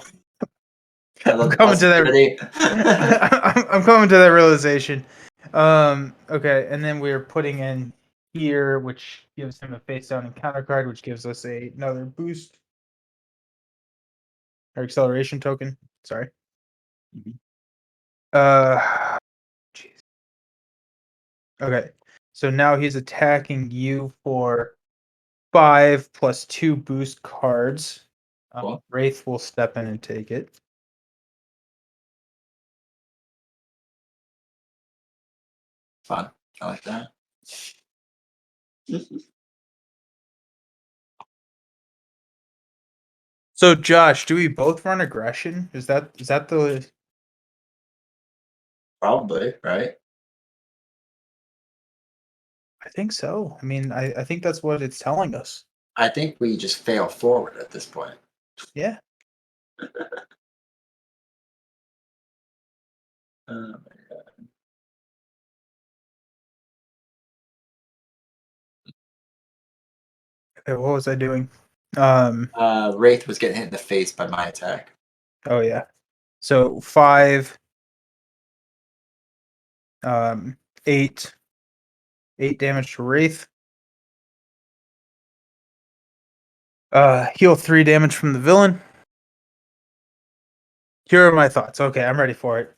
coming to that. I'm coming to that realization. Okay, and then we're putting in here, which gives him a face down encounter card, which gives us another boost or acceleration token. Sorry. Jeez. Okay, so now he's attacking you for 5 plus 2 boost cards. Cool. Wraith will step in and take it. Fun. I like that. So Josh, do we both run aggression? Is that the Probably, right? I think so. I mean, I think that's what it's telling us. I think we just fail forward at this point. Yeah. Oh Okay, what was I doing? Wraith was getting hit in the face by my attack. Oh yeah. So 5, 8 damage to Wraith. Heal 3 damage from the villain. Here are my thoughts. Okay, I'm ready for it.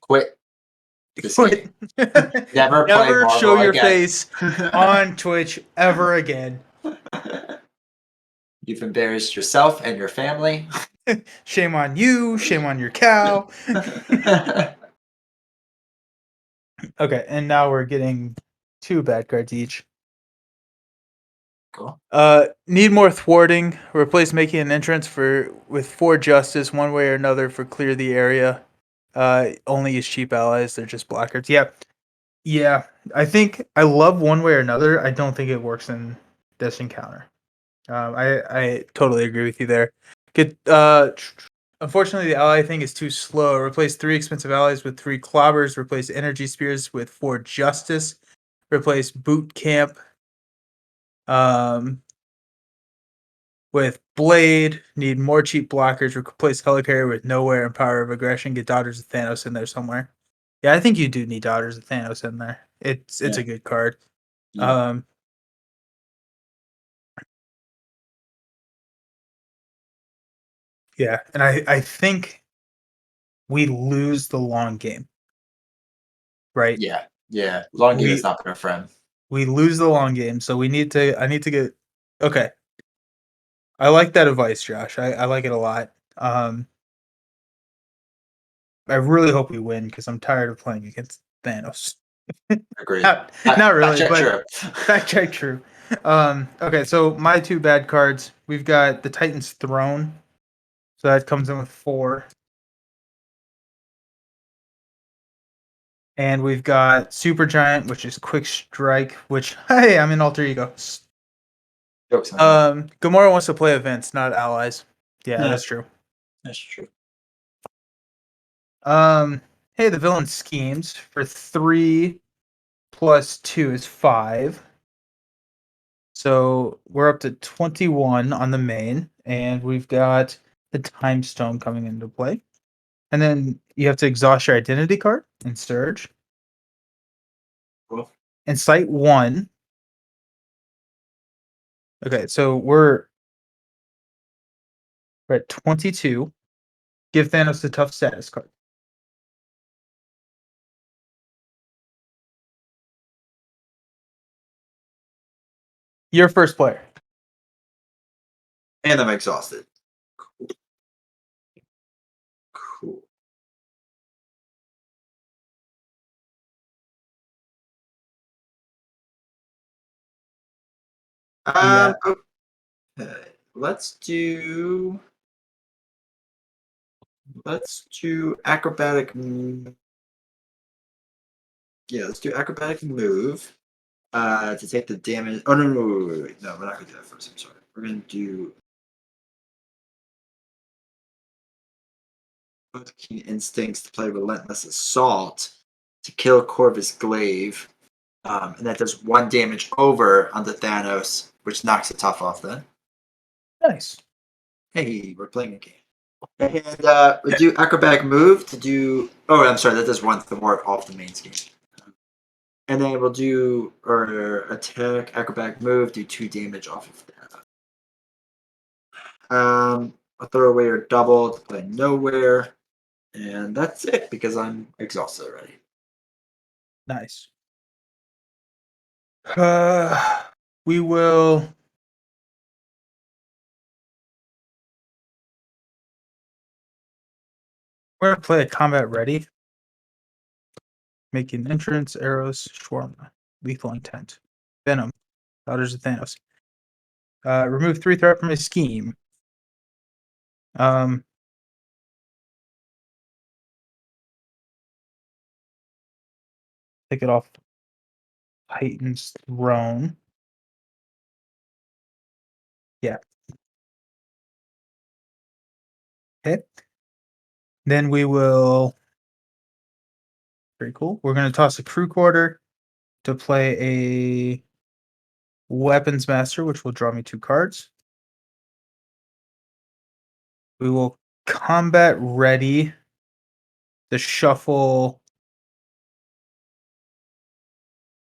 Quit. This Quit. Never play Never Marvel show your again. face on Twitch ever again. You've embarrassed yourself and your family. Shame on you. Shame on your cow. Okay, and now we're getting 2 bad cards each. Cool. Need more thwarting. Replace making an entrance with 4 justice one way or another for clear the area. Only use cheap allies. They're just blockers. Yeah. I think I love one way or another. I don't think it works in this encounter. I totally agree with you there. Good. Unfortunately, the ally thing is too slow. Replace 3 expensive allies with 3 clobbers. Replace energy spears with 4 justice. Replace boot camp. With blade, need more cheap blockers. Replace helicarrier with nowhere and power of aggression. Get Daughters of Thanos in there somewhere. Yeah, I think you do need Daughters of Thanos in there. It's a good card. Yeah. Yeah, and I think we lose the long game. Right? Yeah. Long game is not been a friend. We lose the long game, so I need to get okay. I like that advice, Josh. I like it a lot. I really hope we win because I'm tired of playing against Thanos. Agreed. Not really, Fact check but fact check true. Okay, so my 2 bad cards. We've got the Titan's Throne, so that comes in with 4, and we've got Super Giant, which is Quick Strike. Which hey, I'm in Alter Ego. Jokes on that. Gamora wants to play events, not allies. Yeah, that's true. That's true. Hey, the villain schemes for 3 plus 2 is 5. So we're up to 21 on the main, and we've got the Time Stone coming into play. And then you have to exhaust your identity card and Surge. Cool. And Site 1. Okay, so we're at 22. Give Thanos the tough status card. You're first player. And I'm exhausted. Cool. Cool. Yeah. Okay. Let's do acrobatic. Yeah, let's do acrobatic move. To take the damage. Oh no, wait. No, we're not gonna do that first. I'm sorry. We're gonna do both keen instincts to play relentless assault to kill Corvus Glaive. And that does 1 damage over onto Thanos, which knocks the top off then. Nice. Hey, we're playing a game. And we'll do acrobatic move to do. Oh, I'm sorry, that does 1 more off the main scheme. And then we'll do our attack acrobatic move, do 2 damage off of that. A throwaway or double to play nowhere. And that's it because I'm exhausted already. Nice. We will. We're gonna play a combat ready. Making entrance, arrows, shawarma, lethal intent, venom, daughters of Thanos. Remove 3 threat from his scheme. Take it off Titan's throne. Yeah. Okay. Then we will. Very cool. We're going to toss a crew quarter to play a weapons master, which will draw me 2 cards. We will combat ready the shuffle.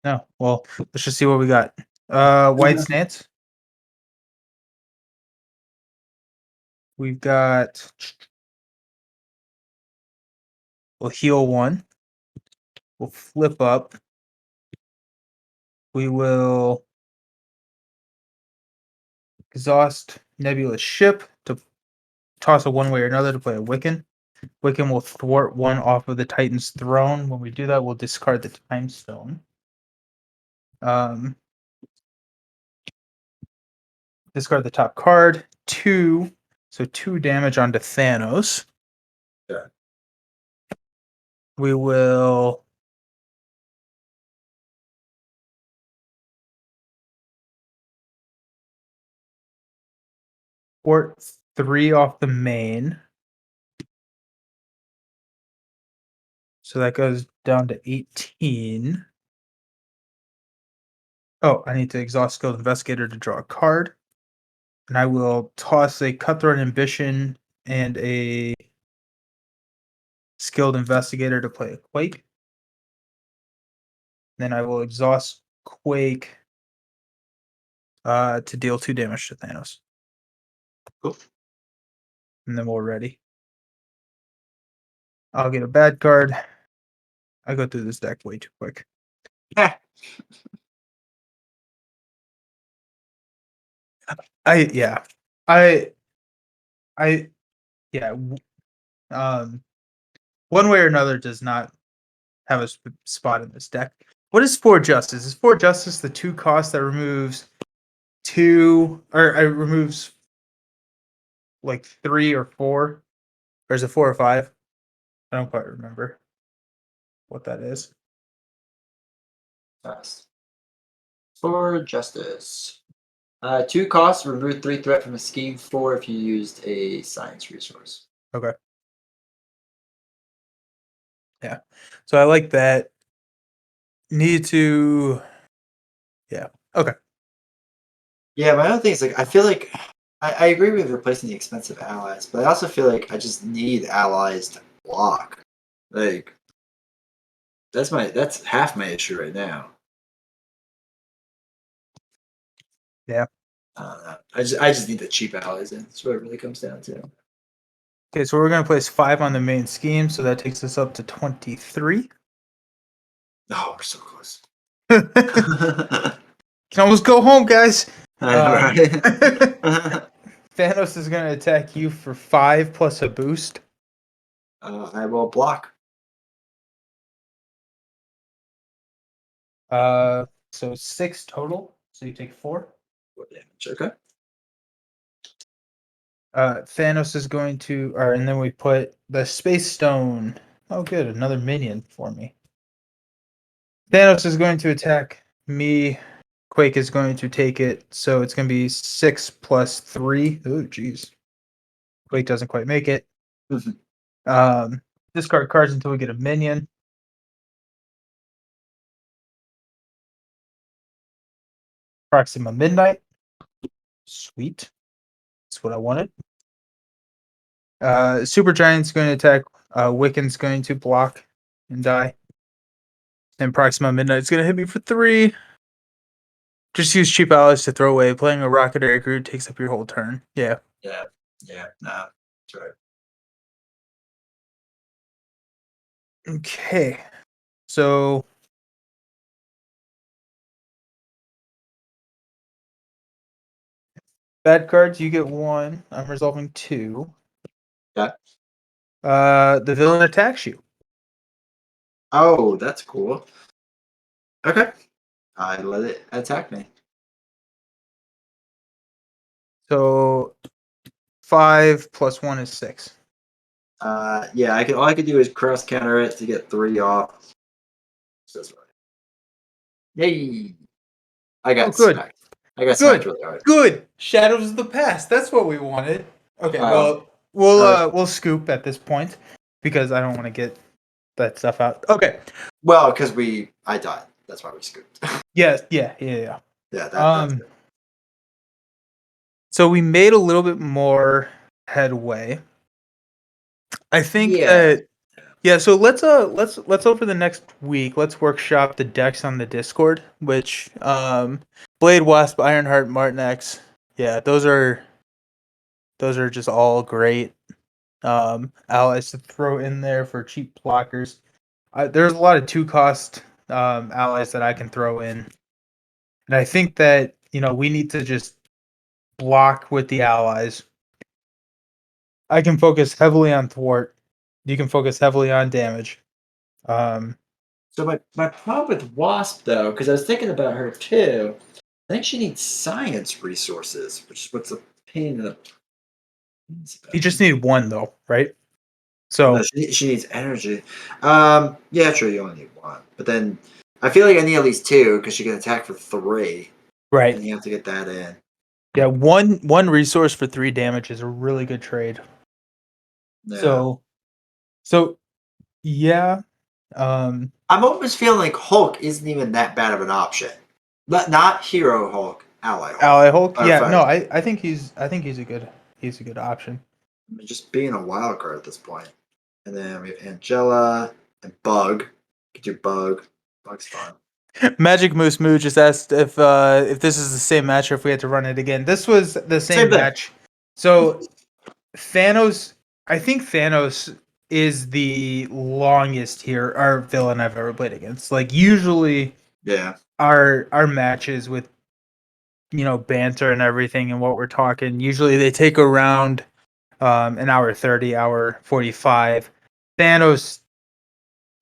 No, well, let's just see what we got. White stance. We've got. We'll heal 1. We'll flip up. We will exhaust Nebula's ship to toss a one way or another to play a Wiccan. Wiccan will thwart 1 off of the Titan's throne. When we do that, we'll discard the Time Stone. Discard the top card. 2. So 2 damage onto Thanos. Yeah. We will. Thwart 3 off the main. So that goes down to 18. Oh, I need to exhaust Skilled Investigator to draw a card. And I will toss a Cutthroat Ambition and a Skilled Investigator to play a Quake. Then I will exhaust Quake to deal 2 damage to Thanos. Cool. And then we're ready. I'll get a bad card. I go through this deck way too quick. Yeah. Yeah. One way or another does not have a spot in this deck. What is 4 Justice? Is 4 Justice the 2 cost that removes 2 or removes like 3 or 4? Or is it 4 or 5? I don't quite remember what that is. Fast. For justice. 2 costs, remove 3 threat from a scheme. 4 if you used a science resource. Okay. Yeah. So I like that. Need to. Yeah. Okay. Yeah, my other thing is like I feel like I agree with replacing the expensive allies, but I also feel like I just need allies to block. Like that's half my issue right now. Yeah. I just need the cheap allies in. That's what it really comes down to. Okay, so we're gonna place 5 on the main scheme, so that takes us up to 23. Oh, we're so close. Can almost go home, guys. I know, right? Thanos is gonna attack you for 5 plus a boost. I will block. So 6 total. So you take 4. What damage? Okay. Thanos is going to, or and then we put the Space Stone. Oh, good, another minion for me. Thanos is going to attack me. Quake is going to take it, so it's going to be 6 plus 3. Oh, jeez. Quake doesn't quite make it. Discard cards until we get a minion. Proxima Midnight. Sweet. That's what I wanted. Super Giant's going to attack. Wiccan's going to block and die. And Proxima Midnight's going to hit me for 3. Just use cheap allies to throw away. Playing a Rocket Air Groot takes up your whole turn. Yeah. Yeah. Nah, that's right. Okay. So bad cards, you get 1. I'm resolving 2. Yeah. The villain attacks you. Oh, that's cool. Okay. I let it attack me. So 5 plus 1 is 6. Yeah, all I could do is cross counter it to get 3 off. So that's right. Yay! I got Good. smacked. I got smacked really hard. Good. Shadows of the past. That's what we wanted. Okay, Um, we'll scoop at this point because I don't want to get that stuff out. Okay. Well, because I died. That's why we scooped. Yeah. Yeah. Yeah, that's it. So we made a little bit more headway. I think Yeah. that yeah, so let's over the next week, let's workshop the decks on the Discord, which Blade, Wasp, Ironheart, Martinex. Yeah, those are just all great allies to throw in there for cheap blockers. There's a lot of 2-cost allies that I can throw in. And I think that, we need to just block with the allies. I can focus heavily on thwart. You can focus heavily on damage. So my problem with Wasp though, because I was thinking about her too. I think she needs science resources, which is what's a pain in the. You just need 1 though, right? No, So she needs energy. Yeah, sure, you only need 1, but then I feel like I need at least 2 because she can attack for 3, right. and you have to get that in. Yeah, one resource for 3 damage is a really good trade. Yeah. So yeah. Um I'm almost feeling like Hulk isn't even that bad of an option. Not Hero Hulk, Ally Hulk. Ally Hulk. Or Yeah, no, fight. I think he's a good option. I mean, just being a wild card at this point. And then we have Angela and Bug. Could do Bug. Bug's fun. Magic Moose Moo just asked if this is the same match or if we had to run it again. This was the same Same thing. match. So Thanos, I think Thanos is the longest here our villain I've ever played against. Like usually Yeah. our matches with banter and everything and what we're talking, usually they take around an hour 30, hour 45. Thanos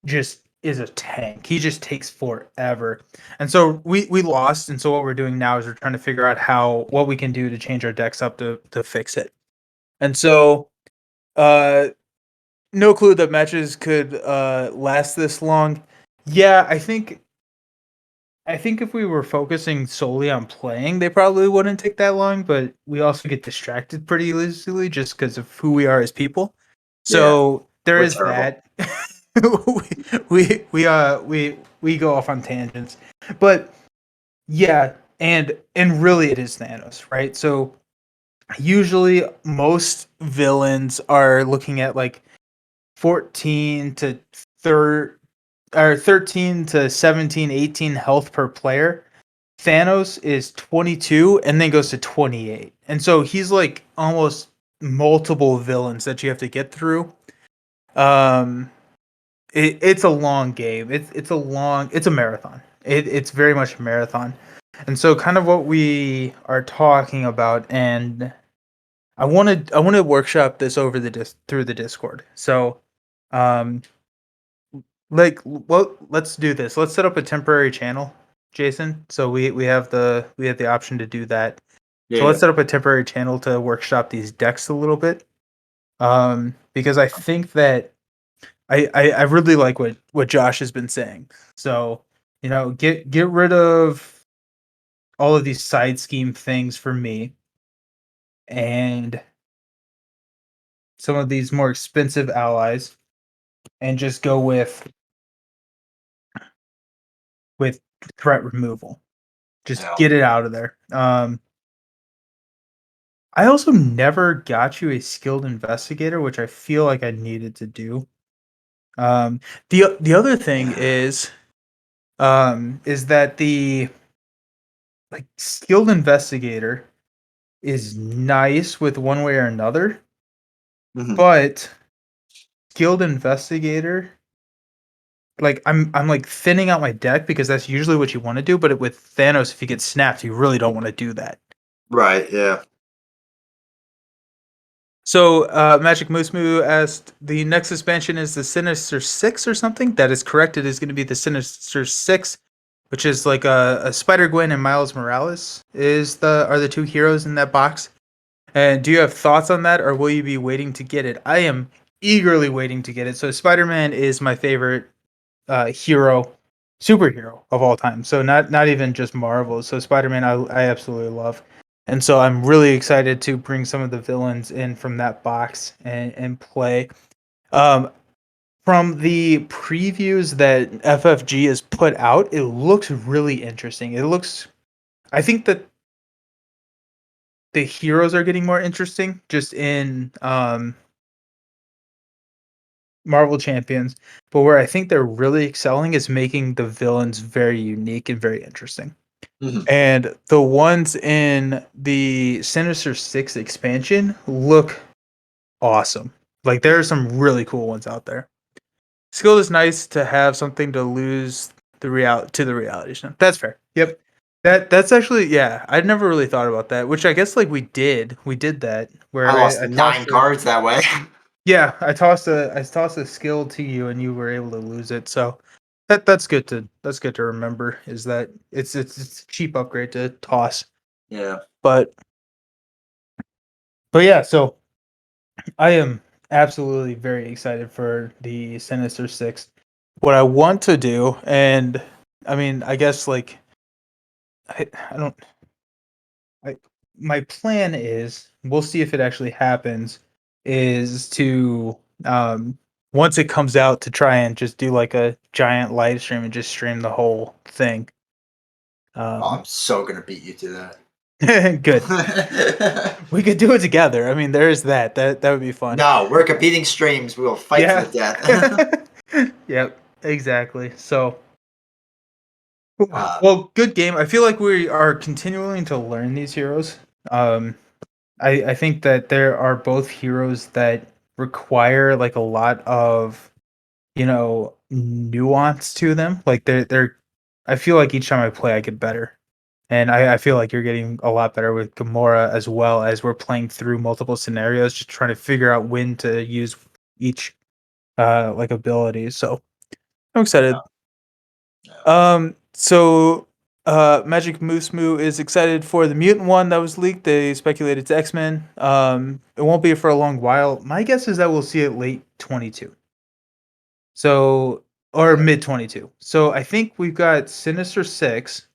just is a tank. He just takes forever. And so we lost, and so what we're doing now is we're trying to figure out what we can do to change our decks up to fix it. And so no clue that matches could last this long. Yeah, I think if we were focusing solely on playing, they probably wouldn't take that long, but we also get distracted pretty easily just because of who we are as people. So there We're is terrible. that. We go off on tangents. But yeah, and really it is Thanos, right? So usually most villains are looking at like 14 to thir- or 13 to 17, 18 health per player. Thanos is 22 and then goes to 28. And so he's like almost multiple villains that you have to get through. Um it's a long game. It's a marathon. It's very much a marathon. And so kind of what we are talking about, and I want to workshop this over through the Discord. So um let's do this. Let's set up a temporary channel, Jason. So we have the option to do that. So Yeah. let's set up a temporary channel to workshop these decks a little bit. Because I think that I really like what Josh has been saying. So, get rid of all of these side scheme things for me and some of these more expensive allies and just go with threat removal. Just Yeah. get it out of there. I also never got you a skilled investigator, which I feel like I needed to do. Um, the other thing is that the like skilled investigator is nice with one way or another, Mhm. but skilled investigator, like I'm like thinning out my deck because that's usually what you want to do, but with Thanos, if you get snapped, you really don't want to do that. Right. Yeah. So, Magic Moose Moo asked, the next expansion is the Sinister Six or something? That is correct. It is going to be the Sinister Six, which is like a Spider Gwen and Miles Morales are the two heroes in that box. And do you have thoughts on that, or will you be waiting to get it? I am eagerly waiting to get it. So, Spider Man is my favorite superhero of all time. So not even just Marvel. So Spider Man, I absolutely love, and so I'm really excited to bring some of the villains in from that box and play. Um, from the previews that FFG has put out, it looks really interesting. I think that the heroes are getting more interesting just in Marvel Champions, but where I think they're really excelling is making the villains very unique and very interesting. Mhm. And the ones in the Sinister Six expansion look awesome. Like there are some really cool ones out there. Skill is nice to have something to lose the reality show. That's fair. Yep. That's actually, yeah. I'd never really thought about that. Which I guess like we did that I where lost I tossed 9 cards that way. yeah, I tossed a skill to you and you were able to lose it. So that's good to remember is that it's a cheap upgrade to toss. Yeah. But yeah, so I am absolutely very excited for the Sinister Six. What I want to do, and I mean, I guess like I don't I my plan is we'll see if it actually happens is to once it comes out to try and just do like a giant live stream and just stream the whole thing. Oh, Um I'm so gonna beat you to good. that. We could do it together. I mean, there is that. That would be fun. No, we're competing streams. We will fight to the Yeah. death. Yep, exactly. So, uh, well, good game. I feel like we are continuing to learn these heroes. Um, I think that there are both heroes that require like a lot of nuance to them. Like they're I feel like each time I play, I get better, and I feel like you're getting a lot better with Gamora as well as we're playing through multiple scenarios, just trying to figure out when to use each like abilities. So I'm yeah, excited. yeah. So Magic Moose Moo is excited for the mutant one that was leaked. They speculate it's X-Men. It won't be for a long while. My guess is that we'll see it late 22. So or mid 22. So I think we've got Sinister 6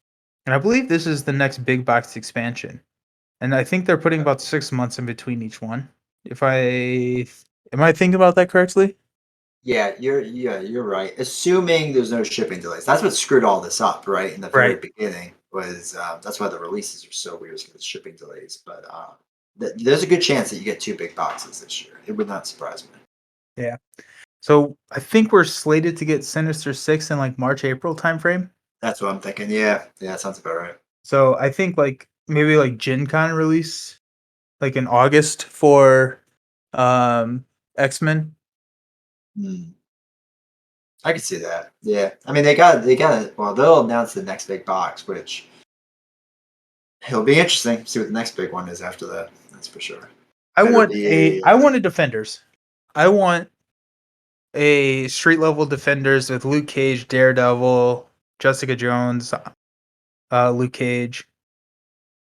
and I believe this is the next big box expansion. And I think they're putting about 6 months in between each one. If I am I thinking about that correctly? You're right. Assuming there's no shipping delays. That's what screwed all this up, right? In the very Right. beginning was that's why the releases are so weird because of the shipping delays. But there's a good chance that you get 2 big boxes this year. It would not surprise me. Yeah. So I think we're slated to get Sinister Six in like March, April timeframe. That's what I'm thinking. Yeah, that sounds about right. So I think like maybe like Gen Con release like in August for X-Men. Hmm. I can see that. Yeah, I mean they got it. Well, they'll announce the next big box, which it'll be interesting. See what the next big one is after that. That's for sure. Better be. I want a Defenders. I want a street level Defenders with Luke Cage, Daredevil, Jessica Jones, Luke Cage.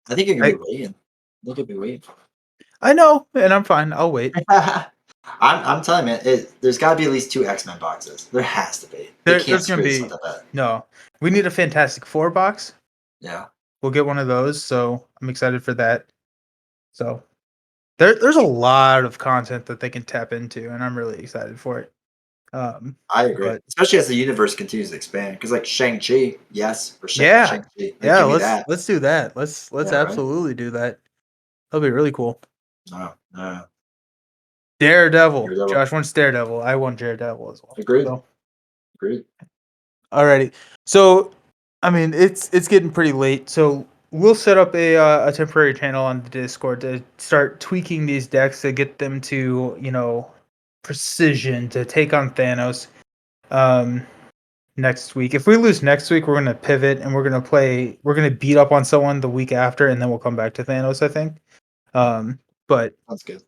I think you're gonna I be waiting. Look at me waiting for I know, and I'm fine. I'll wait. it. I'm telling you, man. There's got to be at least 2 X-Men boxes. There has to be. They can't There's gonna screw this be up that bad. no. We need a Fantastic Four box. Yeah. We'll get one of those, so I'm excited for that. So there's a lot of content that they can tap into, and I'm really excited for it. I agree, But especially as the universe continues to expand. Because like Shang-Chi, yes, for yeah, Shang-Chi, like yeah, give me that. let's do that. Let's Yeah, right. absolutely do that. That'll be really cool. No, no, Daredevil. Daredevil. Josh wants Daredevil. I want Daredevil as well. Agreed. So Agreed. alrighty. So I mean it's getting pretty late. So we'll set up a temporary channel on the Discord to start tweaking these decks to get them to, precision to take on Thanos. Next week. If we lose next week, we're gonna pivot and we're gonna beat up on someone the week after, and then we'll come back to Thanos, I think. But Sounds good.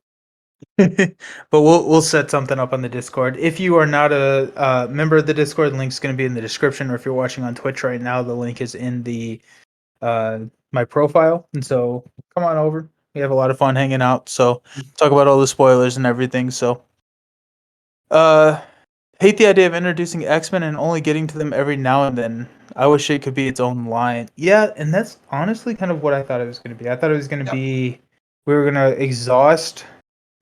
but we'll set something up on the Discord. If you are not a member of the Discord, the link's gonna be in the description, or if you're watching on Twitch right now, the link is in the my profile. And so come on over. We have a lot of fun hanging out. So talk about all the spoilers and everything. So uh hate the idea of introducing X-Men and only getting to them every now and then. I wish it could be its own line. Yeah, and that's honestly kind of what I thought it was going to be. I thought it was going to Yep. be we were going to exhaust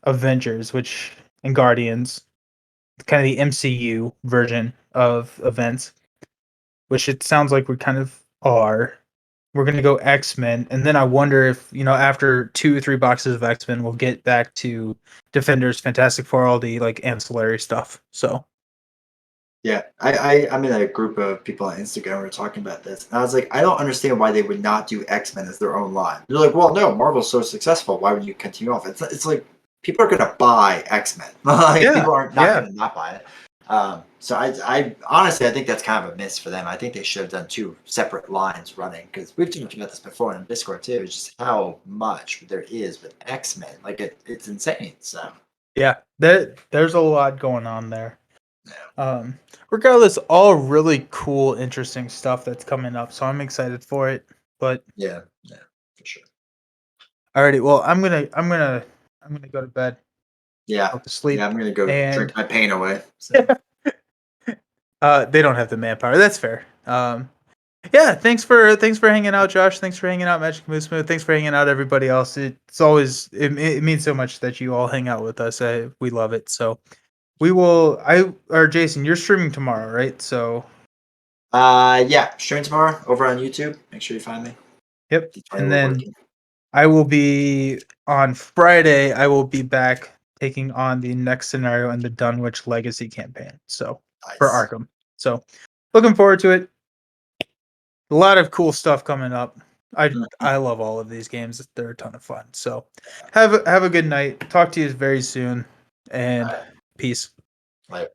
Avengers, which and Guardians, kind of the MCU version of events, which it sounds like we kind of are. We're going to go X-Men, and then I wonder if, after 2 or 3 boxes of X-Men, we'll get back to Defenders, Fantastic Four, all the like ancillary stuff. So Yeah, I'm in a group of people on Instagram who are talking about this, and I was like, I don't understand why they would not do X-Men as their own line. They're like, well, no, Marvel's so successful. Why would you continue off? It's like people are gonna buy X-Men. Like yeah, people aren't not yeah. gonna not buy it. So I honestly I think that's kind of a miss for them. I think they should have done 2 separate lines running because we've talked about this before in Discord too. It's just how much there is with X-Men. Like it's insane. So Yeah, there's a lot going on there. yeah, Regardless, all really cool, interesting stuff that's coming up. So I'm excited for it. But yeah, for sure. alrighty, well, I'm gonna go to bed, Yeah, go to yeah. sleep, I'm gonna go and drink my pain away. So. they don't have the manpower. That's fair. Yeah, thanks for hanging out, Josh. Thanks for hanging out, Magic Move Smooth. Thanks for hanging out, everybody else. It means so much that you all hang out with us. We love it. So we will. Jason, you're streaming tomorrow, right? So Yeah, stream tomorrow over on YouTube. Make sure you find me. yep. Detroit And then Woodworking. I will be on Friday. I will be back taking on the next scenario in the Dunwich Legacy campaign. So for Nice. Arkham. So looking forward to it. A lot of cool stuff coming up. I love all of these games. They're a ton of fun. So have a good night. Talk to you very soon, and All right. peace. Later.